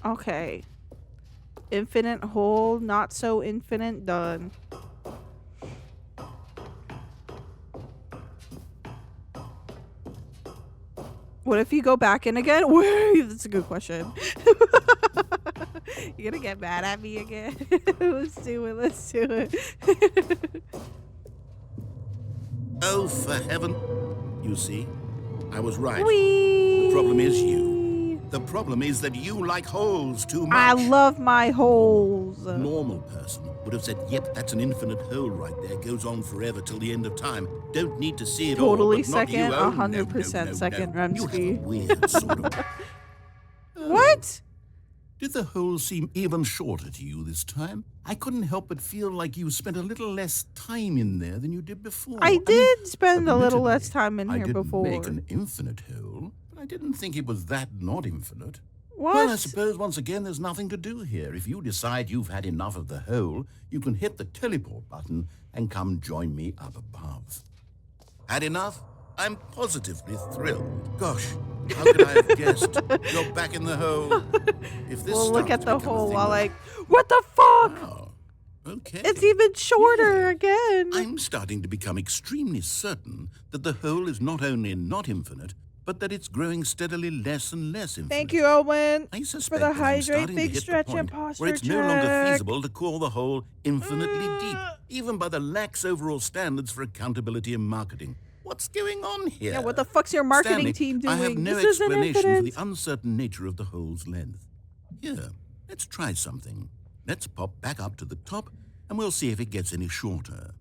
Okay. Infinite hole, not so infinite, done. What if you go back in again? That's a good question. You're gonna get mad at me again? Let's do it. Let's do it. Oh, for heaven. You see, I was right. Whee! The problem is you. The problem is that you like holes too much. I love my holes. A normal person would have said, yep, that's an infinite hole right there. Goes on forever till the end of time. Don't need to see it Totally all. But not you. second, Oh, 100% no, second, no. You have a Remsky. weird sort of... What? Did the hole seem even shorter to you this time? I couldn't help but feel like you spent a little less time in there than you did before. I did spend a little admittedly, less time in I here didn't before. make an infinite hole, but I didn't think it was that not infinite. What? Well, I suppose once again there's nothing to do here. If you decide you've had enough of the hole, you can hit the teleport button and come join me up above. Had enough? I'm positively thrilled. Gosh, how could I have guessed? You're back in the hole. If this Well, look starts at the to become a hole thing while that- like, what the fuck? Wow. Okay. It's even shorter Yeah. again. I'm starting to become extremely certain that the hole is not only not infinite, but that it's growing steadily less and less infinite. Thank you, Owen, I for suspect the that I'm hydrate, starting to big hit the stretch, and point posture where it's no longer check. feasible to call the hole infinitely deep, even by the lax overall standards for accountability and marketing. What's going on here? Yeah, what the fuck's your marketing Stanley, team doing? I have no This isn't explanation for infinite. the uncertain nature of the hole's length. Here, let's try something. Let's pop back up to the top, and we'll see if it gets any shorter.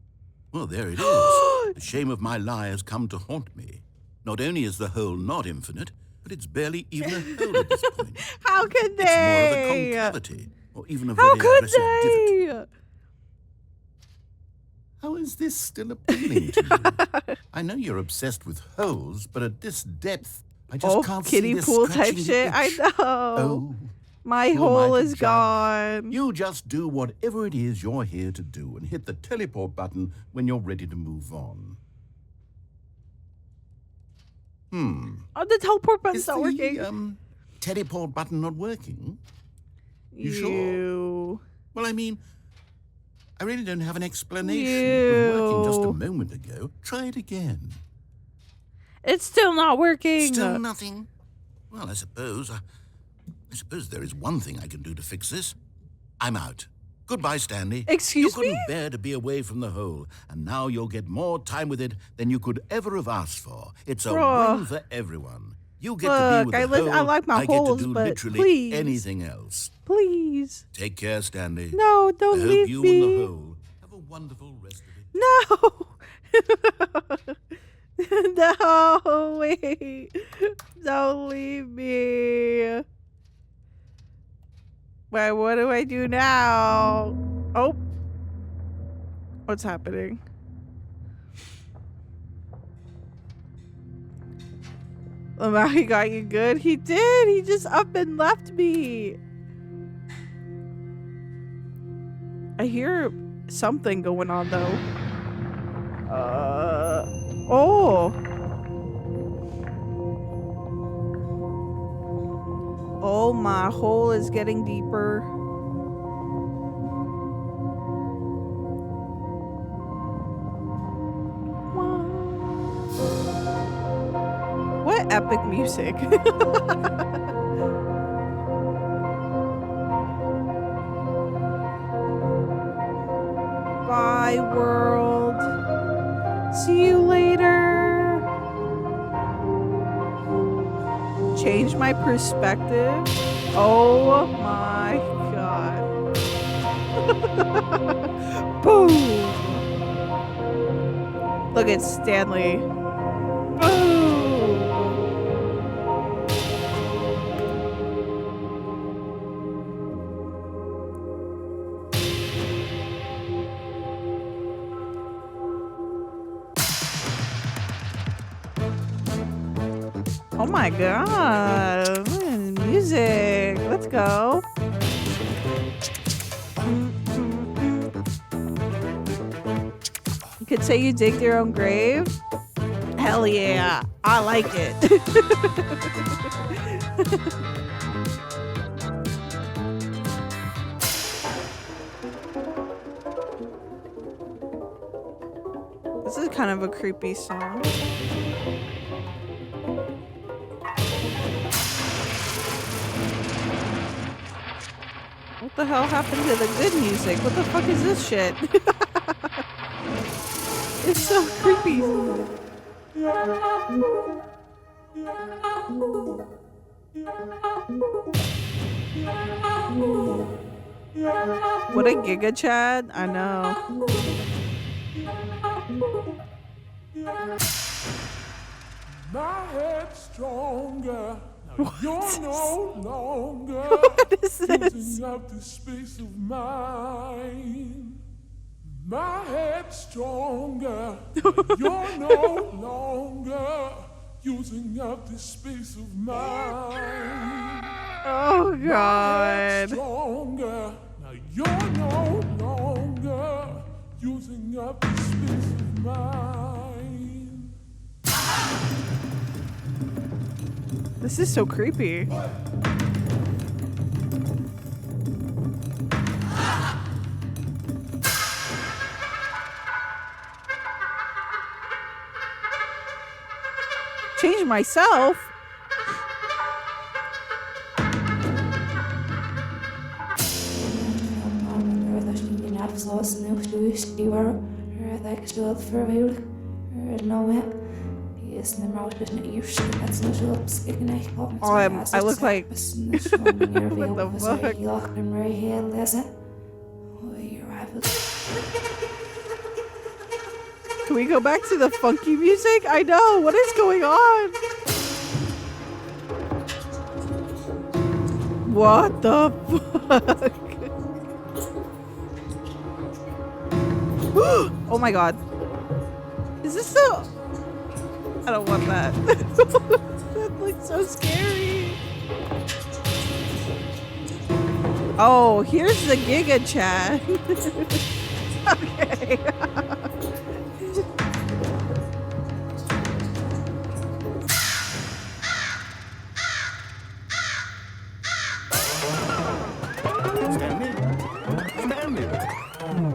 Well, there it is. The shame of my lie has come to haunt me. Not only is the hole not infinite, but it's barely even a hole at this point. How could It's more of a they? concavity, or even a How very could aggressive divot. they? How is this still appealing to you? I know you're obsessed with holes, but at this depth, I just Oh, can't kiddie see this pool type scratching the shit. I itch. know. Oh, My who am I hole to is judge? gone. You just do whatever it is you're here to do and hit the teleport button when you're ready to move on. Oh, the teleport button's Is not the, working. teleport button not working? You sure? Ew. Well, I mean, I really don't have an explanation. It was working just a Ew. moment ago. Try it again. It's still not working. Still nothing? Well, I suppose there is one thing I can do to fix this. I'm out. Goodbye, Stanley. Excuse You couldn't me? bear to be away from the hole, and now you'll get more time with it than you could ever have asked for. It's a Bruh. win for everyone. You get to Look, be with I the li- I hole. like my I get holes, to do but literally please. anything else. Please. Take care, Stanley. No, don't I hope leave you me. and the hole have a wonderful rest of it. No. No, wait. Don't leave me. Wait, what do I do now? Oh. What's happening? Oh, wow, he got you good. He did. He just up and left me. I hear something going on though. Oh. Oh, my hole is getting deeper. What epic music. Bye, world. See you later. Change my perspective. Oh my god. Boom. Look at Stanley. Boom. Oh my god. Music. Let's go. You could say you dig your own grave. Hell yeah. I like it. This is kind of a creepy song. What the hell happened to the good music? What the fuck is this shit? It's so creepy. What a giga Chad. I know. My head's stronger. Now you're no longer What is this? using up the space of mine. My head's stronger. Now you're no longer using up the space of mine. Oh My god. head's stronger. Now you're no longer using up the space of mine. This is so creepy. Change myself? Oh, I look like... What the fuck? Can we go back to the funky music? I know. What is going on? What the fuck? Oh my god. Is this so... I don't want that. That looks so scary. Oh, here's the Giga Chat. Okay.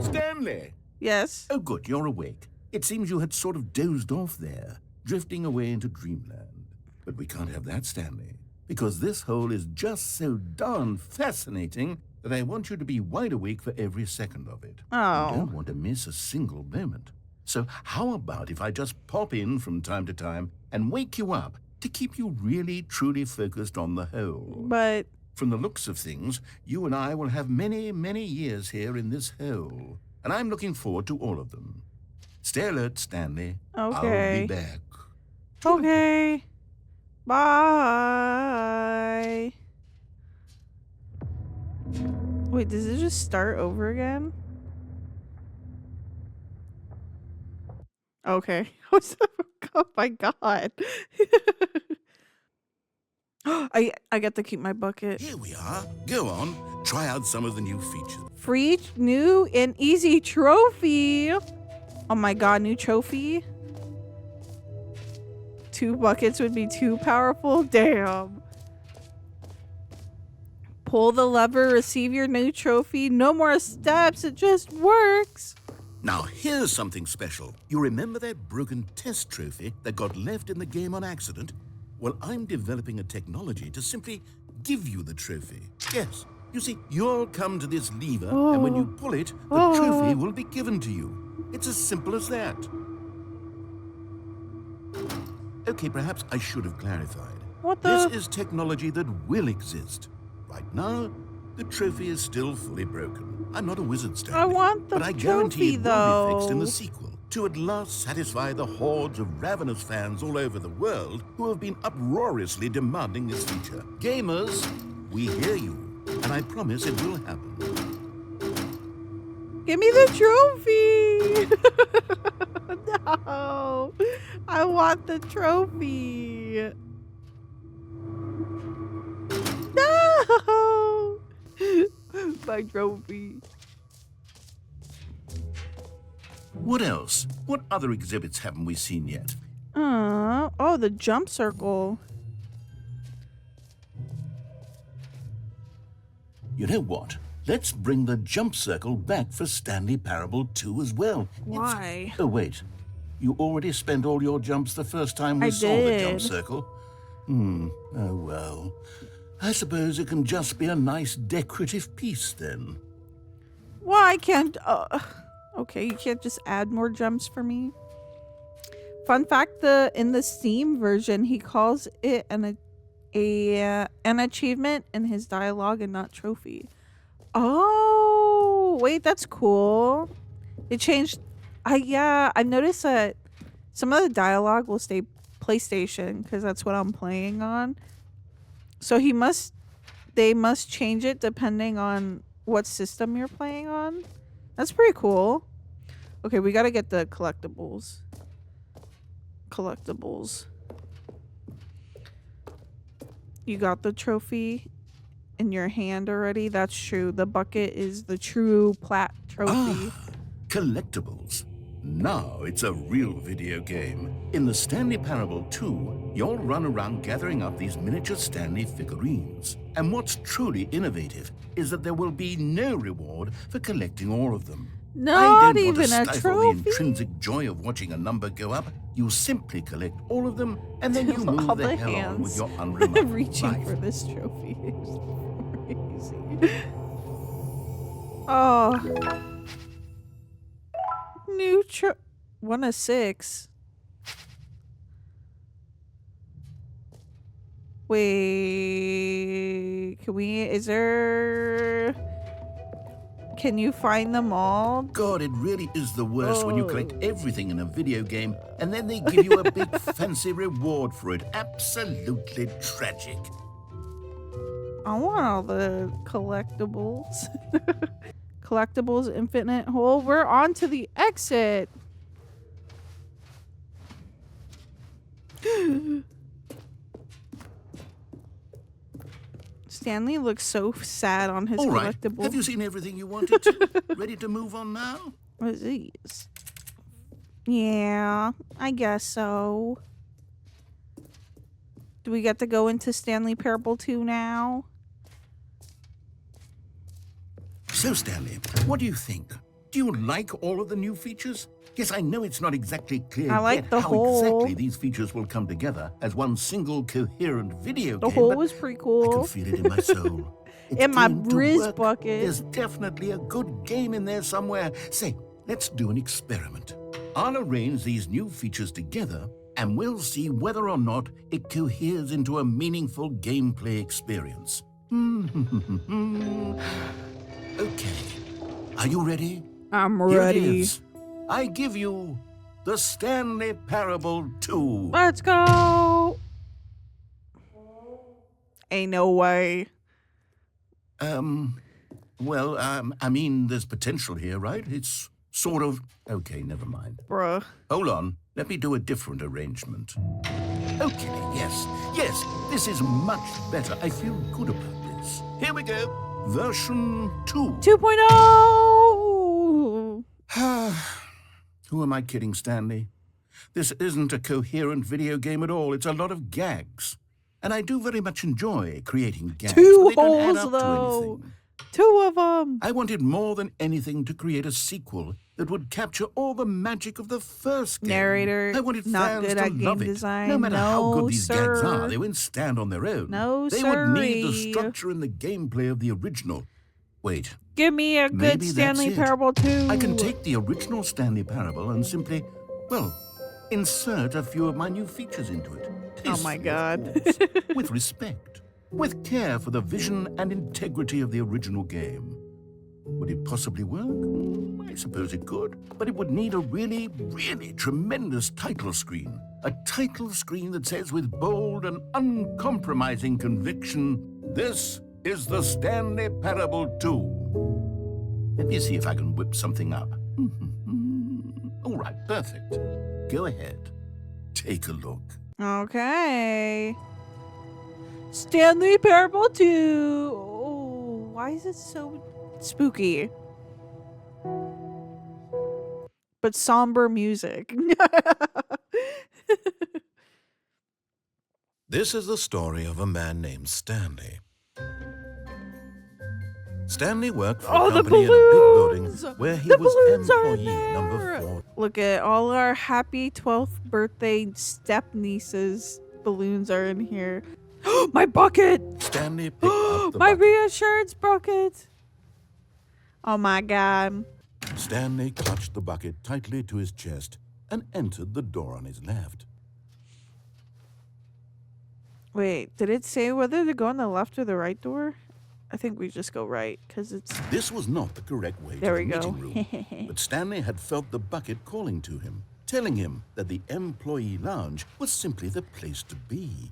Stanley! Yes. Oh, good, you're awake. It seems you had sort of dozed off there, drifting away into dreamland. But we can't have that, Stanley, because this hole is just so darn fascinating that I want you to be wide awake for every second of it. Oh. I don't want to miss a single moment. So how about if I just pop in from time to time and wake you up to keep you really, truly focused on the hole? But... From the looks of things, you and I will have many, many years here in this hole, and I'm looking forward to all of them. Stay alert, Stanley. Okay. I'll be back. Okay. Bye. Wait, does it just start over again? Okay. Oh my god. I get to keep my bucket. Here we are. Go on. Try out some of the new features. Free new and easy trophy. Oh my god, new trophy. 2 buckets would be too powerful. Damn. Pull the lever, receive your new trophy. No more steps, it just works. Now, here's something special. You remember that broken test trophy that got left in the game on accident? Well, I'm developing a technology to simply give you the trophy. Yes. You see, you'll come to this lever, and when you pull it, the trophy will be given to you. It's as simple as that. Okay, perhaps I should have clarified. What the? This is technology that will exist. Right now, the trophy is still fully broken. I'm not a wizard, Stanley. I want the but I guarantee trophy, it will be fixed in though. the sequel to at last satisfy the hordes of ravenous fans all over the world who have been uproariously demanding this feature. Gamers, we hear you. And I promise it will happen. Give me the trophy! No! I want the trophy! No! My trophy. What else? What other exhibits haven't we seen yet? Oh, the jump circle. You know what? Let's bring the jump circle back for Stanley Parable 2 as well. Why? Oh, wait. You already spent all your jumps the first time we I saw the jump did. circle? Oh, well. I suppose it can just be a nice decorative piece then. Why can't... okay, you can't just add more jumps for me? Fun fact, in the Steam version, he calls it an achievement in his dialogue and not trophy. Oh, wait, that's cool. It changed. I've noticed that some of the dialogue will stay PlayStation because that's what I'm playing on. So they must change it depending on what system you're playing on. That's pretty cool. Okay, we gotta get the collectibles. You got the trophy in your hand already? That's true. The bucket is the true plat trophy. Collectibles. Now it's a real video game. In the Stanley Parable 2, you'll run around gathering up these miniature Stanley figurines. And what's truly innovative is that there will be no reward for collecting all of them. Not I don't even want a to stifle trophy? the intrinsic joy of watching a number go up. You simply collect all of them, and then you move All the the hell on hands with your unremarkable reaching life. for this trophy is crazy. Oh. New 1 of 6. Wait, can you find them all? God, it really is the worst when you collect everything in a video game and then they give you a big fancy reward for it. Absolutely tragic. I want all the collectibles. Collectibles, infinite hole. We're on to the exit. Stanley looks so sad on his All right, collectible. have you seen everything you wanted to? Ready to move on now? What is these? Yeah, I guess so. Do we get to go into Stanley Parable 2 now? So, Stanley, what do you think? Do you like all of the new features? Yes, I know it's not exactly clear I like yet the how hole. exactly these features will come together as one single coherent video The game. hole but was pretty I cool. can feel it in my soul. It's In my going to Briz work. bucket. There's definitely a good game in there somewhere. Say, let's do an experiment. I'll arrange these new features together, and we'll see whether or not it coheres into a meaningful gameplay experience. Okay. Are you ready? I'm Here it ready. is. I give you the Stanley Parable 2. Let's go. Ain't no way. I mean, there's potential here, right? It's Sort of. Okay, never mind. Bruh. Hold on. Let me do a different arrangement. Okay, yes. Yes, this is much better. I feel good about this. Here we go. Version 2. 2.0! Who am I kidding, Stanley? This isn't a coherent video game at all. It's a lot of gags. And I do very much enjoy creating gags. Two but they don't add holes, up though. to anything. 2 of them. I wanted more than anything to create a sequel that would capture all the magic of the first game. Narrator, I wanted not fans good to at game love it. design. No matter how good these gags sir. are, they wouldn't stand on their own. No, They would need the sirree. structure and the gameplay of the original. Wait, Give me a good maybe Stanley that's it. Parable 2. I can take the original Stanley Parable and simply, well, insert a few of my new features into it. Oh my Tastefully, of God. course, with respect, with care for the vision and integrity of the original game. Would it possibly work? I suppose it could, but it would need a really, really tremendous title screen. A title screen that says with bold and uncompromising conviction, "This is the Stanley Parable 2. Let me see if I can whip something up. All right, perfect. Go ahead. Take a look. Okay. Stanley Parable 2. Oh, why is it so spooky? But somber music. This is the story of a man named Stanley. Stanley worked for Oh, a the company in a big balloons! building where he The was balloons are in employee number there! 4. Look at all our happy 12th birthday step nieces. Balloons are in here. My bucket! Stanley picked up the My bucket. reassurance bucket! Oh my God. Stanley clutched the bucket tightly to his chest and entered the door on his left. Wait, did it say whether to go on the left or the right door? I think we just go right, because it's... This was not the correct way There to we the go. meeting room, but Stanley had felt the bucket calling to him, telling him that the employee lounge was simply the place to be.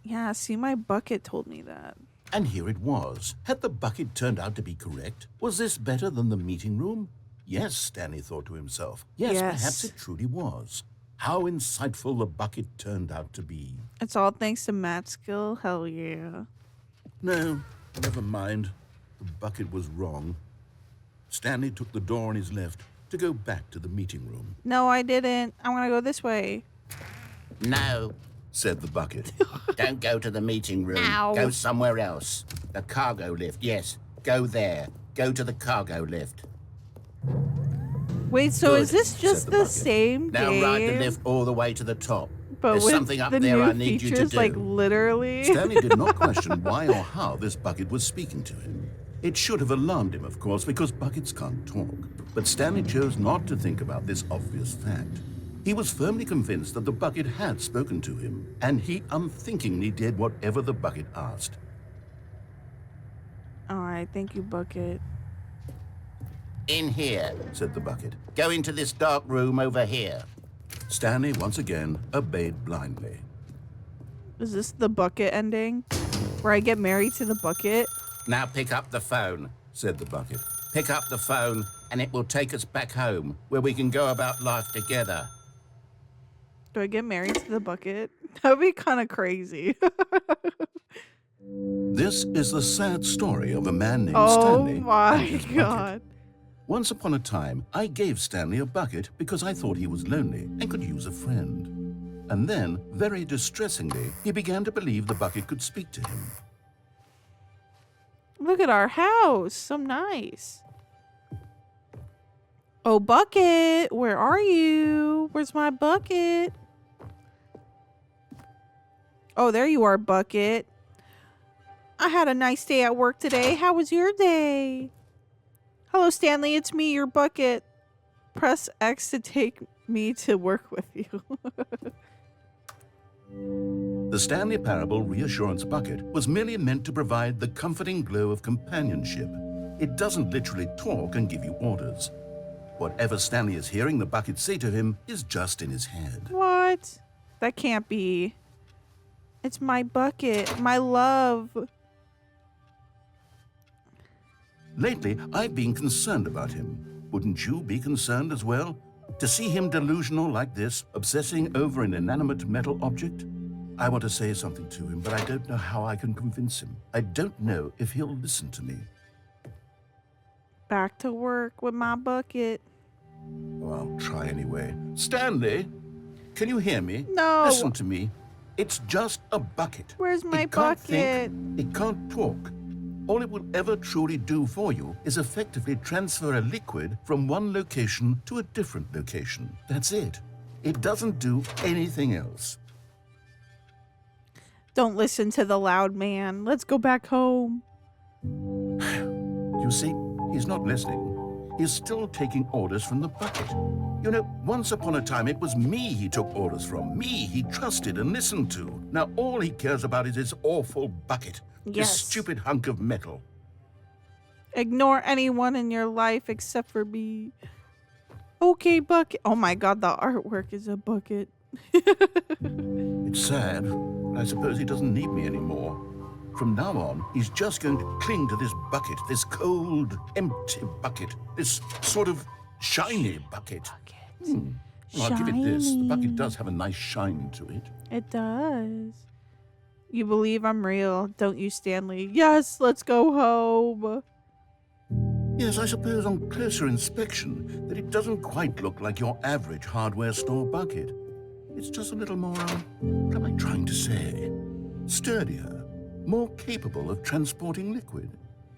Yeah, see, my bucket told me that. And here it was. Had the bucket turned out to be correct? Was this better than the meeting room? Yes, Stanley thought to himself. Yes, perhaps it truly was. How insightful the bucket turned out to be. It's all thanks to Matt's skill? Hell yeah. No, never mind. The bucket was wrong. Stanley took the door on his left to go back to the meeting room. No, I didn't. I want to go this way. No, Said the bucket. don't go to the meeting room. Ow. Go somewhere else. The cargo lift, yes. Go there. Go to the cargo lift. Wait, so Good, is this just said the the bucket. same Now game? ride the lift all the way to the top. But There's with something up the there new I need you to features, do. like literally. Stanley did not question why or how this bucket was speaking to him. It should have alarmed him, of course, because buckets can't talk. But Stanley chose not to think about this obvious fact. He was firmly convinced that the bucket had spoken to him, and he unthinkingly did whatever the bucket asked. All right, thank you, bucket. In here. Said the bucket. Go into this dark room over here. Stanley once again obeyed blindly. Is this the bucket ending? Where I get married to the bucket? Now pick up the phone. Said the bucket. Pick up the phone, and it will take us back home, where we can go about life together. Do I get married to the bucket? That would be kind of crazy. This is the sad story of a man named Oh Stanley and my his bucket. God. Once upon a time, I gave Stanley a bucket because I thought he was lonely and could use a friend. And then, very distressingly, he began to believe the bucket could speak to him. Look at our house. So nice. Oh, bucket. Where are you? Where's my bucket? Oh, there you are, bucket. I had a nice day at work today. How was your day? Hello, Stanley. It's me, your bucket. Press X to take me to work with you. The Stanley Parable Reassurance Bucket was merely meant to provide the comforting glow of companionship. It doesn't literally talk and give you orders. Whatever Stanley is hearing the bucket say to him is just in his head. What? That can't be. It's my bucket. My love. Lately, I've been concerned about him. Wouldn't you be concerned as well? To see him delusional like this, obsessing over an inanimate metal object? I want to say something to him, but I don't know how I can convince him. I don't know if he'll listen to me. Back to work with my bucket. Oh, I'll try anyway. Stanley, can you hear me? No. Listen to me. It's just a bucket. Where's my It can't bucket? think, it can't talk. All it will ever truly do for you is effectively transfer a liquid from one location to a different location. That's it. It doesn't do anything else. Don't listen to the loud man. Let's go back home. You see, he's not listening. He's still taking orders from the bucket. You know, once upon a time, it was me he took orders from. Me he trusted and listened to. Now all he cares about is his awful bucket. Yes. This stupid hunk of metal. Ignore anyone in your life except for me. Okay, bucket. Oh my god, the artwork is a bucket. It's sad, but I suppose he doesn't need me anymore. From now on, he's just going to cling to this bucket, this cold, empty bucket, this sort of shiny bucket. Well, I'll give it this. The bucket does have a nice shine to it. It does. You believe I'm real, don't you, Stanley? Yes, let's go home. Yes, I suppose on closer inspection that it doesn't quite look like your average hardware store bucket. It's just a little more, what am I trying to say? Sturdier, more capable of transporting liquid.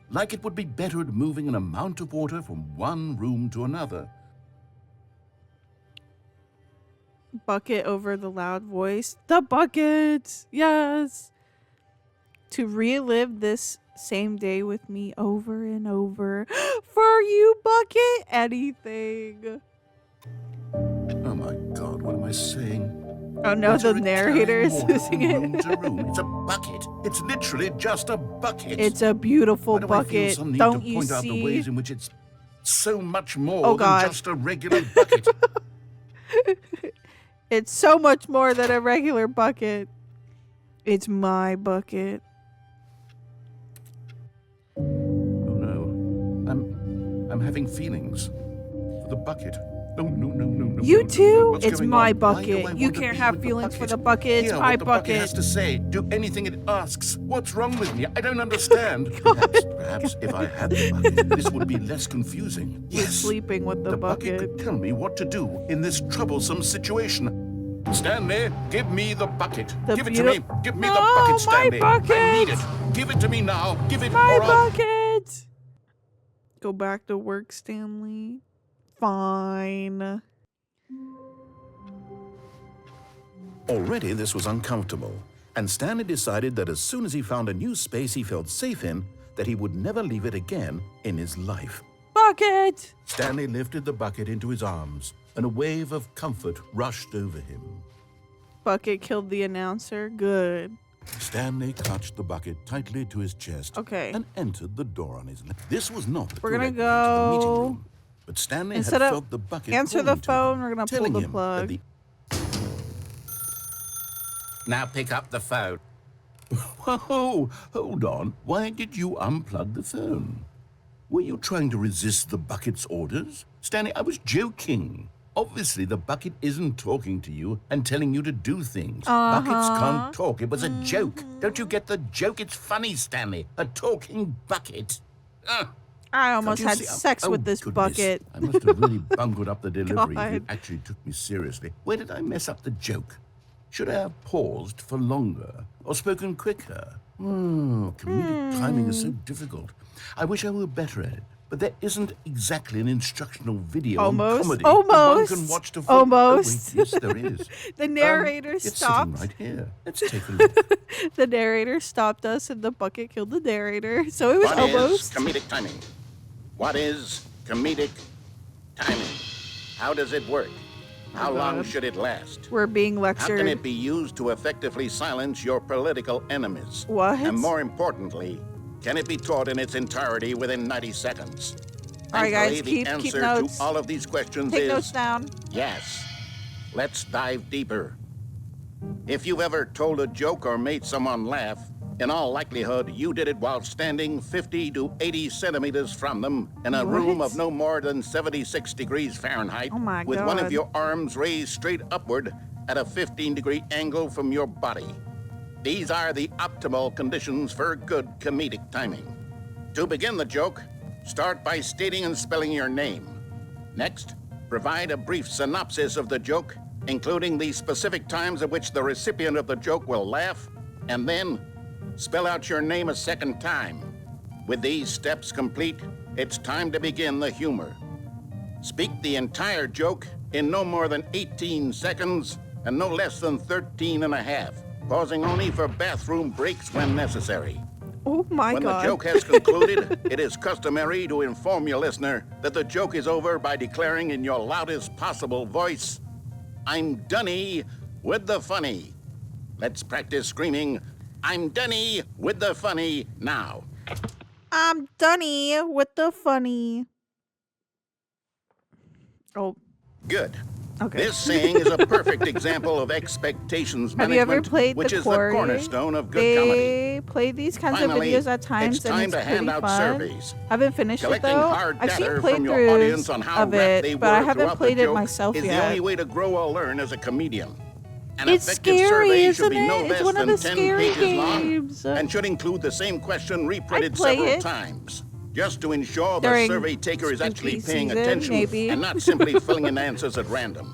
Like it would be better at moving an amount of water from one room to another. Bucket over the loud voice. The bucket! Yes! To relive this same day with me over and over. For you, bucket! Anything. Oh my god, what am I saying? Oh no, Water the is narrator is carrying water using from room it. to room. It's a bucket. It's literally just a bucket. It's a beautiful Why do I feel bucket. some need Don't to you point out the ways see? in which it's so much more Oh, than God. just a regular bucket? It's so much more than a regular bucket. It's my bucket. Oh no. I'm having feelings for the bucket. No. You too? What's It's going my on? Why do bucket. I You want to can't be have with feelings for bucket? the bucket. It's Hear my what the bucket bucket. has to say. Do anything it asks. What's wrong with me? I don't understand. Perhaps if I had the bucket, this would be less confusing. You're Yes. sleeping with the The bucket bucket. could tell me what to do in this troublesome situation. Stanley, give me the bucket. The Give it to me. Give me the No, bucket, my Stanley. bucket. I need it. Give it to me now. Give it My or I'll... bucket! Go back to work, Stanley. Fine. Already this was uncomfortable, and Stanley decided that as soon as he found a new space he felt safe in, that he would never leave it again in his life. Bucket! Stanley lifted the bucket into his arms, and a wave of comfort rushed over him. Bucket killed the announcer. Good. Stanley clutched the bucket tightly to his chest Okay. and entered the door on his left. This was not the We're gonna correct way to the meeting go- room, but Stanley Instead had of felt the bucket answer the calling to phone, him, we're gonna pull telling the him that plug. the Now pick up the phone. Whoa, hold on. Why did you unplug the phone? Were you trying to resist the bucket's orders? Stanley, I was joking. Obviously, the bucket isn't talking to you and telling you to do things. Buckets can't talk. It was a joke. Don't you get the joke? It's funny, Stanley. A talking bucket. I almost Can't had you see? sex Oh, with this goodness. bucket. I must have really bungled up the delivery if it God. actually took me seriously. Where did I mess up the joke? Should I have paused for longer or spoken quicker? Comedic timing is so difficult. I wish I were better at it. But there isn't exactly an instructional video Almost. on comedy that one Almost. can watch to fall. Almost. Oh, wait, yes, there is. The narrator it's stopped. sitting right here. Let's take a look. The narrator stopped us and the bucket killed the narrator. So it was What almost. is comedic timing? What is comedic timing? How does it work? How long God. should it last? We're being How lectured. can it be used to effectively silence your political enemies? What? And more importantly, can it be taught in its entirety within 90 seconds? All right, guys, Thankfully, keep the answer notes. to all of these questions Take is notes down. yes. Let's dive deeper. If you've ever told a joke or made someone laugh, In all likelihood, you did it while standing 50 to 80 centimeters from them in a room of no more than 76 degrees Fahrenheit, Oh my with one of God. your arms raised straight upward at a 15-degree angle from your body. These are the optimal conditions for good comedic timing. To begin the joke, start by stating and spelling your name. Next, provide a brief synopsis of the joke, including the specific times at which the recipient of the joke will laugh, and then spell out your name a second time. With these steps complete, it's time to begin the humor. Speak the entire joke in no more than 18 seconds and no less than 13 and a half, pausing only for bathroom breaks when necessary. Oh my When God. the joke has concluded, it is customary to inform your listener that the joke is over by declaring in your loudest possible voice, "I'm Dunny with the funny." Let's practice screaming, "I'm Dunny with the funny" now. I'm Dunny with the funny. Oh, Good. okay. This saying is a perfect example of expectations Have you ever management, played which the is the Quarry? cornerstone of good comedy. They play these kinds Finally, of videos at times, it's and time it's to pretty hand out fun. surveys. I haven't finished it Collecting though. hard I've seen data from your audience on playthroughs how of wrapped they it, but I were haven't throughout the played it joke myself is yet. the only way to grow or learn as a comedian. An It's effective scary, survey should isn't be no it? It's less one of than the 10 scary pages long games. and should include the same question reprinted play several it. times, just to ensure the During survey taker is actually spooky paying season, attention maybe. and not simply filling in answers at random.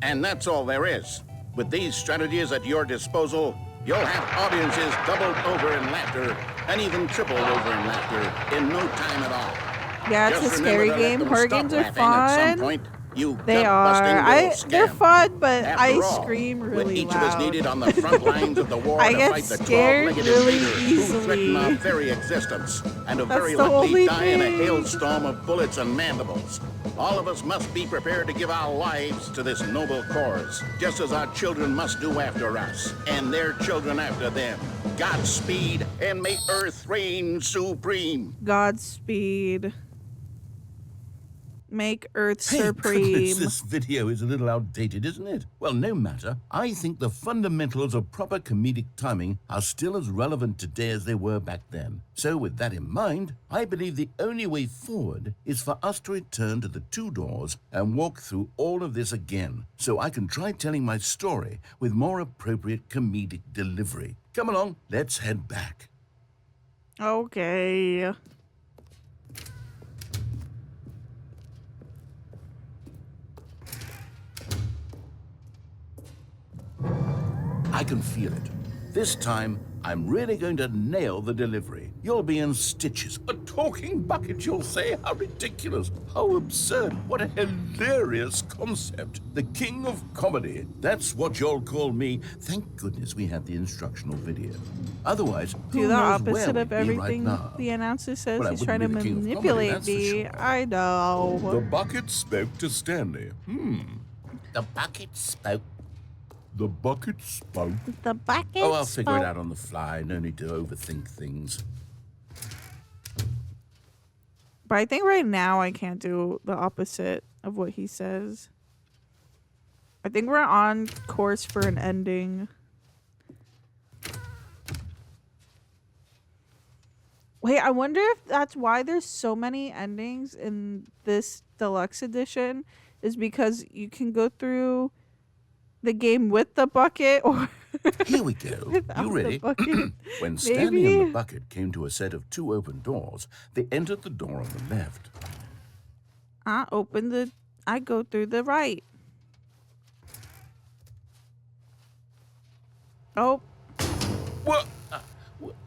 And that's all there is. With these strategies at your disposal, you'll have audiences doubled over in laughter and even tripled over in laughter in no time at all. Yeah, it's Just a remember scary to let game. them Horror stop games are laughing at some fun. point, you They gut-busting are. little They're scamp. fun, but After I all, scream really with each loud. of us needed on the front lines of the war I to get fight the scared 12-legged really invader who threatened our easily. very existence, and to That's very the only likely die in a thing. hailstorm of bullets and mandibles. All of us must be prepared to give our lives to this noble cause, just as our children must do after us, and their children after them. Godspeed, and may Earth reign supreme. Godspeed. Make Earth Hey, supreme. goodness, this video is a little outdated, isn't it? Well, no matter. I think the fundamentals of proper comedic timing are still as relevant today as they were back then. So with that in mind, I believe the only way forward is for us to return to the two doors and walk through all of this again, so I can try telling my story with more appropriate comedic delivery. Come along, let's head back. Okay. I can feel it. This time, I'm really going to nail the delivery. You'll be in stitches. A talking bucket, you'll say? How ridiculous. How absurd. What a hilarious concept. The king of comedy. That's what you'll call me. Thank goodness we have the instructional video. Otherwise, who Do the knows where opposite we'd of be right everything now? the announcer says. Well, I He's wouldn't trying to be the king of comedy, manipulate that's for me. sure. I know. The bucket spoke to Stanley. The bucket spoke. The bucket spoke. The bucket. Oh, I'll figure it spoke. out on the fly. No need to overthink things. But I think right now I can't do the opposite of what he says. I think we're on course for an ending. Wait, I wonder if that's why there's so many endings in this deluxe edition, is because you can go through the game with the bucket or Here we go. without You the ready? bucket. When Stanley and Maybe. the bucket came to a set of two open doors, they entered the door on the left. I go through the right. Oh, What?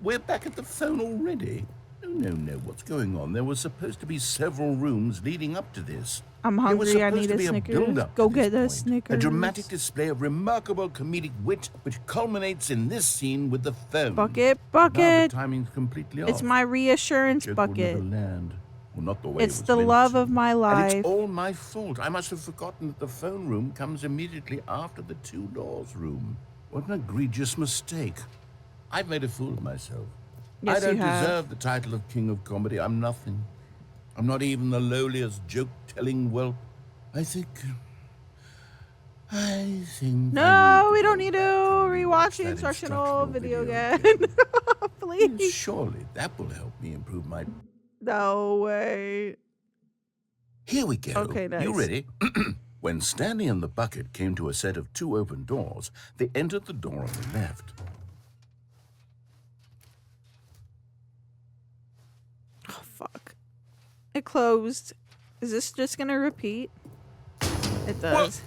We're back at the phone already? No. What's going on? There was supposed to be several rooms leading up to this. I'm There was hungry. I supposed need to a be Snickers. build-up Go to this get a point. Snickers. A dramatic display of remarkable comedic wit, which culminates in this scene with the phone. Bucket, Now the bucket. timing's completely off. It's my reassurance Joke will bucket. never land. Well, not the way It's it was the meant love to. of my And life. it's all my fault. I must have forgotten that the phone room comes immediately after the two doors room. What an egregious mistake. I've made a fool of myself. Yes, I don't you have. deserve the title of King of Comedy. I'm nothing. I'm not even the lowliest joke-telling whelp. I think I think. No, we don't need to rewatch the that instructional video video again. Please. Surely that will help me improve my. No way. Here we go. Okay, nice. You ready? When Stanley and the bucket came to a set of 2 open doors, they entered the door on the left. Oh, fuck. It closed. Is this just gonna repeat? It does.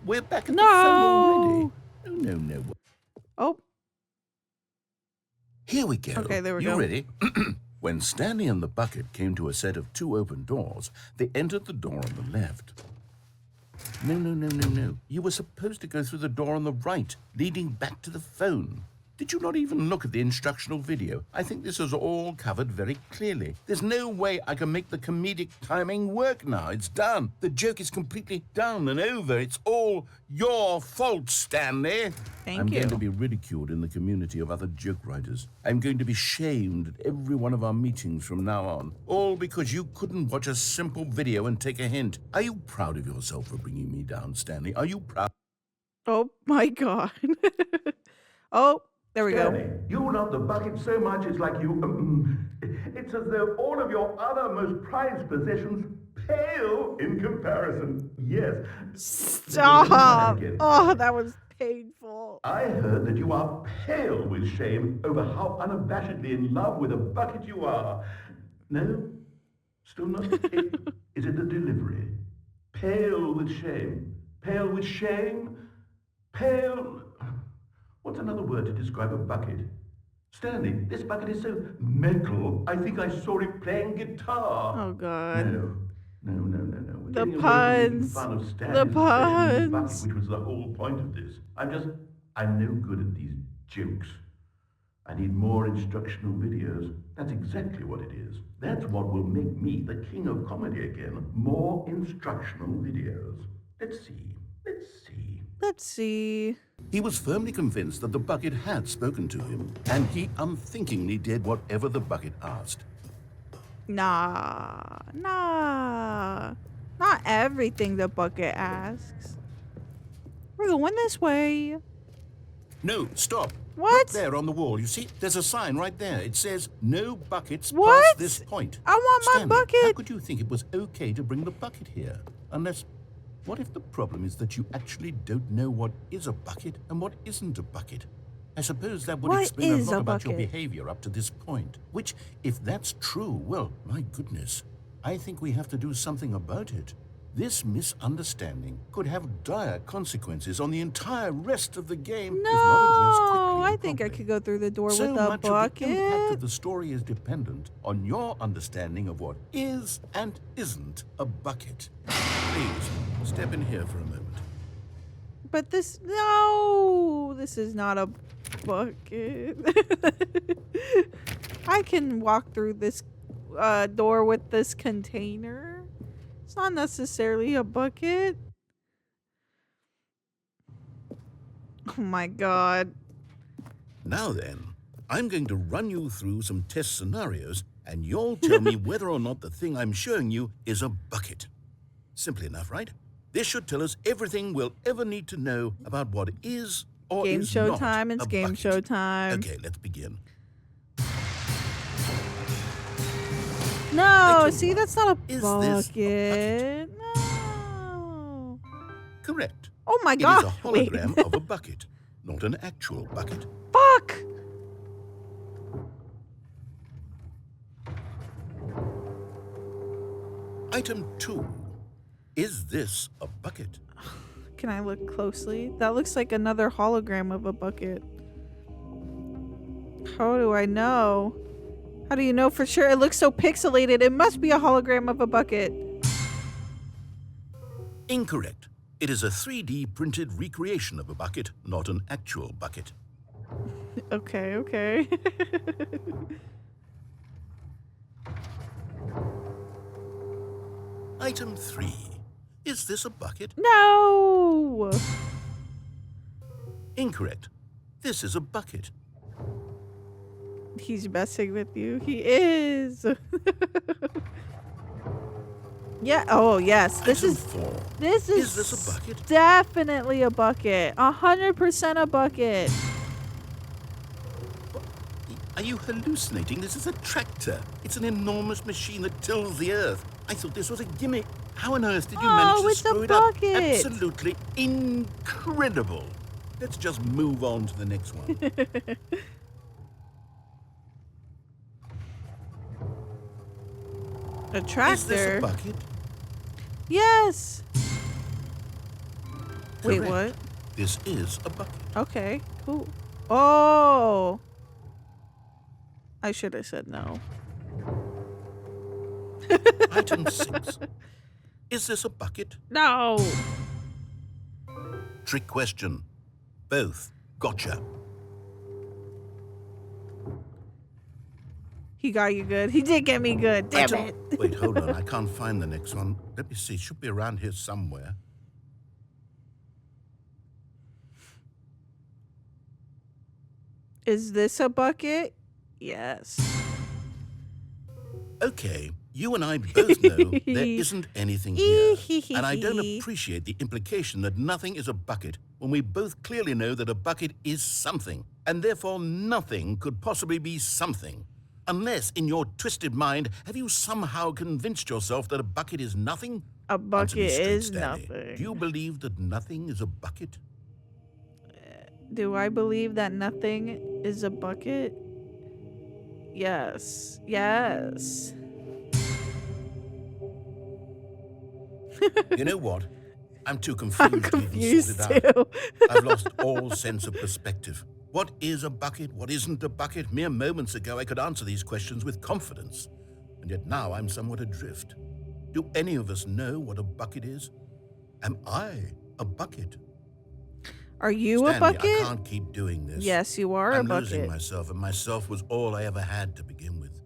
We're back at No. the phone already. No. Oh, Here we go. Okay, there we you go. ready? When Stanley and the bucket came to a set of 2 open doors, they entered the door on the left. No. You were supposed to go through the door on the right, leading back to the phone. Did you not even look at the instructional video? I think this is all covered very clearly. There's no way I can make the comedic timing work now. It's done. The joke is completely done and over. It's all your fault, Stanley. Thank I'm you. going to be ridiculed in the community of other joke writers. I'm going to be shamed at every one of our meetings from now on. All because you couldn't watch a simple video and take a hint. Are you proud of yourself for bringing me down, Stanley? Are you proud? oh my God. Oh, there we go. Stanley, you love the bucket so much it's like you... it's as though all of your other most prized possessions pale in comparison. Yes. Stop. Again. Oh, that was painful. I heard that you are pale with shame over how unabashedly in love with a bucket you are. No? Still not? Is it the delivery? Pale with shame. Pale with shame? Pale... What's another word to describe a bucket? Stanley, this bucket is so metal. I think I saw it playing guitar. Oh, God. No. We're The getting away from making puns. fun of Stanley's The bucket, puns. which was the whole point of this. I'm no good at these jokes. I need more instructional videos. That's exactly what it is. That's what will make me the king of comedy again. More instructional videos. Let's see. Let's see. He was firmly convinced that the bucket had spoken to him, and he unthinkingly did whatever the bucket asked. Nah. Not everything the bucket asks. We're going this way. No, stop. What? Look there on the wall. You see, there's a sign right there. It says, no buckets What? past this point. I want my Stanley, bucket. How could you think it was okay to bring the bucket here? Unless, what if the problem is that you actually don't know what is a bucket and what isn't a bucket? I suppose that would What explain a is lot a about your bucket? behavior up to this point. Which, if that's true, well, my goodness, I think we have to do something about it. This misunderstanding could have dire consequences on the entire rest of the game if not addressed quickly No, and I think I promptly. could go through the door So with a much of the impact bucket. of the story is dependent on your understanding of what is and isn't a bucket. Please, step in here for a moment. But this is not a bucket. I can walk through this door with this container. It's not necessarily a bucket. Oh my God. Now then, I'm going to run you through some test scenarios, and you'll tell me whether or not the thing I'm showing you is a bucket. Simple enough, right? This should tell us everything we'll ever need to know about what is or Game is show not time. It's a game bucket. show time. Okay, let's begin. No, Item see, one. that's not a Is this a bucket. No. Correct. Oh my It God. is a Wait. hologram of a bucket, not an actual bucket. Fuck. Item 2. Is this a bucket? Can I look closely? That looks like another hologram of a bucket. How do I know? How do you know for sure? It looks so pixelated. It must be a hologram of a bucket. Incorrect. It is a 3D printed recreation of a bucket, not an actual bucket. Okay. Item 3. Is this a bucket? No. Incorrect. This is a bucket. He's messing with you. He is. Yeah. Oh, yes. This Item is 4. this Is this a bucket? definitely a bucket. 100% a bucket. Are you hallucinating? This is a tractor. It's an enormous machine that tills the earth. I thought this was a gimmick. How on earth did you manage to it's a screw it up? bucket. Absolutely incredible. Let's just move on to the next one. A tractor. Is this a bucket? Yes. Wait, Correct. what? This is a bucket. Okay, cool. Oh. I should have said no. Item 6. Is this a bucket? No. Trick question. Both. Gotcha. He got you good. He did get me good. Damn Item- it. Wait, hold on. I can't find the next one. Let me see. Should be around here somewhere. Is this a bucket? Yes. Okay, you and I both know there isn't anything here. And I don't appreciate the implication that nothing is a bucket when we both clearly know that a bucket is something, and therefore nothing could possibly be something. Unless, in your twisted mind, have you somehow convinced yourself that a bucket is nothing? A Answer me bucket straight, is Stanley. nothing. Do you believe that nothing is a bucket? Do I believe that nothing is a bucket? Yes. Yes. You know what? I'm too confused, I'm to even confused sort it out. too. I've lost all sense of perspective. What is a bucket? What isn't a bucket? Mere moments ago, I could answer these questions with confidence. And yet now I'm somewhat adrift. Do any of us know what a bucket is? Am I a bucket? Are you Stanley, a bucket? I can't keep doing this. Yes, you are a I'm losing bucket. myself, and myself was all I ever had to begin with.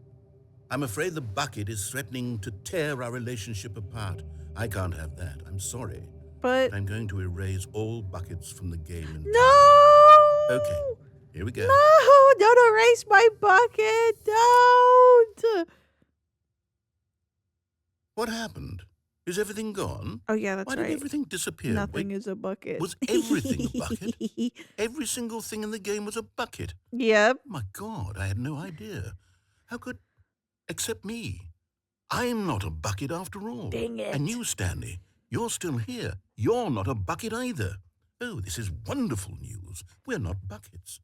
I'm afraid the bucket is threatening to tear our relationship apart. I can't have that. I'm sorry. But I'm going to erase all buckets from the game. no. Okay, here we go. No, don't erase my bucket. Don't. What happened? Is everything gone? Oh yeah, that's Why right. did everything disappear? Nothing Wait, is a bucket. was everything a bucket? Every single thing in the game was a bucket. Yep. Oh my God, I had no idea. How could... Except me. I'm not a bucket after all. Dang it. And you, Stanley, you're still here. You're not a bucket either. Oh, this is wonderful news. We're not buckets.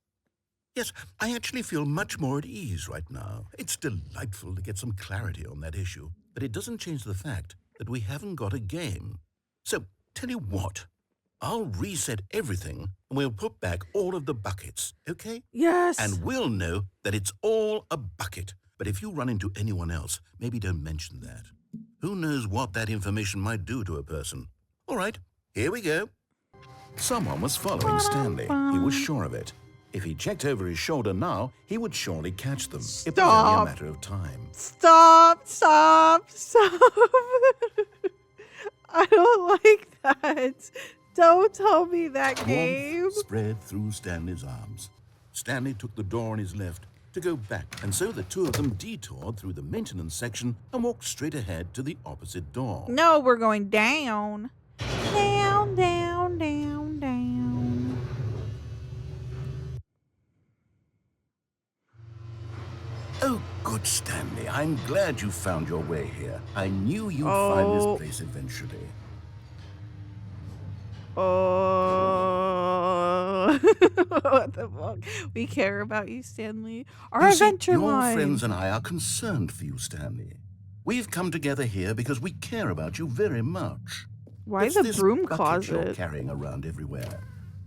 Yes, I actually feel much more at ease right now. It's delightful to get some clarity on that issue, but it doesn't change the fact that we haven't got a game. So, tell you what, I'll reset everything and we'll put back all of the buckets, okay? Yes. And we'll know that it's all a bucket. But if you run into anyone else, maybe don't mention that. Who knows what that information might do to a person? All right, here we go. Someone was following Stanley. He was sure of it. If he checked over his shoulder now, he would surely catch them. It was only a Stop. matter of time. Stop. I don't like that. Don't tell me that game. Warmth spread through Stanley's arms. Stanley took the door on his left to go back, and so the two of them detoured through the maintenance section and walked straight ahead to the opposite door. No, we're going down. Down, down, down, down. Oh, good, Stanley. I'm glad you found your way here. I knew you'd find this place eventually. Oh. What the fuck? We care about you, Stanley. Our You see, adventure your line. friends and I are concerned for you, Stanley. We've come together here because we care about you very much. Why It's the this broom bucket you're closet? carrying around everywhere.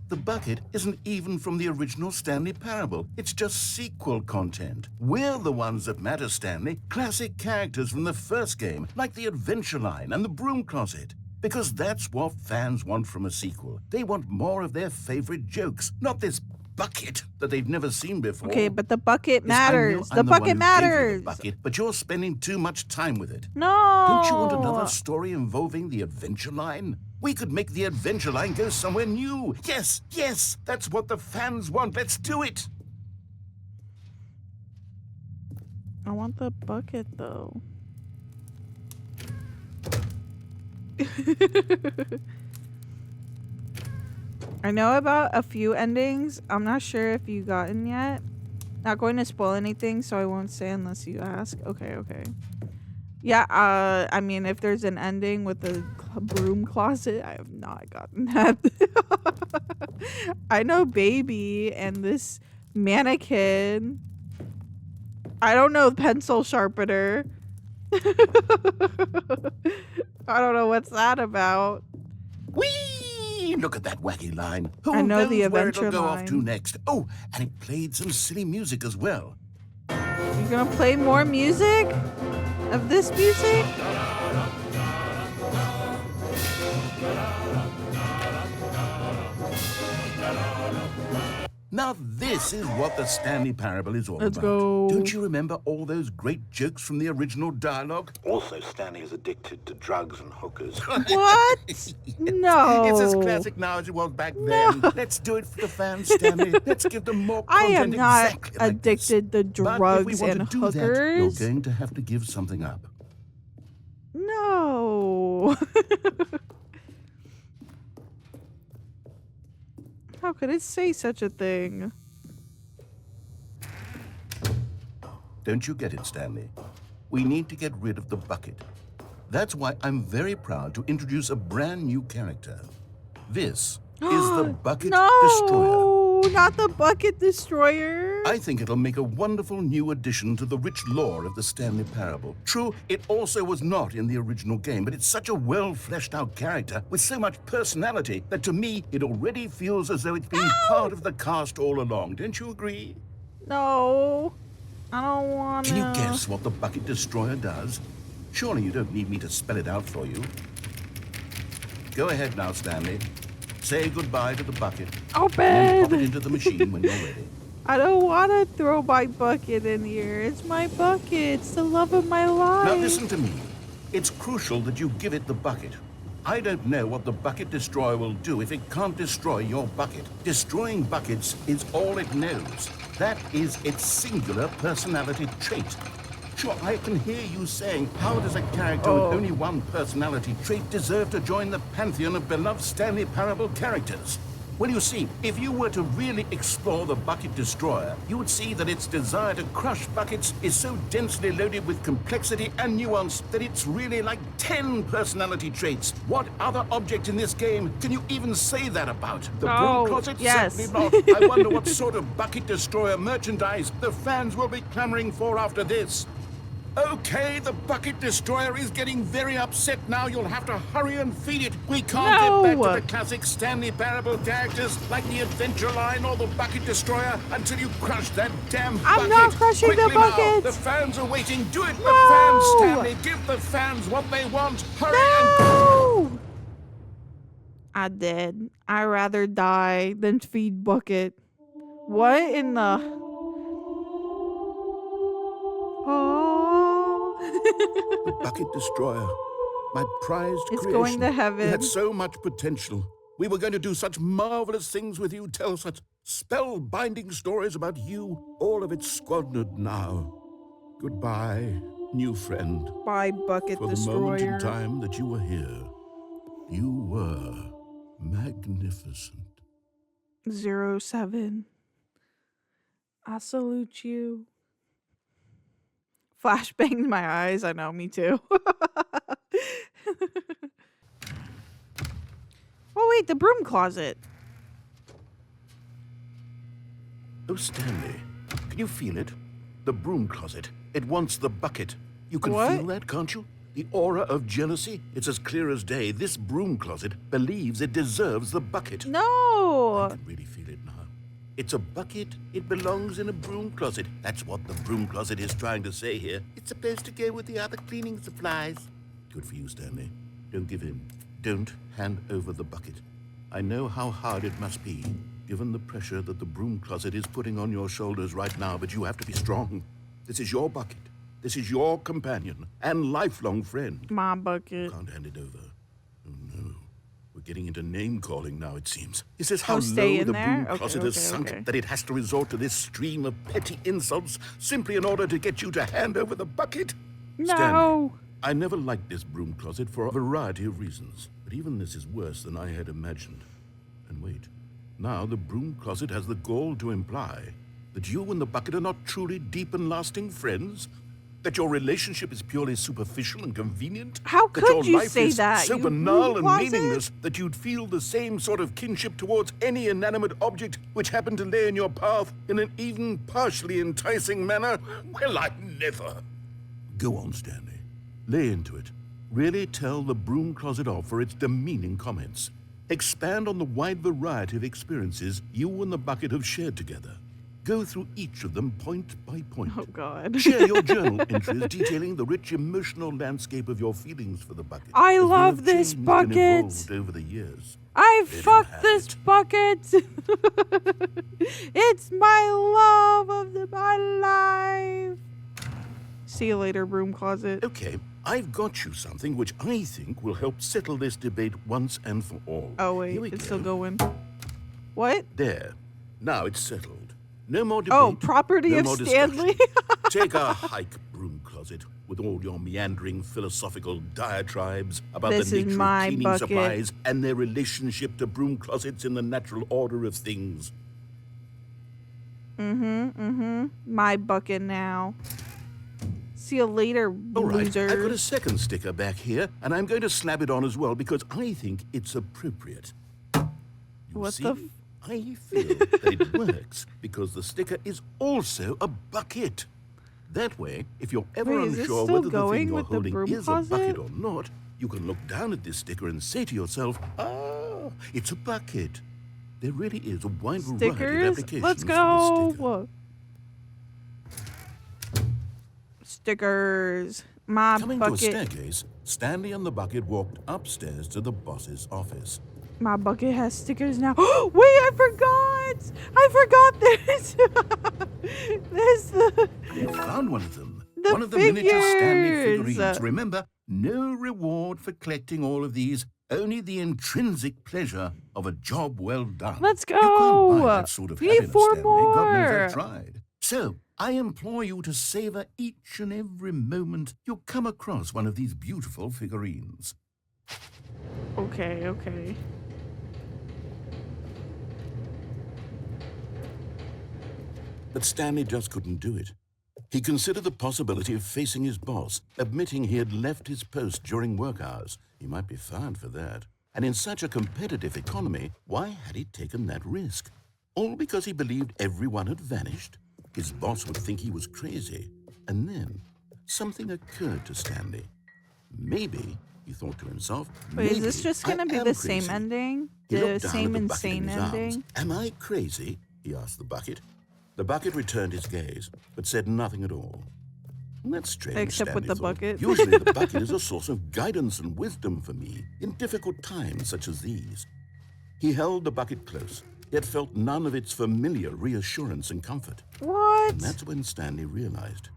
The bucket isn't even from the original Stanley Parable. It's just sequel content. We're the ones that matter, Stanley. Classic characters from the first game, like the Adventure Line and the Broom Closet. Because that's what fans want from a sequel. They want more of their favorite jokes, not this bucket that they've never seen before. Okay, but the bucket Yes, I know matters. I'm The one bucket who gave you matters. the bucket, but you're spending too much time with it. No. Don't you want another story involving the Adventure Line? We could make the Adventure Line go somewhere new. Yes, yes, that's what the fans want. Let's do it. I want the bucket though. I know about a few endings. I'm not sure if you gotten yet. Not going to spoil anything, so I won't say unless you ask. Okay, okay. Yeah, I mean, if there's an ending with a broom closet, I have not gotten that. I know Baby and this mannequin. I don't know pencil sharpener. I don't know what's that about. Whee! Look at that wacky line. Who I know knows the where adventure it'll go off to line. next? Oh, and it played some silly music as well. You gonna play more music? Of this music? Now this is what the Stanley Parable is all Let's about. go. Don't you remember all those great jokes from the original dialogue? Also, Stanley is addicted to drugs and hookers. What? No. It's as classic now as it was back then. Let's do it for the fans, Stanley. Let's give them more I content am not exactly like this. addicted to But if we drugs want and to do hookers. that, you're going to have to give something up. No. How could it say such a thing? Don't you get it, Stanley? We need to get rid of the bucket. That's why I'm very proud to introduce a brand new character. This is the Bucket Destroyer. No, not the Bucket Destroyer. I think it'll make a wonderful new addition to the rich lore of the Stanley Parable. True, it also was not in the original game, but it's such a well-fleshed-out character with so much personality that to me, it already feels as though it's been part of the cast all along. Don't you agree? No, I don't want to. Can you guess what the Bucket Destroyer does? Surely you don't need me to spell it out for you. Go ahead now, Stanley. Say goodbye to the bucket. And then pop it Open. into the machine when you're ready. I don't want to throw my bucket in here. It's my bucket. It's the love of my life. Now listen to me. It's crucial that you give it the bucket. I don't know what the Bucket Destroyer will do if it can't destroy your bucket. Destroying buckets is all it knows. That is its singular personality trait. Sure, I can hear you saying, how does a character with only one personality trait deserve to join the pantheon of beloved Stanley Parable characters? Well, you see, if you were to really explore the Bucket Destroyer, you would see that its desire to crush buckets is so densely loaded with complexity and nuance that it's really like 10 personality traits. What other object in this game can you even say that about? The broom closet? yes. Certainly not. I wonder what sort of Bucket Destroyer merchandise the fans will be clamoring for after this. Okay, the Bucket Destroyer is getting very upset now. You'll have to hurry and feed it. We can't get back to the classic Stanley Parable characters like the Adventure Line or the Bucket Destroyer until you crush that damn bucket. I'm not crushing the Quickly now. bucket. The fans are waiting. Do it, No. the fans, Stanley. Give the fans what they want. Hurry and... No! I did. I'd rather die than feed bucket. What in the... Oh. The Bucket Destroyer. My prized It's creation. going to heaven. You had so much potential. We were going to do such marvelous things with you, tell such spell-binding stories about you. All of it squandered now. Goodbye, new friend. Bye, Bucket For the moment in Destroyer. time that you were here, you were magnificent. 07. I salute you. Flashbanged my eyes. I know, me too. Oh, wait, the broom closet. Oh, Stanley, can you feel it? The broom closet. It wants the bucket. You can What? feel that, can't you? The aura of jealousy. It's as clear as day. This broom closet believes it deserves the bucket. I No. can really feel it now. It's a bucket. It belongs in a broom closet. That's what the broom closet is trying to say here. It's supposed to go with the other cleaning supplies. Good for you, Stanley. Don't give in. Don't hand over the bucket. I know how hard it must be, given the pressure that the broom closet is putting on your shoulders right now, but you have to be strong. This is your bucket. This is your companion and lifelong friend. My bucket. Can't hand it over. Oh, no. We're getting into name-calling now, it seems. Is this how stay low in the there? broom Okay, closet has okay, sunk okay. that it has to resort to this stream of petty insults simply in order to get you to hand over the bucket? No. Stanley, I never liked this broom closet for a variety of reasons, but even this is worse than I had imagined. And wait, now the broom closet has the gall to imply that you and the bucket are not truly deep and lasting friends? That your relationship is purely superficial and convenient? How That could your you life say is that, so you banal broom and closet? meaningless that you'd feel the same sort of kinship towards any inanimate object which happened to lay in your path in an even partially enticing manner? Well, I never. Go on, Stanley. Lay into it. Really tell the broom closet off for its demeaning comments. Expand on the wide variety of experiences you and the bucket have shared together. Go through each of them point by point. Oh, God. Share your journal entries detailing the rich emotional landscape of your feelings for the bucket. I as they love have this changed and bucket. evolved over the years. I Let him fucked have this it. bucket. It's my love of my life. See you later, broom closet. Okay, I've got you something which I think will help settle this debate once and for all. Oh, wait, Here we it's go. still going. What? There. Now it's settled. No more debate. Oh, property no of more Stanley. discussion. Take a hike, broom closet, with all your meandering philosophical diatribes about This the is nature my of cleaning bucket. supplies and their relationship to broom closets in the natural order of things. My bucket now. See you later, All right, loser. I've got a second sticker back here, and I'm going to slap it on as well because I think it's appropriate. You What see, the f- I feel that it works because the sticker is also a bucket. That way, if you're ever Wait, is this unsure still whether the going thing you're with the holding broom is a bucket closet? or not, you can look down at this sticker and say to yourself, ah, it's a bucket. There really is a wide variety of Stickers? applications Let's for this sticker. go. Stickers. My Coming to a bucket. staircase, Stanley and the bucket walked upstairs to the boss's office. My bucket has stickers now. Wait, I forgot. I forgot this. There's the. You found one of them. The One of the miniature Stanley figures. figurines. Remember, no reward for collecting all of these, only the intrinsic pleasure of a job well done. Let's You can't go. buy that sort of We need happiness, 4 Stanley. God knows more. I've tried. So, I implore you to savor each and every moment you come across one of these beautiful figurines. Okay. But Stanley just couldn't do it. He considered the possibility of facing his boss, admitting he had left his post during work hours. He might be fired for that. And in such a competitive economy, why had he taken that risk? All because he believed everyone had vanished? His boss would think he was crazy. And then something occurred to Stanley. Maybe, he thought to himself, Wait, is this maybe just I gonna be am the same crazy. ending? He The looked down same at the bucket in insane his arms. ending? Am I crazy? He asked the bucket. The bucket returned his gaze, but said nothing at all. That's strange, Except with Stanley the thought. bucket. Usually the bucket is a source of guidance and wisdom for me in difficult times such as these. He held the bucket close, yet felt none of its familiar reassurance and comfort. What? And that's when Stanley realized,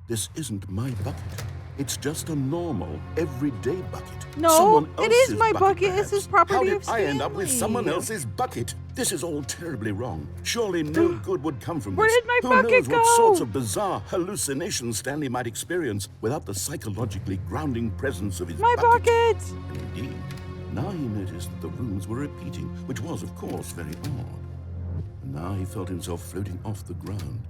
this isn't my bucket. It's just a normal, everyday bucket. No, Someone it is else's my bucket. It's perhaps. his property How did of I end up with someone Stanley? else's bucket? This is all terribly wrong. Surely no good would come from Where this. did my Who bucket knows what go? sorts of bizarre hallucinations Stanley might experience without the psychologically grounding presence of his My bucket! And indeed, now he noticed that the rooms were repeating, which was, of course, very odd. And now he felt himself floating off the ground.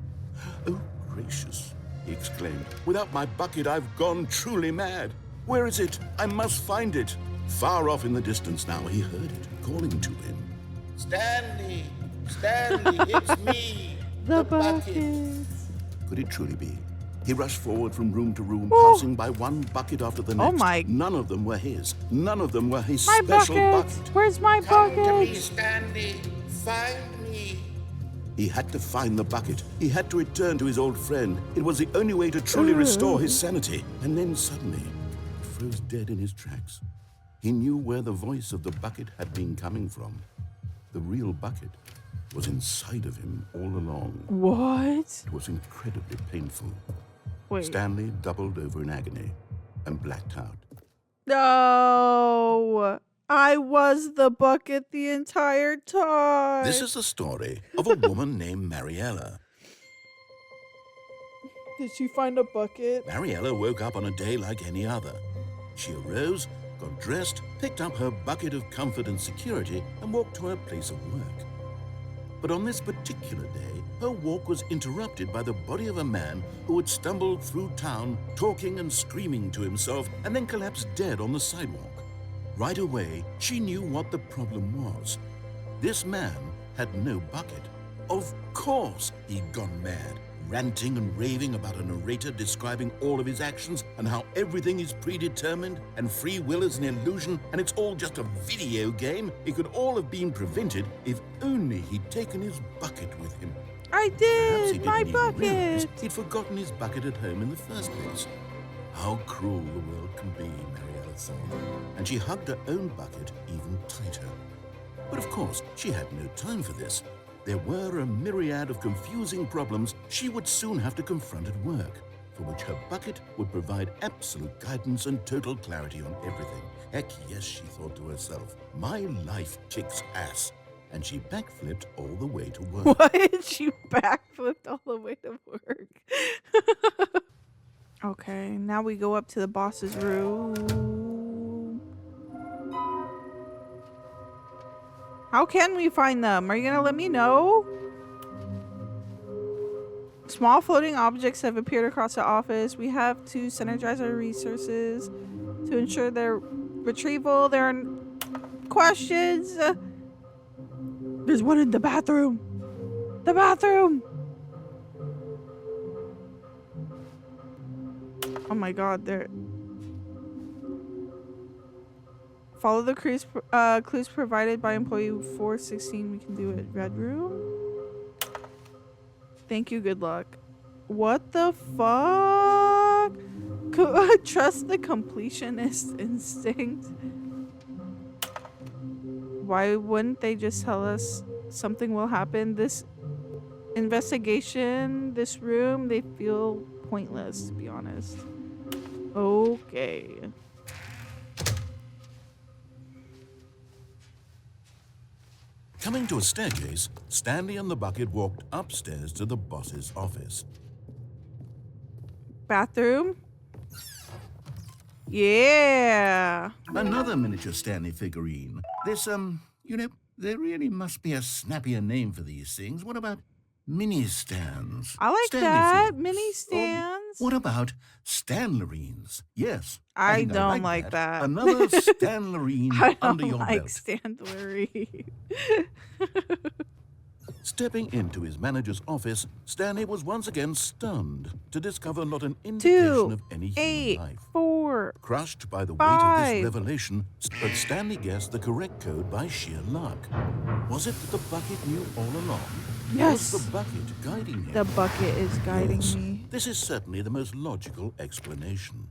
Oh, gracious, he exclaimed. Without my bucket, I've gone truly mad. Where is it? I must find it. Far off in the distance now, he heard it, calling to him. Stanley! Stanley, it's me! The bucket. Could it truly be? He rushed forward from room to room, Oh. passing by one bucket after the next. Oh my- None of them were his. None of them were his My special bucket! bucket. Where's my bucket? Stanley. Find me. He had to find the bucket. He had to return to his old friend. It was the only way to truly restore his sanity. And then suddenly, he froze dead in his tracks. He knew where the voice of the bucket had been coming from. The real bucket was inside of him all along. What? It was incredibly painful. Wait. Stanley doubled over in agony and blacked out. No. I was the bucket the entire time. This is the story of a woman named Mariella. Did she find a bucket? Mariella woke up on a day like any other. She arose, got dressed, picked up her bucket of comfort and security, and walked to her place of work. But on this particular day, her walk was interrupted by the body of a man who had stumbled through town, talking and screaming to himself, and then collapsed dead on the sidewalk. Right away, she knew what the problem was. This man had no bucket. Of course he'd gone mad, ranting and raving about a narrator describing all of his actions and how everything is predetermined and free will is an illusion and it's all just a video game. It could all have been prevented if only he'd taken his bucket with him. I Perhaps he did! didn't My even realize bucket! he'd forgotten his bucket at home in the first place. How cruel the world can be, Mariella thought, and she hugged her own bucket even tighter. But of course, she had no time for this. There were a myriad of confusing problems she would soon have to confront at work, for which her bucket would provide absolute guidance and total clarity on everything. Heck yes, she thought to herself, my life kicks ass. And she backflipped all the way to work. What? She backflipped all the way to work. Okay, now we go up to the boss's room. How can we find them? Are you gonna let me know? Small floating objects have appeared across the office. We have to synergize our resources to ensure their retrieval. There are questions. There's one in the bathroom. The bathroom. Oh my god, there. Follow the clues provided by employee 416. We can do it. Red room. Thank you. Good luck. What the fuck? Trust the completionist instinct. Why wouldn't they just tell us something will happen? This investigation, this room, they feel pointless, to be honest. Okay. Coming to a staircase, Stanley and the bucket walked upstairs to the boss's office. Bathroom? Yeah. Another miniature Stanley figurine. This, there really must be a snappier name for these things. What about mini stands? I like Stanley that. figures. Mini stands. What about Stanlerines? Yes. I think don't like that. Another Stanlerine I under don't your like belt. Stanley. Stepping into his manager's office, Stanley was once again stunned to discover not an indication of any human 8, life. 4. Crushed by the weight 5. of this revelation, but Stanley guessed the correct code by sheer luck. Was it that the bucket knew all along? Yes. Was the bucket guiding him? The bucket is guiding Yes. me. This is certainly the most logical explanation.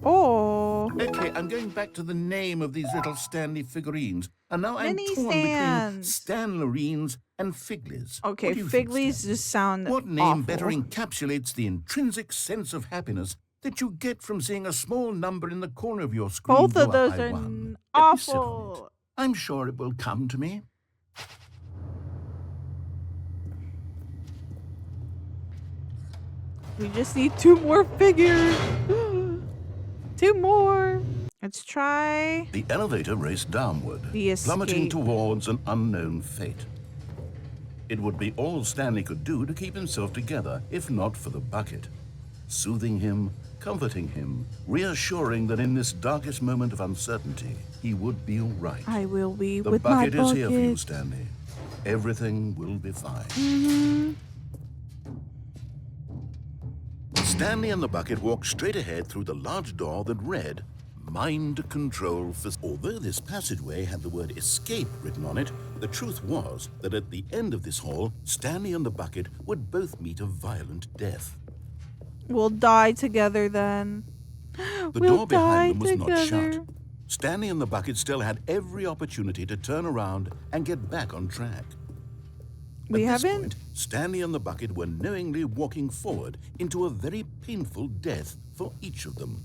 Oh. Okay, I'm going back to the name of these little Stanley figurines. And now I'm Mini torn stands. between Stanlerines and Figlies. Okay, What do you think, Figlies Stanley? just sound What name awful. better encapsulates the intrinsic sense of happiness that you get from seeing a small number in the corner of your screen? Both of go up those by are one? Let me sit on it. awful. I'm sure it will come to me. We just need 2 more figures. 2 more. Let's try The elevator raced downward, the plummeting escape. towards an unknown fate. It would be all Stanley could do to keep himself together, if not for the bucket. Soothing him, comforting him, reassuring that in this darkest moment of uncertainty, he would be all right. I will be The with my bucket is here for you, bucket. Stanley. Everything will be fine. Mm-hmm. Stanley and the bucket walked straight ahead through the large door that read, Mind Control Facility. Although this passageway had the word escape written on it, the truth was that at the end of this hall, Stanley and the bucket would both meet a violent death. We'll die together then. The We'll door behind them die was not shut. together. Stanley and the bucket still had every opportunity to turn around and get back on track. We At this haven't. point, Stanley and the bucket were knowingly walking forward into a very painful death for each of them.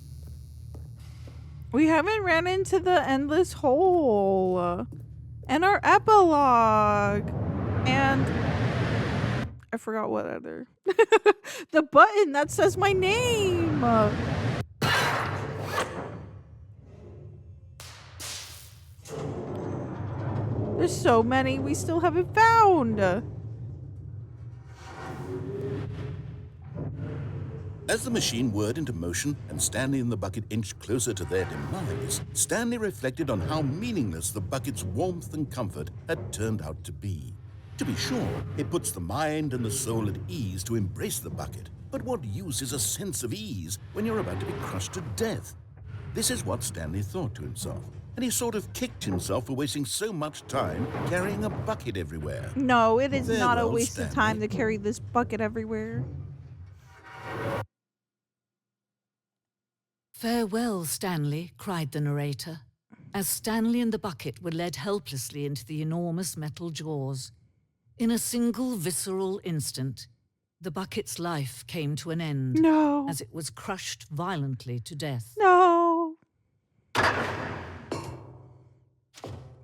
We haven't ran into the endless hole. And our epilogue. And I forgot what other. The button that says my name. There's so many we still haven't found. As the machine whirred into motion and Stanley and the bucket inched closer to their demise, Stanley reflected on how meaningless the bucket's warmth and comfort had turned out to be. To be sure, it puts the mind and the soul at ease to embrace the bucket, but what use is a sense of ease when you're about to be crushed to death? This is what Stanley thought to himself, and he sort of kicked himself for wasting so much time carrying a bucket everywhere. No, it is not a Farewell, waste of time to carry this bucket everywhere. Farewell, Stanley, cried the narrator, as Stanley and the bucket were led helplessly into the enormous metal jaws. In a single visceral instant, the bucket's life came to an end. No. As it was crushed violently to death. No.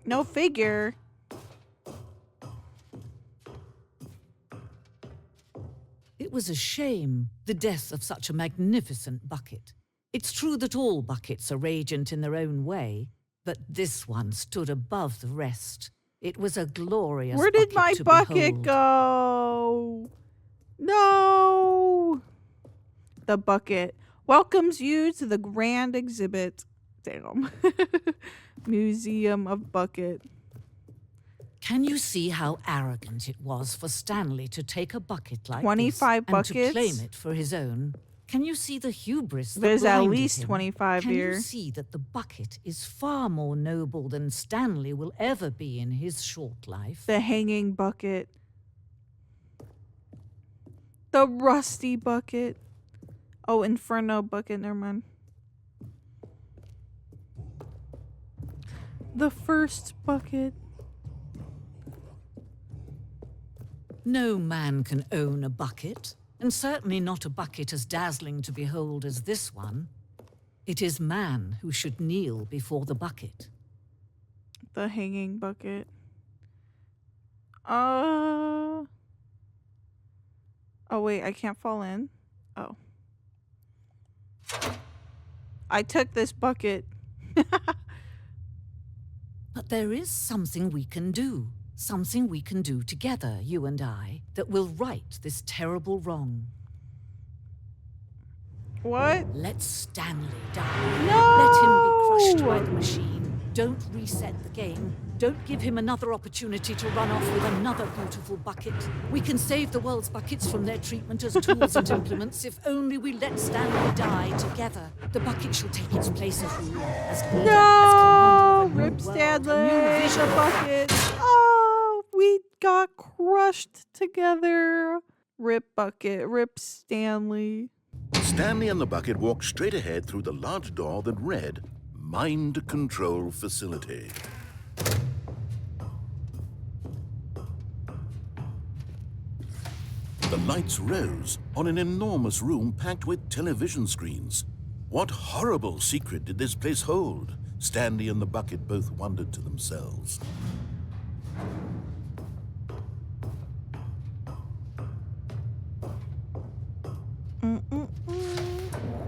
No figure. It was a shame, the death of such a magnificent bucket. It's true that all buckets are radiant in their own way, but this one stood above the rest. It was a glorious Where did my to bucket behold. go? No. The bucket welcomes you to the grand exhibit. Damn. Museum of Bucket. Can you see how arrogant it was for Stanley to take a bucket like 25 this buckets? and to claim it for his own? Can you see the hubris that There's at blinded least him? 25 Can here. you see that the bucket is far more noble than Stanley will ever be in his short life? The hanging bucket. The rusty bucket. Oh, Inferno bucket. Never mind. The first bucket. No man can own a bucket, and certainly not a bucket as dazzling to behold as this one. It is man who should kneel before the bucket. The hanging bucket. Oh, wait, I can't fall in. Oh. I took this bucket. But there is something we can do. Something we can do together, you and I, that will right this terrible wrong. What? Let Stanley die. No! Let him be crushed by the machine. Don't reset the game. Don't give him another opportunity to run off with another beautiful bucket. We can save the world's buckets from their treatment as tools and implements if only we let Stanley die together. The bucket shall take its place as ruler, as leader, as commander of a new Rip world, Stanley, a new the vision. bucket. Oh, we got crushed together. Rip bucket, rip Stanley. Stanley and the bucket walked straight ahead through the large door that read, Mind Control Facility. The lights rose on an enormous room packed with television screens. What horrible secret did this place hold? Stanley and the bucket both wondered to themselves.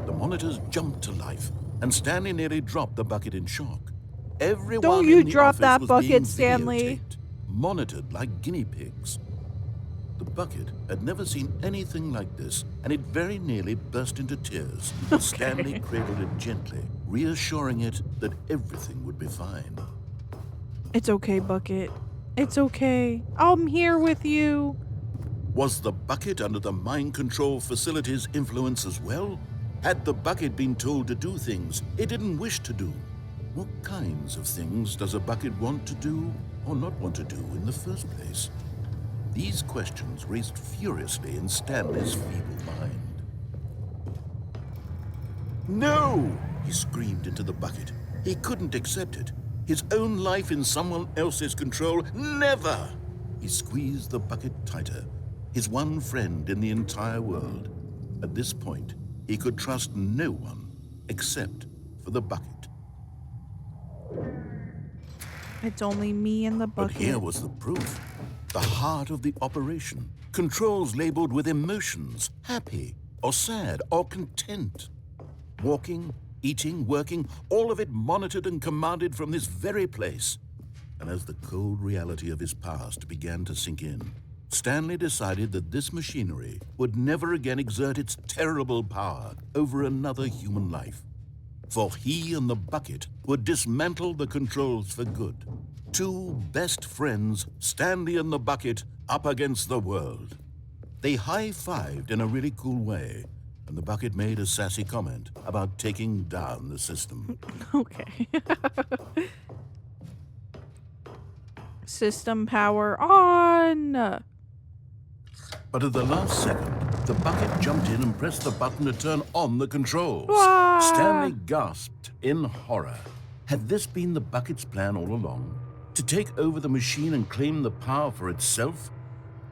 The monitors jumped to life, and Stanley nearly dropped the bucket in shock. Everyone Don't you in the drop office that was bucket, being Stanley. videotaped, monitored like guinea pigs. The bucket had never seen anything like this, and it very nearly burst into tears. Stanley cradled it gently, reassuring it that everything would be fine. It's okay, bucket. It's okay. I'm here with you. Was the bucket under the mind control facility's influence as well? Had the bucket been told to do things it didn't wish to do? What kinds of things does a bucket want to do or not want to do in the first place? These questions raced furiously in Stanley's feeble mind. No! He screamed into the bucket. He couldn't accept it. His own life in someone else's control, never! He squeezed the bucket tighter. His one friend in the entire world. At this point, he could trust no one except for the bucket. It's only me and the But bucket. here was the proof. The heart of the operation. Controls labeled with emotions, happy or sad or content. Walking, eating, working, all of it monitored and commanded from this very place. And as the cold reality of his past began to sink in, Stanley decided that this machinery would never again exert its terrible power over another human life. For he and the bucket would dismantle the controls for good. Two best friends, Stanley and the bucket, up against the world. They high-fived in a really cool way, and the bucket made a sassy comment about taking down the system. Okay. System power on. But at the last second, the bucket jumped in and pressed the button to turn on the controls. Ah! Stanley gasped in horror. Had this been the bucket's plan all along? To take over the machine and claim the power for itself?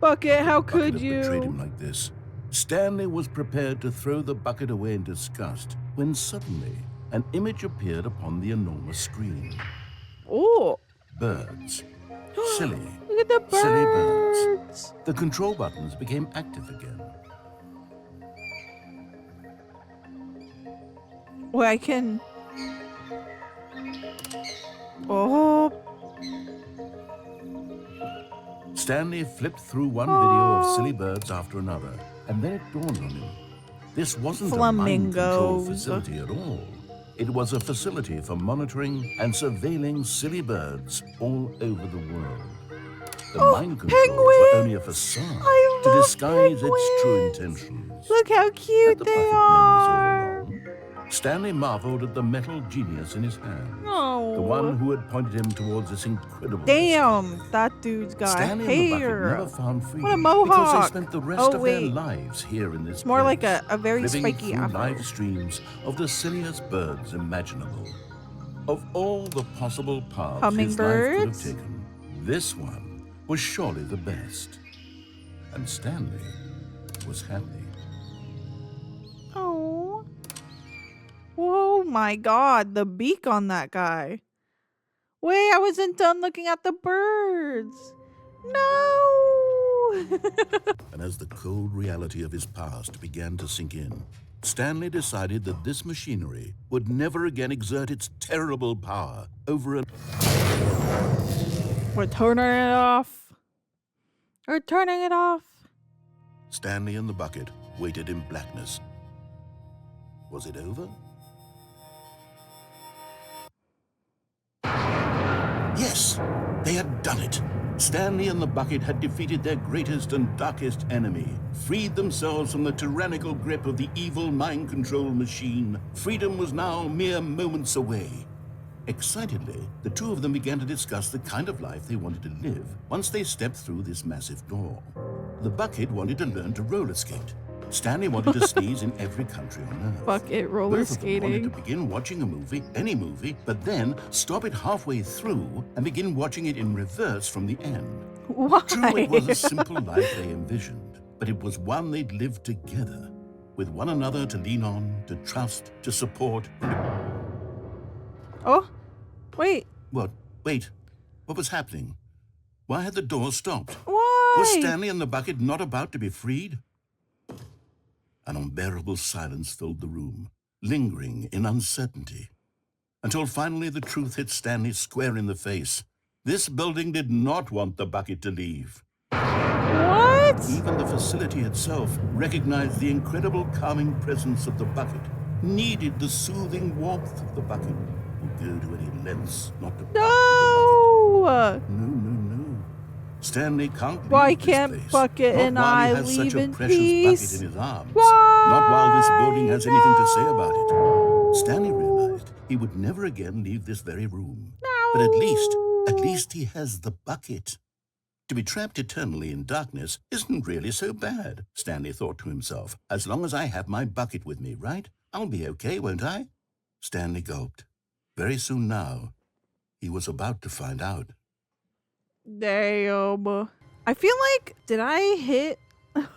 Bucket, how Bucket could had betrayed him you? like this. Stanley was prepared to throw the bucket away in disgust when suddenly an image appeared upon the enormous screen. Oh, Birds. Silly. look at the Silly birds. birds. The control buttons became active again. Well, I can. Oh, Stanley flipped through one video of silly birds after another, and then it dawned on him. This wasn't a mind control Flamingos. facility at all. It was a facility for monitoring and surveilling silly birds all over the world. The mind controls were only a facade I to love disguise its true penguins. intentions. look how Had cute the they bucket known this are. all along? Stanley marveled at the metal genius in his hand. Oh, The one who had pointed him towards this incredible damn, that dude's got Stanley and the bucket hair. never found freedom What a because mohawk. they spent the rest Oh, of their wait. lives here in this It's more like place, a very living spiky through afro. live streams of the silliest birds imaginable. Of all the possible paths his life could have Hummingbirds? taken, this one was surely the best. And Stanley was happy. Oh. Whoa, my God, the beak on that guy. Wait, I wasn't done looking at the birds. No. And as the cold reality of his past began to sink in, Stanley decided that this machinery would never again exert its terrible power over an... We're turning it off. We're turning it off. Stanley and the bucket waited in blackness. Was it over? Yes, they had done it. Stanley and the bucket had defeated their greatest and darkest enemy, freed themselves from the tyrannical grip of the evil mind control machine. Freedom was now mere moments away. Excitedly, the two of them began to discuss the kind of life they wanted to live once they stepped through this massive door. The bucket wanted to learn to roller skate. Stanley wanted to sneeze in every country on Earth. Bucket roller Both of them wanted to skating. begin watching a movie, any movie, but then stop it halfway through and begin watching it in reverse from the end. Why? True, it was a simple life they envisioned, but it was one they'd lived together, with one another to lean on, to trust, to support. Oh, wait. What? Wait. What was happening? Why had the door stopped? Why? Was Stanley and the bucket not about to be freed? An unbearable silence filled the room, lingering in uncertainty, until finally the truth hit Stanley square in the face. This building did not want the bucket to leave. What? Even the facility itself recognized the incredible calming presence of the bucket, needed the soothing warmth of the bucket, would go to any lengths not to part with the No. bucket. No. Stanley can't leave Why this can't place. Bucket Not and while I he has leave such a in precious peace? bucket in his arms. Why? Not while this building has anything to say about it. No. Stanley realized he would never again leave this very room. No. But at least he has the bucket. To be trapped eternally in darkness isn't really so bad, Stanley thought to himself. As long as I have my bucket with me, right? I'll be okay, won't I? Stanley gulped. Very soon now, he was about to find out. Damn. I feel like, did I hit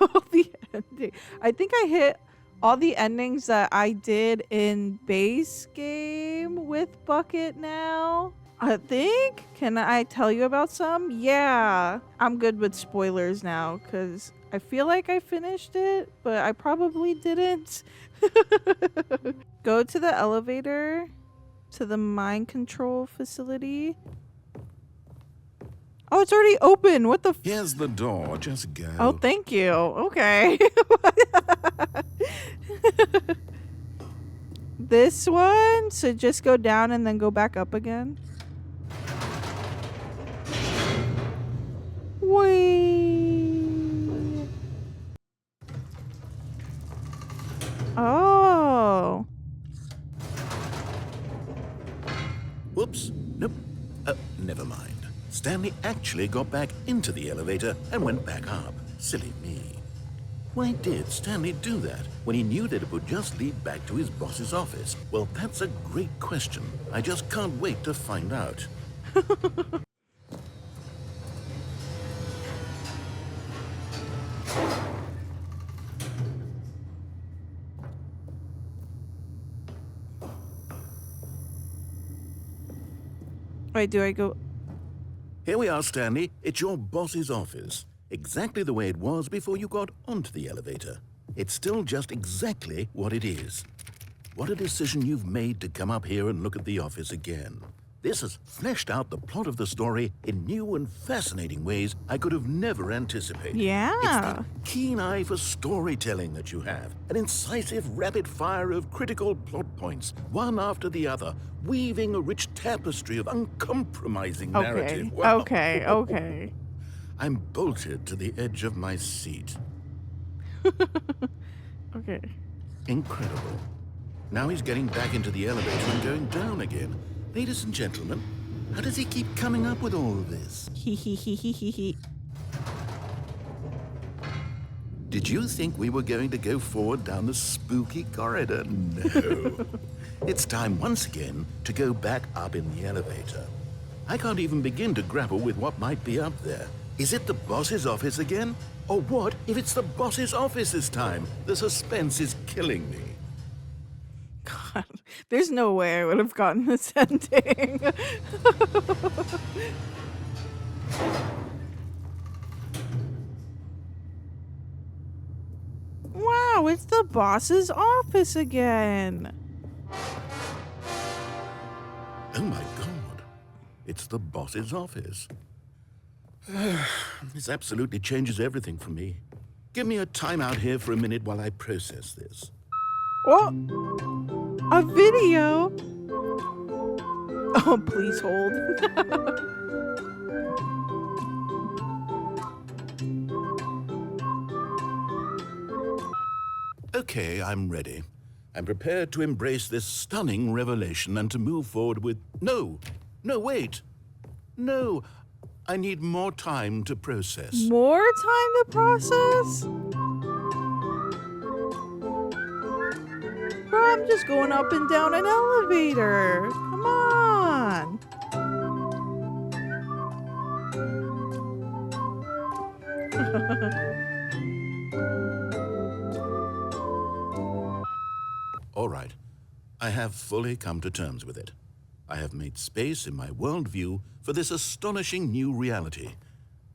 all the endings? I think I hit all the endings that I did in base game with Bucket now. I think. Can I tell you about some? Yeah. I'm good with spoilers now because I feel like I finished it, but I probably didn't. Go to the elevator to the mind control facility. Oh, it's already open. What the? Here's the door. Just go. Oh, thank you. Okay. This one? So just go down and then go back up again? Wait. Oh. Whoops. Nope. Never mind. Stanley actually got back into the elevator and went back up. Silly me. Why did Stanley do that when he knew that it would just lead back to his boss's office? Well, that's a great question. I just can't wait to find out. Wait, do I go? Here we are, Stanley. It's your boss's office. Exactly the way it was before you got onto the elevator. It's still just exactly what it is. What a decision you've made to come up here and look at the office again. This has fleshed out the plot of the story in new and fascinating ways I could have never anticipated. Yeah. It's that keen eye for storytelling that you have, an incisive rapid fire of critical plot points, one after the other, weaving a rich tapestry of uncompromising narrative. Okay. Wow. Okay. I'm bolted to the edge of my seat. Okay. Incredible. Now he's getting back into the elevator and going down again. Ladies and gentlemen, how does he keep coming up with all of this? He. Did you think we were going to go forward down the spooky corridor? No. It's time once again to go back up in the elevator. I can't even begin to grapple with what might be up there. Is it the boss's office again? Or what if it's the boss's office this time? The suspense is killing me. God, there's no way I would have gotten this ending. Wow, it's the boss's office again. Oh my God. It's the boss's office. This absolutely changes everything for me. Give me a timeout here for a minute while I process this. What? A video? Oh, please hold. Okay, I'm ready. I'm prepared to embrace this stunning revelation and to move forward with... No, wait. No, I need more time to process. More time to process? Bro, I'm just going up and down an elevator. Come on. All right. I have fully come to terms with it. I have made space in my worldview for this astonishing new reality.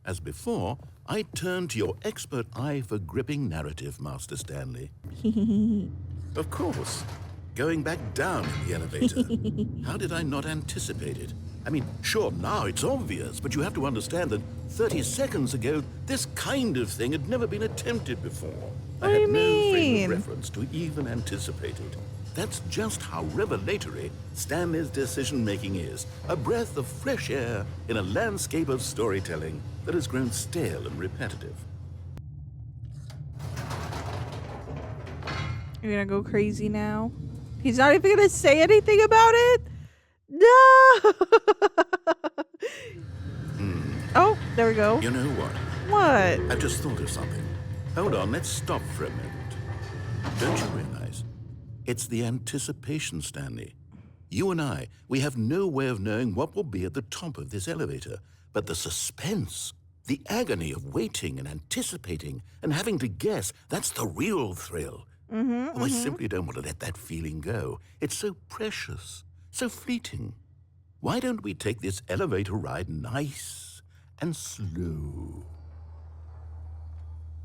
As before, I turn to your expert eye for gripping narrative, Master Stanley. Of course. Going back down in the elevator. How did I not anticipate it? I mean, sure, now it's obvious, but you have to understand that 30 seconds ago, this kind of thing had never been attempted before. What I do had you no frame mean? of reference to even anticipate it. That's just how revelatory Stanley's decision-making is. A breath of fresh air in a landscape of storytelling that has grown stale and repetitive. You're gonna go crazy now? He's not even gonna say anything about it? No! Oh, there we go. You know what? What? I've just thought of something. Hold on, let's stop for a moment. Don't you realize? It's the anticipation, Stanley. You and I, we have no way of knowing what will be at the top of this elevator. But the suspense, the agony of waiting and anticipating and having to guess, that's the real thrill. I simply don't want to let that feeling go. It's so precious, so fleeting. Why don't we take this elevator ride nice and slow?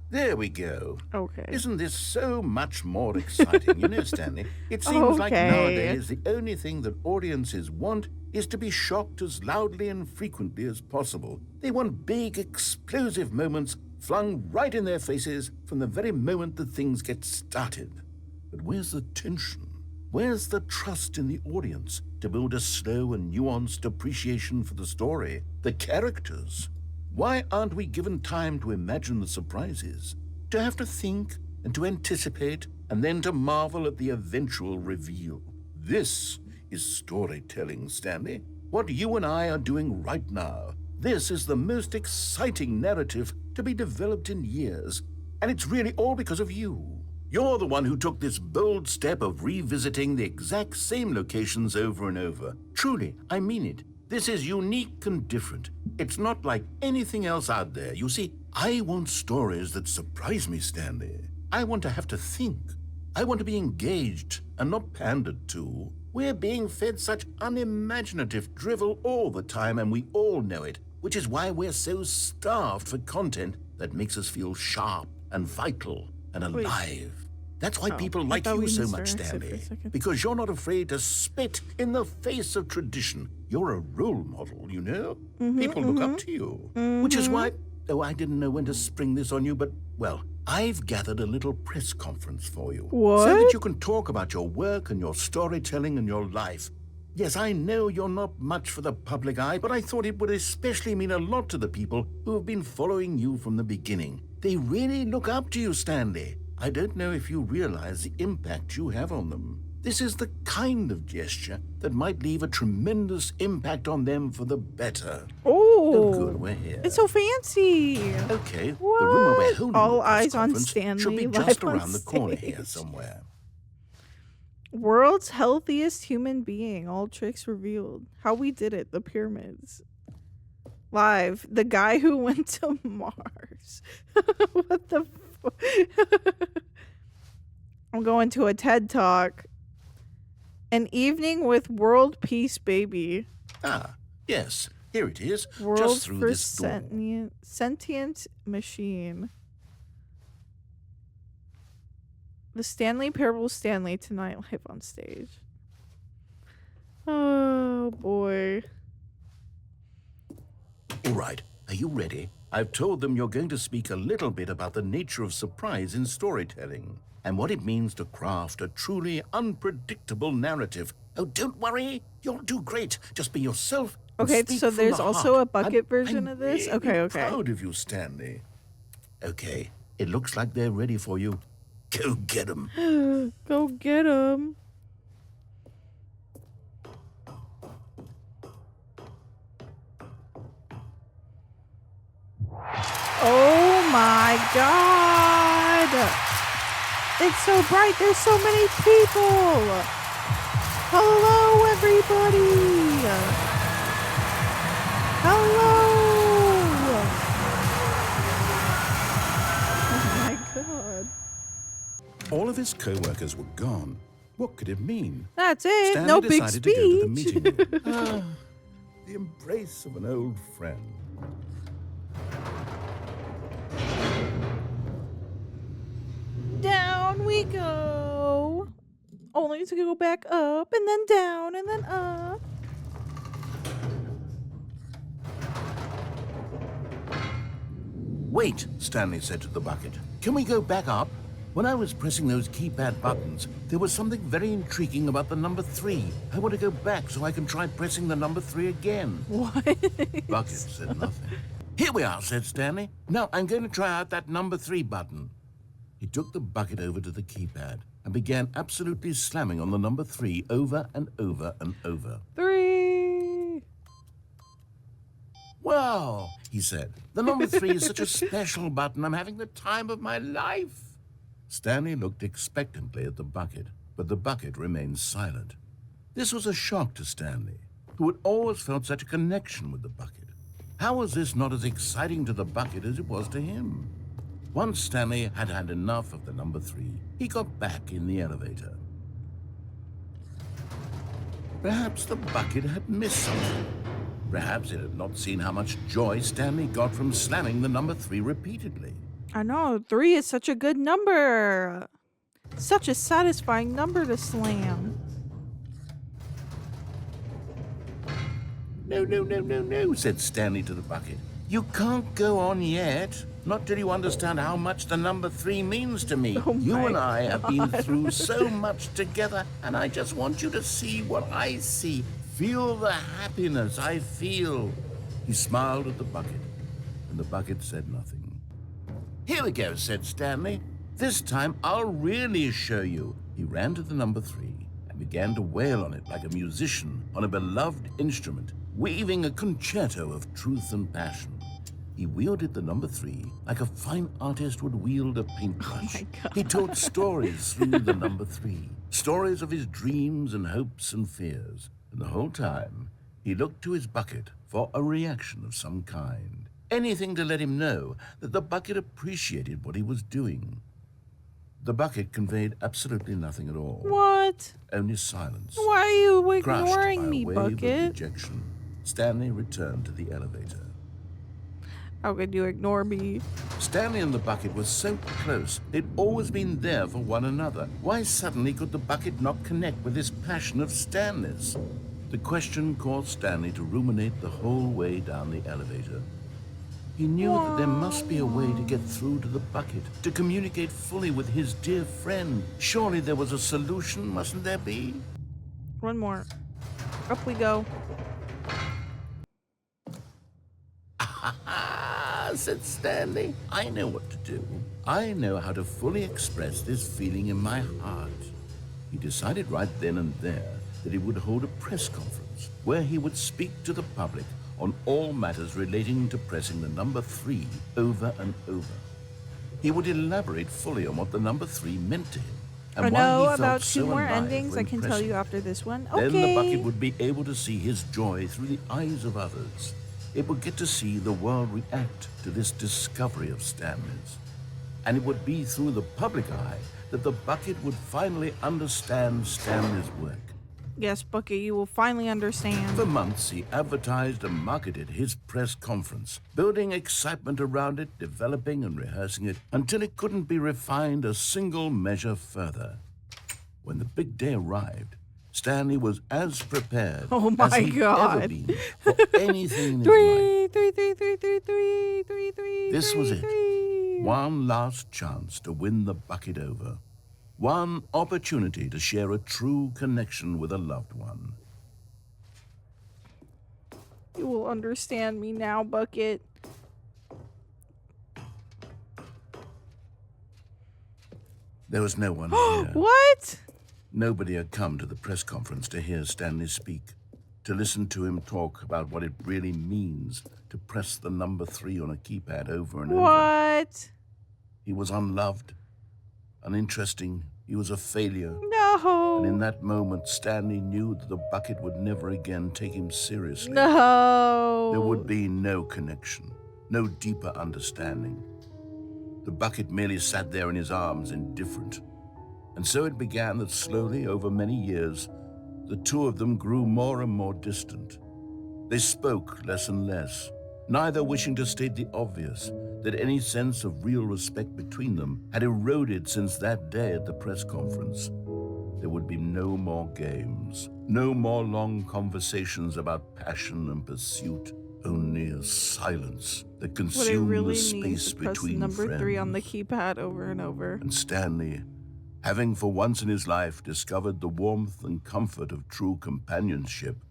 There we go. Okay. Isn't this so much more exciting? You know, Stanley, it seems like nowadays the only thing that audiences want is to be shocked as loudly and frequently as possible. They want big, explosive moments flung right in their faces from the very moment that things get started. But where's the tension? Where's the trust in the audience to build a slow and nuanced appreciation for the story, the characters? Why aren't we given time to imagine the surprises, to have to think and to anticipate and then to marvel at the eventual reveal? This is storytelling, Stanley. What you and I are doing right now. This is the most exciting narrative to be developed in years, and it's really all because of you. You're the one who took this bold step of revisiting the exact same locations over and over. Truly, I mean it. This is unique and different. It's not like anything else out there. You see, I want stories that surprise me, Stanley. I want to have to think. I want to be engaged and not pandered to. We're being fed such unimaginative drivel all the time, and we all know it, which is why we're so starved for content that makes us feel sharp and vital and alive. That's why people like you so much, Stanley. Because you're not afraid to spit in the face of tradition. You're a role model, you know? People look up to you. Which is why, oh, I didn't know when to spring this on you, but, well, I've gathered a little press conference for you. What? So that you can talk about your work and your storytelling and your life. Yes, I know you're not much for the public eye, but I thought it would especially mean a lot to the people who have been following you from the beginning. They really look up to you, Stanley. I don't know if you realize the impact you have on them. This is the kind of gesture that might leave a tremendous impact on them for the better. Oh, good, we're here. It's so fancy. Okay, What? the room where we're holding All the press eyes on conference Stanley, should be live just on around the corner here stage. somewhere. World's healthiest human being. All tricks revealed. How we did it. The pyramids. Live. The guy who went to Mars. What the I'm going to a TED Talk. An evening with world peace, baby. Ah, yes, here it is. World's just through first this door. sentient machine. The Stanley Parable Stanley tonight live on stage. Oh boy. All right, are you ready? I've told them you're going to speak a little bit about the nature of surprise in storytelling and what it means to craft a truly unpredictable narrative. Oh, don't worry. You'll do great. Just be yourself. And Okay, speak so from there's the also heart. a bucket I'm version of this? really Okay. proud of you, Stanley. Okay, it looks like they're ready for you. Go get them. Go get him. Oh my god! It's so bright. There's so many people. Hello, everybody. Hello. Oh my god. All of his co-workers were gone. What could it mean? That's it. Stanley No big decided to go to the speech. meeting room. The embrace of an old friend. Down we go. Only to go back up and then down and then up. Wait, Stanley said to the bucket. Can we go back up? When I was pressing those keypad buttons, there was something very intriguing about the number 3. I want to go back so I can try pressing the number 3 again. What? Bucket said nothing. Here we are, said Stanley. Now I'm going to try out that number 3 button. He took the bucket over to the keypad and began absolutely slamming on the number 3 over and over and over. 3. Wow, he said. The number 3 is such a special button. I'm having the time of my life. Stanley looked expectantly at the bucket, but the bucket remained silent. This was a shock to Stanley, who had always felt such a connection with the bucket. How was this not as exciting to the bucket as it was to him? Once Stanley had had enough of the number 3, he got back in the elevator. Perhaps the bucket had missed something. Perhaps it had not seen how much joy Stanley got from slamming the number 3 repeatedly. I know, 3 is such a good number. Such a satisfying number to slam. No, said Stanley to the bucket. You can't go on yet. Not till you understand how much the number 3 means to me. Oh you my and I have been God. through so much together, and I just want you to see what I see. Feel the happiness I feel. He smiled at the bucket, and the bucket said nothing. Here we go, said Stanley. This time I'll really show you. He ran to the number 3 and began to wail on it like a musician on a beloved instrument, weaving a concerto of truth and passion. He wielded the number 3 like a fine artist would wield a paintbrush. Oh my God. He told stories through the number 3, stories of his dreams and hopes and fears. And the whole time, he looked to his bucket for a reaction of some kind. Anything to let him know that the bucket appreciated what he was doing. The bucket conveyed absolutely nothing at all. What? Only silence. Why are you Crushed by ignoring a me, wave of bucket? rejection, Stanley returned to the elevator. How could you ignore me? Stanley and the bucket were so close. They'd always been there for one another. Why suddenly could the bucket not connect with this passion of Stanley's? The question caused Stanley to ruminate the whole way down the elevator. He knew that there must be a way to get through to the bucket, to communicate fully with his dear friend. Surely there was a solution, mustn't there be? One more. Up we go. Said Stanley. I know what to do. I know how to fully express this feeling in my heart. He decided right then and there that he would hold a press conference where he would speak to the public on all matters relating to pressing the number 3 over and over. He would elaborate fully on what the number 3 meant to him and I why know he felt about so 2 more alive endings. I when can tell pressing you it. after this one. Then the bucket Okay. would be able to see his joy through the eyes of others. It would get to see the world react to this discovery of Stanley's. And it would be through the public eye that the bucket would finally understand Stanley's work. Yes, Bucket, you will finally understand. For months, he advertised and marketed his press conference, building excitement around it, developing and rehearsing it, until it couldn't be refined a single measure further. When the big day arrived, Stanley was as prepared Oh as my he'd ever God. been for anything in his life. 3. This was it. One last chance to win the bucket over. One opportunity to share a true connection with a loved one. You will understand me now, Bucket. There was no one here. What? Nobody had come to the press conference to hear Stanley speak, to listen to him talk about what it really means to press the number 3 on a keypad over and over. What? He was unloved, uninteresting. He was a failure. No. And in that moment, Stanley knew that the bucket would never again take him seriously. No. There would be no connection, no deeper understanding. The bucket merely sat there in his arms, indifferent. And so it began that slowly, over many years, the two of them grew more and more distant. They spoke less and less, neither wishing to state the obvious, that any sense of real respect between them had eroded since that day at the press conference. There would be no more games, no more long conversations about passion and pursuit, only a silence that What it consumed really the means space to press between number friends. 3 on the keypad over and over. And Stanley, having for once in his life discovered the warmth and comfort of true companionship,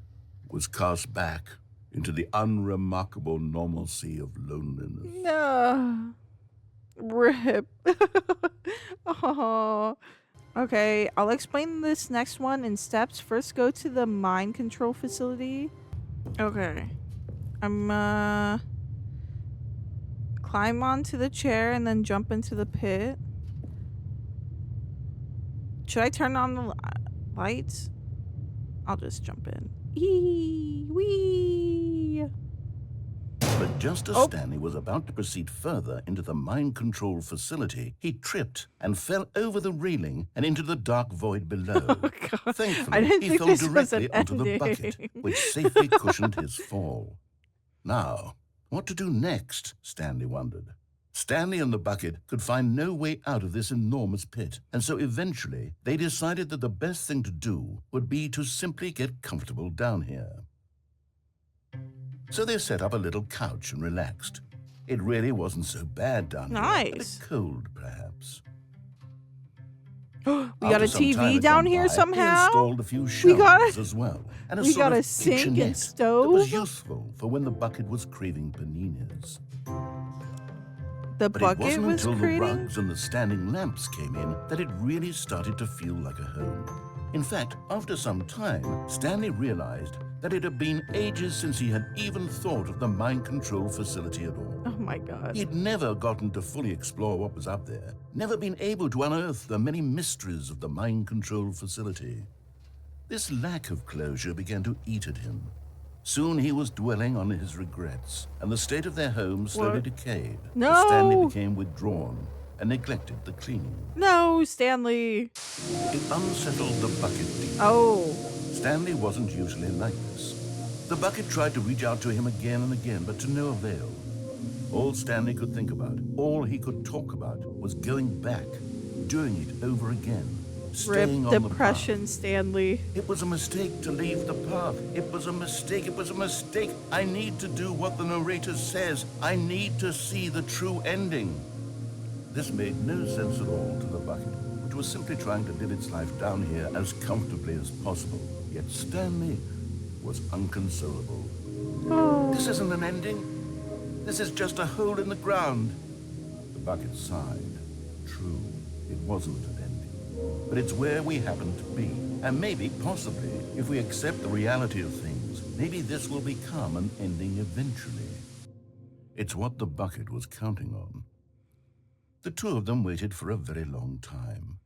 was cast back into the unremarkable normalcy of loneliness. No. Rip. Oh. Okay, I'll explain this next one in steps. First, go to the mind control facility. Okay. I'm climb onto the chair and then jump into the pit. Should I turn on the lights? I'll just jump in. Eee, wee. But Just as Oh. Stanley was about to proceed further into the mind control facility, he tripped and fell over the railing and into the dark void below. Oh, God. Thankfully, I didn't he think fell this was an directly onto the bucket, ending. which safely cushioned his fall. Now, what to do next? Stanley wondered. Stanley and the bucket could find no way out of this enormous pit, and so eventually they decided that the best thing to do would be to simply get comfortable down here. So they set up a little couch and relaxed. It really wasn't so bad down here. Nice. A bit cold, perhaps. We got After a some time TV had down gone here by, they somehow. installed a few We got shelves a- as well, and a we sort got of a sink and kitchenette stove. that was useful for when the bucket was craving paninis. The But it bucket wasn't was until the creating. rugs and the standing lamps came in that it really started to feel like a home. In fact, after some time, Stanley realized that it had been ages since he had even thought of the mind control facility at all. Oh my God. He'd never gotten to fully explore what was up there, never been able to unearth the many mysteries of the mind control facility. This lack of closure began to eat at him. Soon he was dwelling on his regrets, and the state of their home slowly What? decayed No! as Stanley became withdrawn and neglected the cleaning. No, Stanley. It unsettled the bucket deep. Oh. Stanley wasn't usually like this. The bucket tried to reach out to him again and again, but to no avail. All Stanley could think about, all he could talk about, was going back, doing it over again, staying Rip on depression, Stanley. the path. It was a mistake to leave the path. It was a mistake. It was a mistake. I need to do what the narrator says. I need to see the true ending. This made no sense at all to the bucket, which was simply trying to live its life down here as comfortably as possible. Yet Stanley was inconsolable. Oh. This isn't an ending. This is just a hole in the ground. The bucket sighed. True, it wasn't an ending. But it's where we happen to be. And maybe, possibly, if we accept the reality of things, maybe this will become an ending eventually. It's what the bucket was counting on. The two of them waited for a very long time.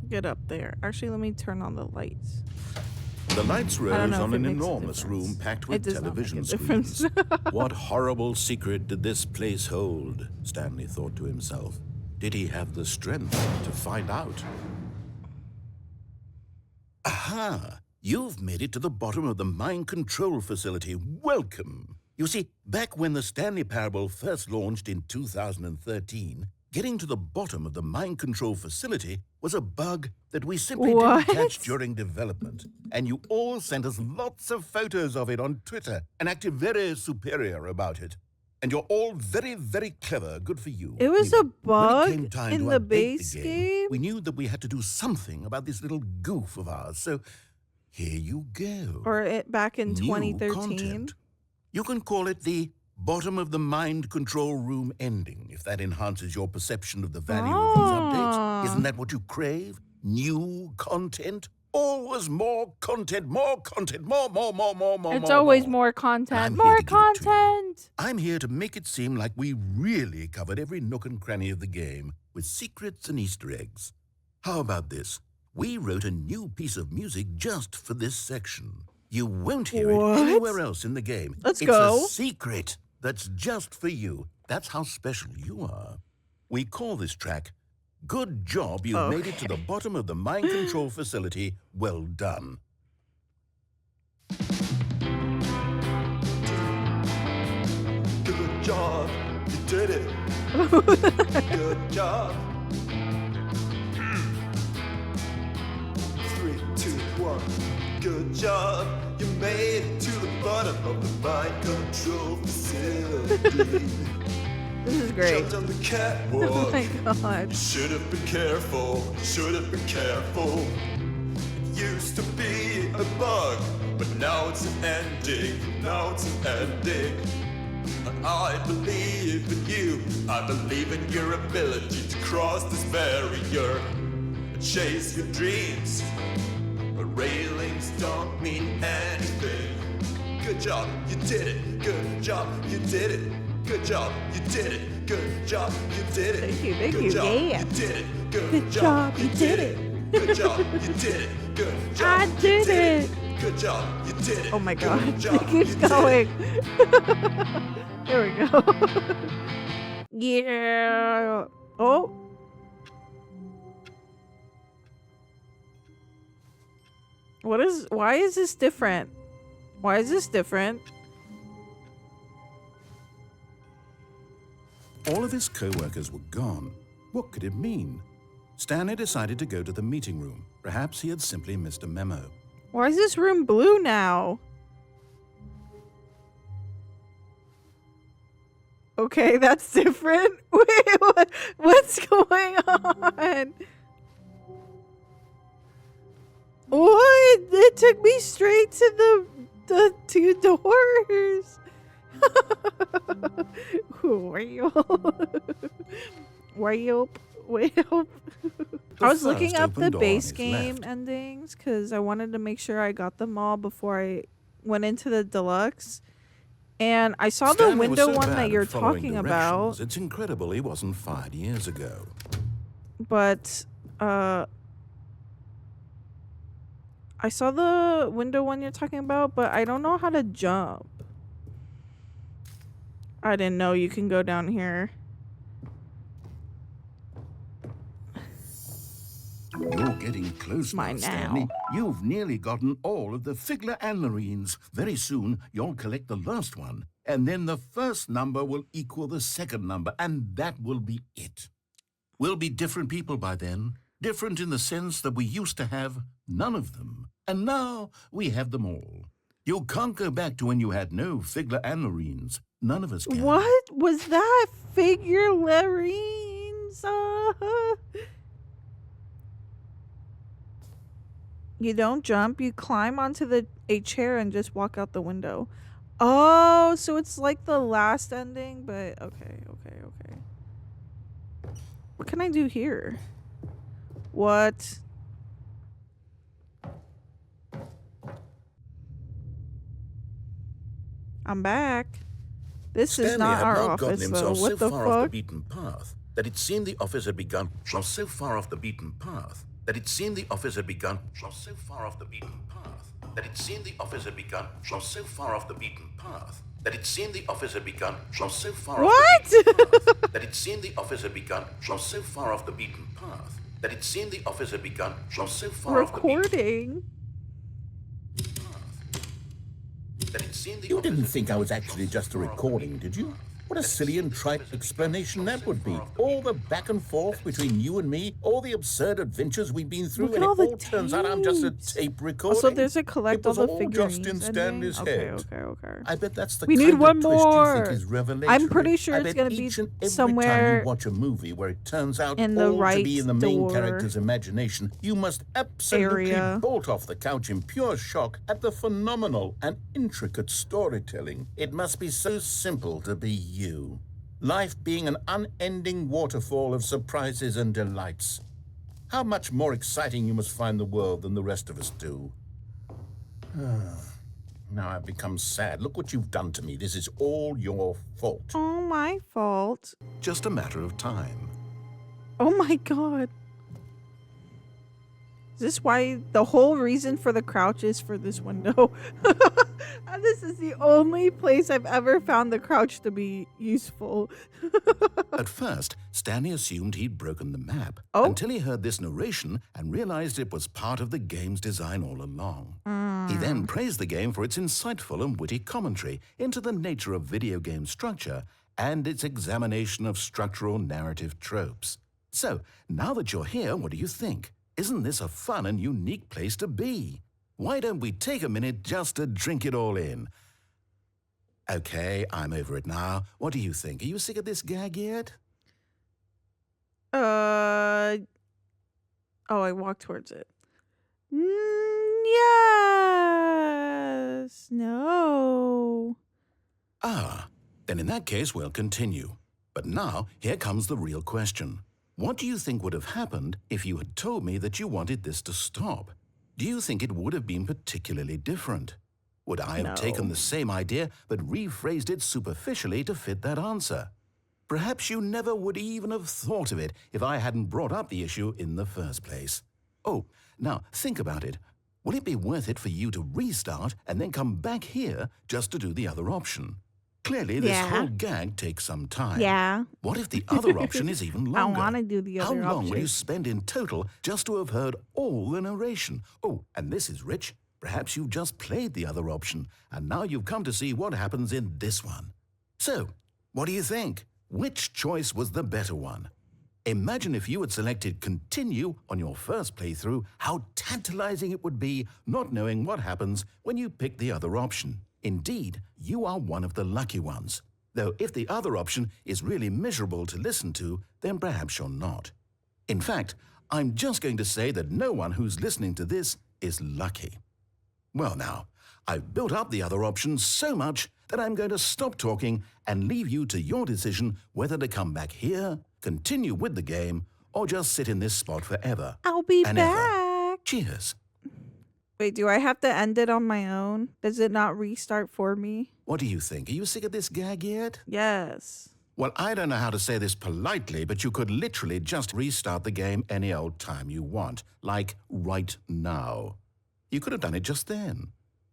Get up there. Actually, let me turn on the lights. The lights I don't rose know on if it an makes a enormous difference. room packed It with does not make television a screens. difference. What horrible secret did this place hold? Stanley thought to himself. Did he have the strength to find out? Aha! You've made it to the bottom of the mind control facility. Welcome! You see, back when the Stanley Parable first launched in 2013, getting to the bottom of the mind control facility was a bug that we simply What? didn't catch during development. And you all sent us lots of photos of it on Twitter and acted very superior about it. And you're all very, very clever. Good for you. It was Anyway, a bug when it came time in to the update base the game? we knew that we had to do something about this little goof of ours. So here you go. Or it back in New 2013. content. You can call it the bottom of the mind control room ending, if that enhances your perception of the value of these updates. Isn't that what you crave? New content? Always more content, more content, more. It's always more content. I'm here More to give it to you. content. I'm here to make it seem like we really covered every nook and cranny of the game with secrets and Easter eggs. How about this? We wrote a new piece of music just for this section. You won't hear What? it anywhere else in the game. Let's It's go. a secret that's just for you. That's how special you are. We call this track, Good Job You Made It to the Bottom of the Mind Control Facility. Well done. Good job, you did it. Good job. 3, 2, 1. Good job, you made it to the bottom of the mind control facility. This is great. Jumped on the Oh catwalk. my god. You should have been careful. Should have been careful. It used to be a bug, but now it's an ending. Now it's an ending. And I believe in you. I believe in your ability to cross this barrier and chase your dreams. But railings don't mean anything. Good job, you did it. Good job, you did it. Good job, you did it. Good job, you did it. Thank you, thank Good you, job, yeah. you did it. Good job, you did it. Good job, you did it. Good job, I you did it. Good job, you did it. Oh my Good god. job, It keeps you did it. going. There we go. Yeah. Oh. Why is this different? Why is this different? All of his co-workers were gone. What could it mean? Stanley decided to go to the meeting room. Perhaps he had simply missed a memo. Why is this room blue now? Okay, that's different. Wait, what's going on? What? It took me straight to the two doors. Whale. I was looking up the base game endings because I wanted to make sure I got them all before I went into the deluxe. And I saw the window one that you're talking about. It's incredible he wasn't fired years ago. But I saw the window one you're talking about, but I don't know how to jump. I didn't know you can go down here. You're getting close now, Stanley. You've nearly gotten all of the Figler Anlarines. Very soon, you'll collect the last one, and then the first number will equal the second number, and that will be it. We'll be different people by then. Different in the sense that we used to have none of them, and now we have them all. You can't go back to when you had no Figler Anlarines. None of us can. What was that? Figure Larines? You don't jump. You climb onto a chair and just walk out the window. Oh, so it's like the last ending, but okay. What can I do here? What? I'm back. This is not our office, though. What the fuck? Off the beaten path that it seemed the office had begun. So far off the beaten path that it seemed the office had begun. So far off the beaten path that it seemed the office had begun. So far off the beaten path that it seemed the office had begun. So far off the beaten path that it seemed the office had begun. So far off the beaten path that it seemed the office had begun. So far off the beaten path. You didn't think I was actually just a recording, did you? What a silly and trite explanation that would be. All the back and forth between you and me, all the absurd adventures we've been through, and it all turns out I'm just a tape recording. Also, there's a collect all the figurines. Just in Stanley's head. Okay. I bet that's the we kind need one of twist more. You think is revelatory. I'm pretty sure it's gonna be somewhere time you watch a movie where it turns out in the all right to be in the main door character's imagination, you must absolutely area. bolt off the couch in pure shock at the phenomenal and intricate storytelling. It must be so simple to be you. Life being an unending waterfall of surprises and delights. How much more exciting you must find the world than the rest of us do. Now I've become sad. Look what you've done to me. This is all your fault. Oh, my fault. Just a matter of time. Oh my god. Is this why the whole reason for the crouch is for this window? This is the only place I've ever found the crouch to be useful. At first, Stanley assumed he'd broken the map until he heard this narration and realized it was part of the game's design all along. He then praised the game for its insightful and witty commentary into the nature of video game structure and its examination of structural narrative tropes. So, now that you're here, what do you think? Isn't this a fun and unique place to be? Why don't we take a minute just to drink it all in? Okay, I'm over it now. What do you think? Are you sick of this gag yet? Oh, I walked towards it. Yes. No. Then in that case, we'll continue. But now, here comes the real question. What do you think would have happened if you had told me that you wanted this to stop? Do you think it would have been particularly different? Would I have taken the same idea but rephrased it superficially to fit that answer? Perhaps you never would even have thought of it if I hadn't brought up the issue in the first place. Oh, now think about it. Will it be worth it for you to restart and then come back here just to do the other option? Clearly, this Yeah. whole gag takes some time. Yeah. What if the other option is even I longer? want to do the How other long will you option. spend in total just to have heard all the narration? Oh, and this is rich. Perhaps you've just played the other option, and now you've come to see what happens in this one. So, what do you think? Which choice was the better one? Imagine if you had selected continue on your first playthrough, how tantalizing it would be not knowing what happens when you pick the other option. Indeed, you are one of the lucky ones. Though if the other option is really miserable to listen to, then perhaps you're not. In fact, I'm just going to say that no one who's listening to this is lucky. Well now, I've built up the other option so much that I'm going to stop talking and leave you to your decision whether to come back here, continue with the game, or just sit in this spot forever. I'll be and ever. back. Cheers. Wait, do I have to end it on my own? Does it not restart for me? What do you think? Are you sick of this gag yet? Yes. Well, I don't know how to say this politely, but you could literally just restart the game any old time you want, like right now. You could have done it just then.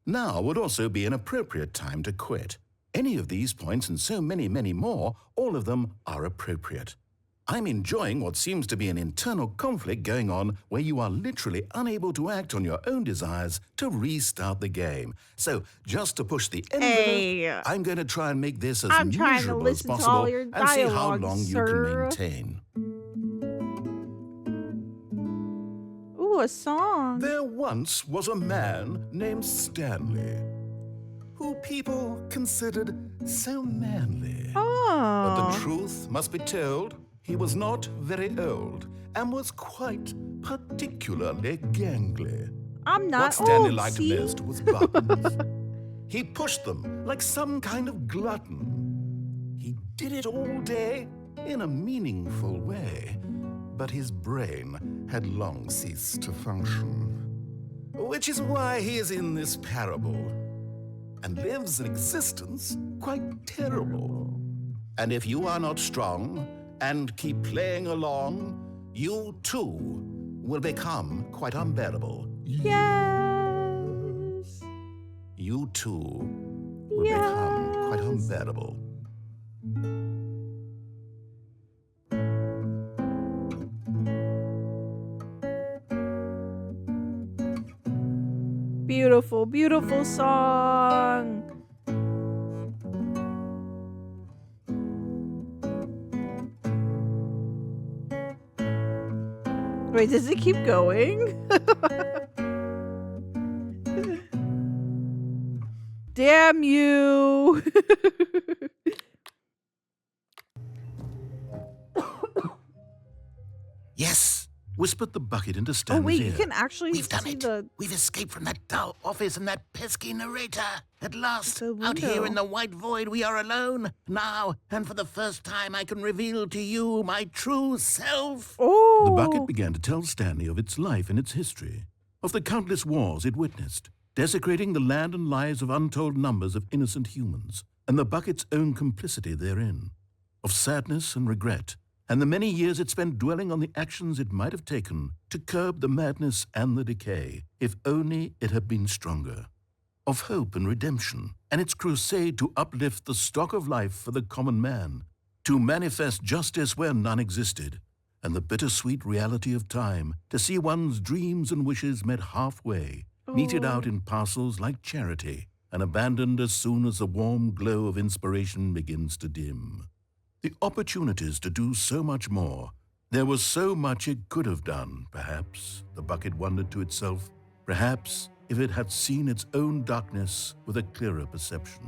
Now would also be an appropriate time to quit. Any of these points and so many, many more, all of them are appropriate. I'm enjoying what seems to be an internal conflict going on where you are literally unable to act on your own desires to restart the game. So, just to push the envelope, Hey. I'm going to try and make this as I'm trying to miserable as listen to possible all your and see how dialogue, long sir. you can maintain. Ooh, a song. There once was a man named Stanley, who people considered so manly. But the Oh. truth must be told, he was not very old and was quite particularly gangly. I'm What not Stanley old, liked see? best was buttons. He pushed them like some kind of glutton. He did it all day in a meaningful way, but his brain had long ceased to function. Which is why he is in this parable and lives an existence quite terrible. And if you are not strong and keep playing along, you too will become quite unbearable. Yes. You too will become quite unbearable. Beautiful, beautiful song. Wait, does it keep going? Damn you. Yes, whispered the bucket into Stanley's Oh wait, ear. you can actually We've done see it. the We've escaped from that dull office and that pesky narrator. At last, The out here window. in the white void, we are alone. Now, and for the first time, I can reveal to you my true self. Oh. The bucket began to tell Stanley of its life and its history, of the countless wars it witnessed, desecrating the land and lives of untold numbers of innocent humans, and the bucket's own complicity therein, of sadness and regret, and the many years it spent dwelling on the actions it might have taken to curb the madness and the decay, if only it had been stronger, of hope and redemption, and its crusade to uplift the stock of life for the common man, to manifest justice where none existed, and the bittersweet reality of time to see one's dreams and wishes met halfway, meted out in parcels like charity, and abandoned as soon as the warm glow of inspiration begins to dim. The opportunities to do so much more. There was so much it could have done, perhaps, the bucket wondered to itself. Perhaps if it had seen its own darkness with a clearer perception.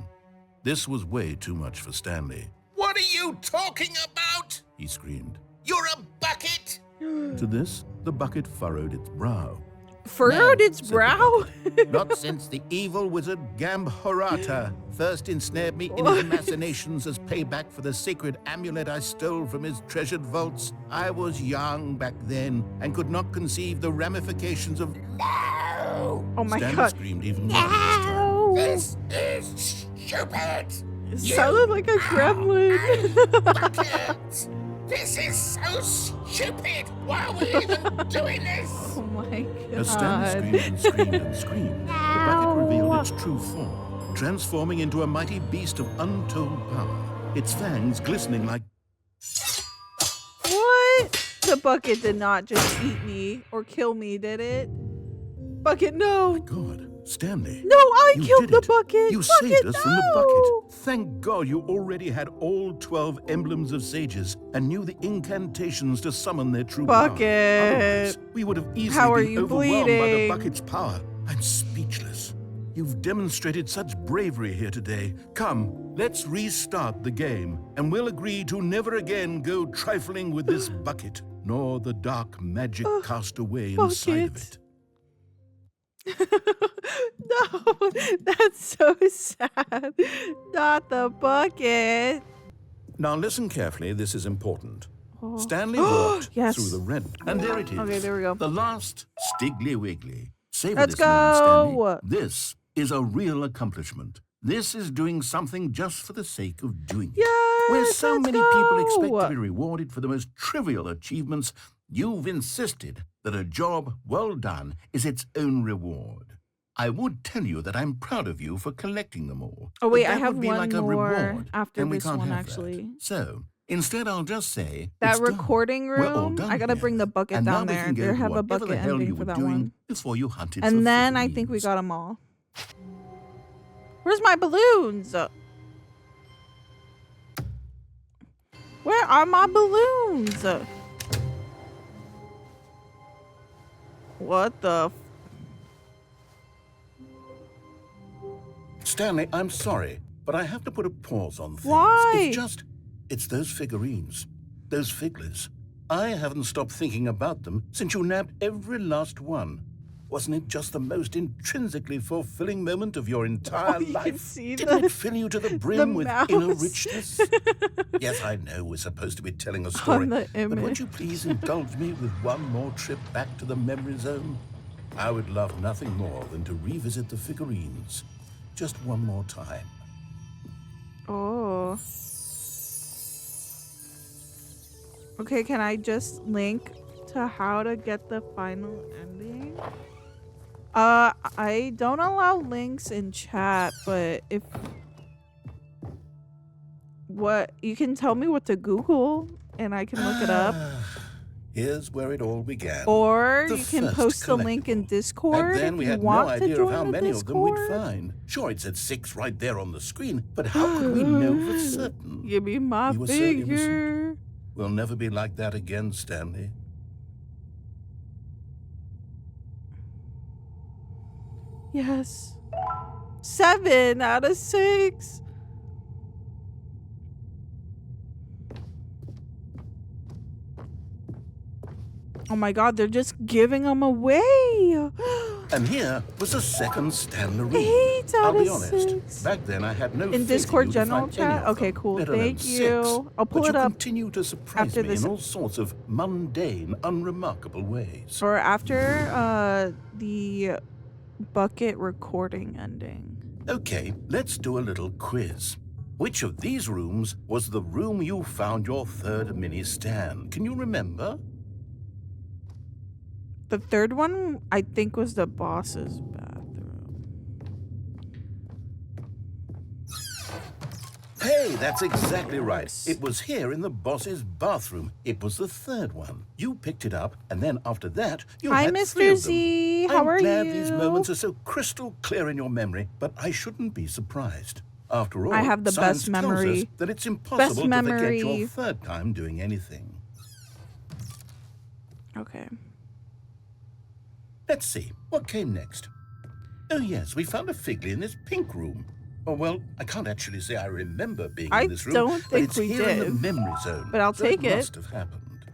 This was way too much for Stanley. What are you talking about? He screamed. You're a bucket? To this, the bucket furrowed its brow. furrowed its said the brow? Not since the evil wizard Gambharata first ensnared me in his machinations as payback for the sacred amulet I stole from his treasured vaults. I was young back then and could not conceive the ramifications of... No! Oh my Stanley god. screamed even louder this time. No. This is stupid! It sounded like a gremlin. Bucket! This is so stupid! Why are we even doing this? Oh my As Stanley god. screamed and screamed and screamed, the bucket revealed its true form. transforming into a mighty beast of untold power, its fangs glistening like... What? The bucket did not just eat me or kill me, did it? Bucket, no. God, Stanley. No, I you killed did the it. bucket. You Bucket, saved us from the no. bucket. Thank God you already had all 12 emblems of sages and knew the incantations to summon their true Bucket. power. Otherwise, we would have easily How are been you overwhelmed by the bleeding? bucket's power. I'm speechless. You've demonstrated such bravery here today. Come, let's restart the game, and we'll agree to never again go trifling with this bucket, nor the dark magic cast away inside of it. No, that's so sad. Not the bucket. Now listen carefully, this is important. Oh. Stanley walked Yes. through the red, and there it is. Okay, there we go. The last Stiggly Wiggly. Savor Let's this moment, go. Stanley. This is a real accomplishment. This is doing something just for the sake of doing it. Yes, Where so let's many people expect go. to be rewarded for the most trivial achievements, you've insisted that a job well done is its own reward. I would tell you that I'm proud of you for collecting them all. Oh, wait, but I that have would be one like a more reward, after and we this can't one, have actually. That. So, instead I'll just say That it's done. recording We're all room, done I gotta here. bring the bucket And down now we there. can go They to have a whatever bucket the hell ending you for were that doing one. before you hunted for And then I think we figurines. got them all. Where's my balloons? Where are my balloons? What the? Stanley, I'm sorry, but I have to put a pause on things. Why? It's those figurines, those figglers. I haven't stopped thinking about them since you nabbed every last one. Wasn't it just the most intrinsically fulfilling moment of your entire You life? can see Didn't it fill you to the brim with mouse. inner richness? Yes, I know we're supposed to be telling a story, the but would image. you please indulge me with one more trip back to the memory zone? I would love nothing more than to revisit the figurines. Just one more time. Oh. Okay, can I just link to how to get the final ending? I don't allow links in chat, but if what you can tell me what to Google and I can look it up, Here's where it all began. or The you can first post the link in collectible. Discord Back then, we if you had no want to idea join of how the many of them we'd Discord. find. Sure, it said 6 right there on the screen, but how could we know for certain? Give me my We were so innocent. figure. We'll never be like that again, Stanley. Yes. 7 out of 6. Oh my god, they're just giving them away. And here was a second Stanley. 8 out I'll be of honest. 6. Back then, I had no In faith Discord you to general find any chat? of Okay, them, cool. let alone Thank 6. you. I'll pull but it you up continue to surprise after me this. in all sorts of mundane, unremarkable ways. Or after the bucket recording ending. Okay, let's do a little quiz. Which of these rooms was the room you found your third mini stand? Can you remember? The third one, I think, was the boss's bathroom. Hey, that's exactly right. It was here in the boss's bathroom. It was the third one. You picked it up, and then after that, you Hi, had 3 Mr. of them. Z. How are I'm glad you? these moments are so crystal clear in your memory, but I shouldn't be surprised. After all, I have the science best tells us memory. that it's impossible to memory. forget your third time doing anything. Okay. Let's see, what came next? Oh yes, we found a Figley in this pink room. Oh well, I can't actually say I remember being I in this room, don't but think it's we here in the did. memory zone. But I'll so take it it. must have happened.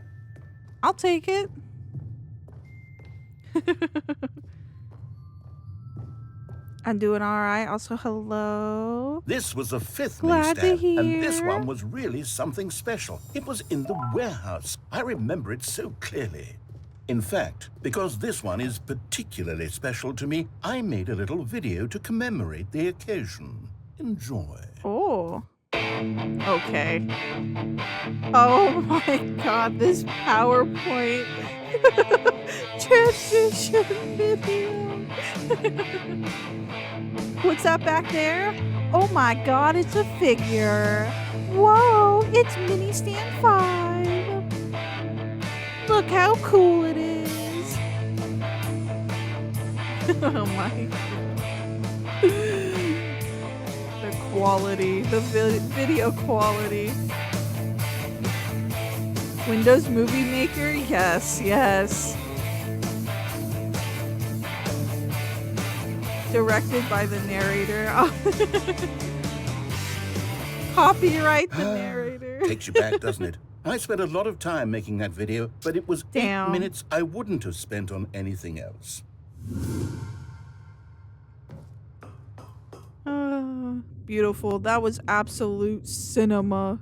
I'll take it. I'm doing all right. Also, hello. This was the 5th Glad to mini stand, and this hear. one was really something special. It was in the warehouse. I remember it so clearly. In fact, because this one is particularly special to me, I made a little video to commemorate the occasion. Enjoy. Oh. Okay. Oh my god, this PowerPoint transition video. What's that back there? Oh my god, it's a figure. Whoa, it's Mini Stan 5. Look how cool it is. Oh my. The quality, the video quality. Windows Movie Maker? Yes, yes. Directed by the narrator. Copyright the narrator. Takes you back, doesn't it? I spent a lot of time making that video, but it was 8 minutes I wouldn't have spent on anything else. Beautiful. That was absolute cinema.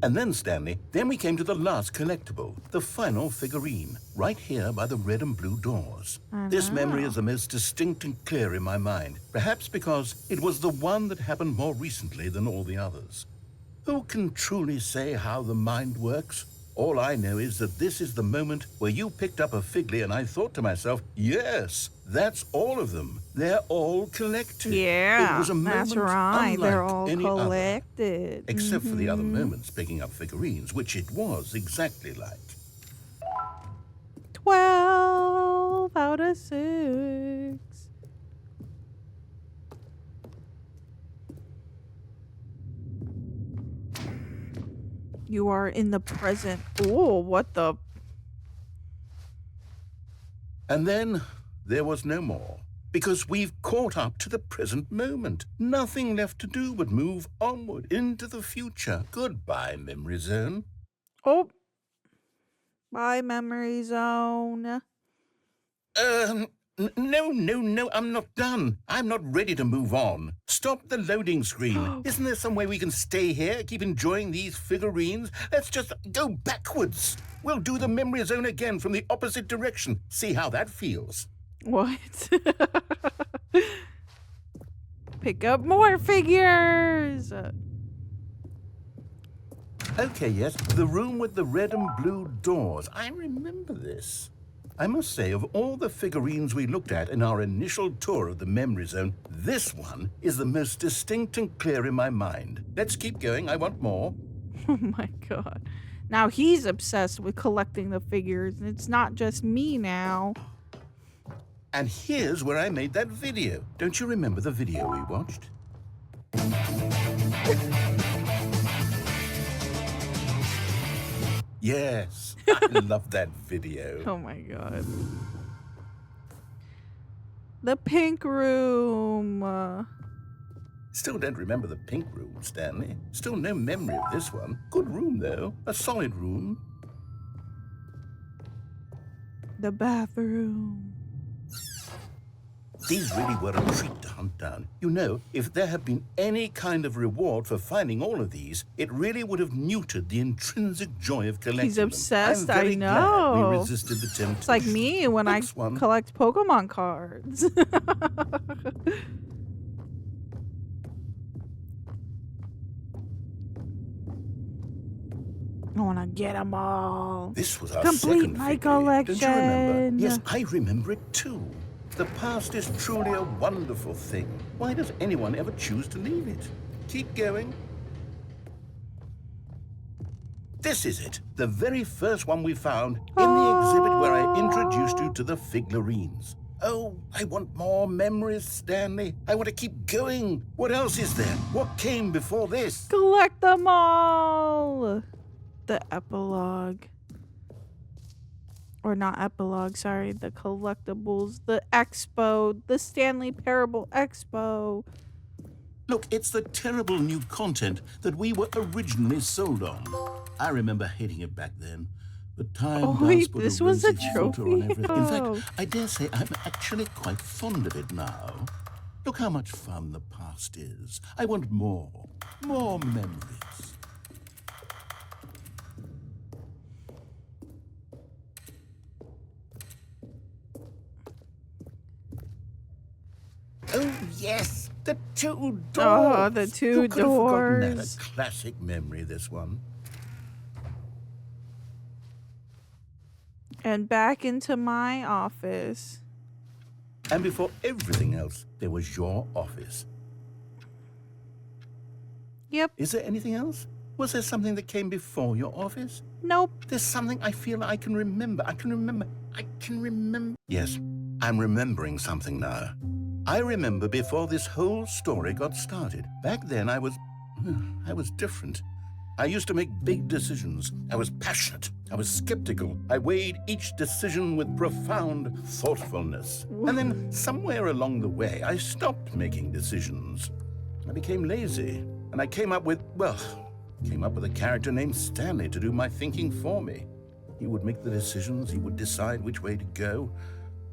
And then, Stanley, then we came to the last collectible, the final figurine, right here by the red and blue doors. This memory is the most distinct and clear in my mind, perhaps because it was the one that happened more recently than all the others. Who can truly say how the mind works? All I know is that this is the moment where you picked up a Figley and I thought to myself, yes, that's all of them. They're all collected. Yeah, it was a that's moment right. They're unlike all any collected. other, except for the other moments picking up figurines, which it was exactly like. 12 out of 6. You are in the present. Oh, what the? And then there was no more, because we've caught up to the present moment. Nothing left to do but move onward into the future. Goodbye, Memory Zone. Oh. Bye, Memory Zone. No, I'm not done. I'm not ready to move on. Stop the loading screen. Isn't there some way we can stay here, keep enjoying these figurines? Let's just go backwards. We'll do the Memory Zone again from the opposite direction. See how that feels. What? Pick up more figures. Okay, yes, the room with the red and blue doors. I remember this. I must say, of all the figurines we looked at in our initial tour of the Memory Zone, this one is the most distinct and clear in my mind. Let's keep going. I want more. Oh my god. Now he's obsessed with collecting the figures. It's not just me now. And here's where I made that video. Don't you remember the video we watched? Yes, I love that video. Oh my god. The pink room. Still don't remember the pink room, Stanley. Still no memory of this one. Good room, though. A solid room. The bathroom. These really were a treat to hunt down. You know, if there had been any kind of reward for finding all of these, it really would have neutered the intrinsic joy of collecting He's obsessed, them. I'm very I know. glad we resisted the temptation. It's like me when I collect Pokemon cards. I want to get them all. This was our Complete second my figurine. collection. Don't you remember? Yes, I remember it too. The past is truly a wonderful thing. Why does anyone ever choose to leave it? Keep going. This is it, the very first one we found in the exhibit where I introduced you to the figurines. Oh, I want more memories, Stanley. I want to keep going. What else is there? What came before this? Collect them all. The epilogue. Or not epilogue, sorry. The collectibles. The expo. The Stanley Parable Expo. Look, it's the terrible new content that we were originally sold on. I remember hating it back then. But time does put this a was a rosy filter on trophy? everything. In fact, I dare say I'm actually quite fond of it now. Look how much fun the past is. I want more. More memories. Oh, yes! The two doors! Oh, the two Who could have forgotten that? doors. A classic memory, this one. And back into my office. And before everything else, there was your office. Yep. Is there anything else? Was there something that came before your office? Nope. There's something I feel I can remember. I can remember. Yes, I'm remembering something now. I remember before this whole story got started. Back then, I was different. I used to make big decisions. I was passionate. I was skeptical. I weighed each decision with profound thoughtfulness. And then somewhere along the way, I stopped making decisions. I became lazy. And I came up with a character named Stanley to do my thinking for me. He would make the decisions. He would decide which way to go.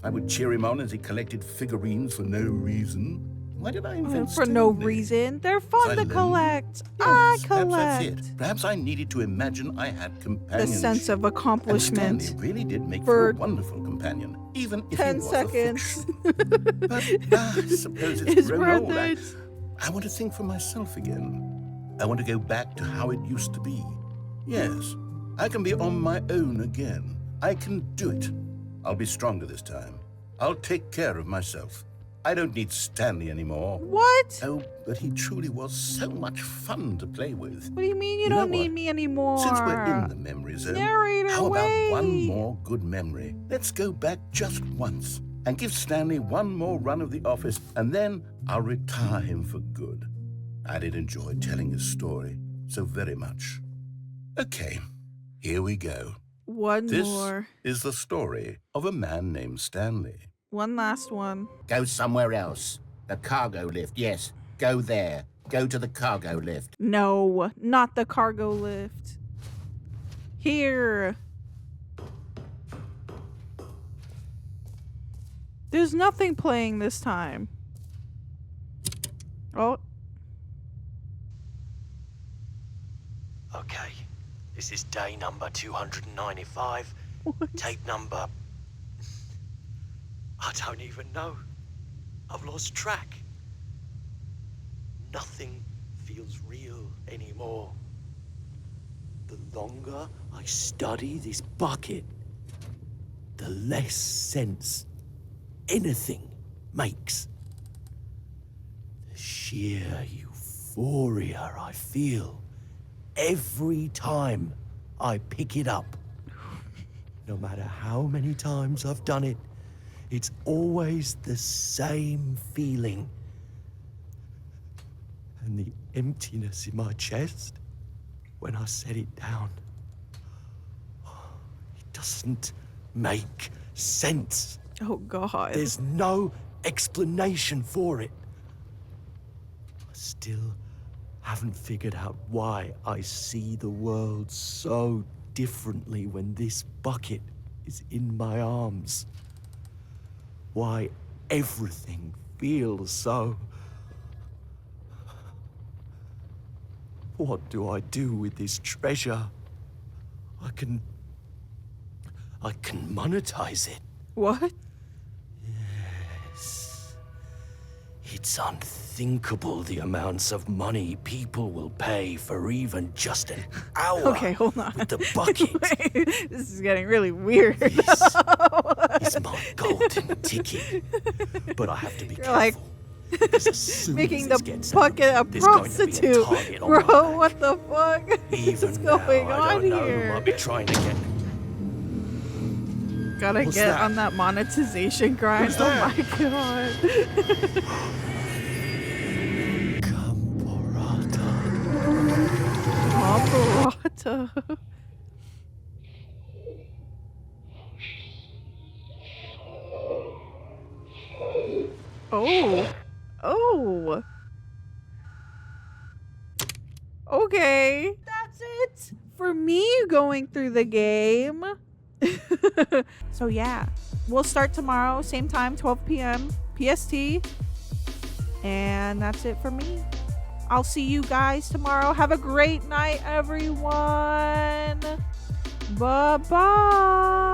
I would cheer him on as he collected figurines for no reason. Why did I invent For no Stanley? reason. They're fun to collect. Yes, I perhaps that's collect. it. Perhaps I needed to imagine I had The companions. sense of And accomplishment. Stanley really did make for for a wonderful companion, even if 10 he was seconds. a fiction. But I suppose it's grown worth old. it. I want to think for myself again. I want to go back to how it used to be. Yes, I can be on my own again. I can do it. I'll be stronger this time. I'll take care of myself. I don't need Stanley anymore. What? Oh, but he truly was so much fun to play with. What do you mean you know don't need what? me anymore? Since we're in the memory zone, Narrator, how about one wait. more good memory? Let's go back just once and give Stanley one more run of the office, and then I'll retire him for good. I did enjoy telling his story so very much. Okay, here we go. One This more. is the story of a man named Stanley. One last one. Go somewhere else. The cargo lift, yes. Go there. Go to the cargo lift. No, not the cargo lift. Here. There's nothing playing this time. Oh. Okay, this is day number 295. Tape number... I don't even know. I've lost track. Nothing feels real anymore. The longer I study this bucket, the less sense anything makes. The sheer euphoria I feel every time I pick it up. No matter how many times I've done it, it's always the same feeling. And the emptiness in my chest when I set it down. It doesn't make sense. Oh, God. There's no explanation for it. I still haven't figured out why I see the world so differently when this bucket is in my arms. Why everything feels so... What do I do with this treasure? I can monetize it. What? Yes. It's unthinkable the amounts of money people will pay for even just an hour. Okay, hold on. With the bucket. Wait, this is getting really weird. This is my golden ticket. But I have to be You're careful. like because as soon making as the this gets bucket a out, there's going to be a prostitute. target on Bro, my back. what the fuck Even is now, going I on don't know who here? might be trying to get... Gotta What's get that? on that monetization grind. Who's Oh that? my god. Camporata. Oh. Oh. Okay. That's it for me going through the game. So yeah, we'll start tomorrow, same time, 12 p.m. PST. And that's it for me. I'll see you guys tomorrow. Have a great night, everyone. Bye-bye.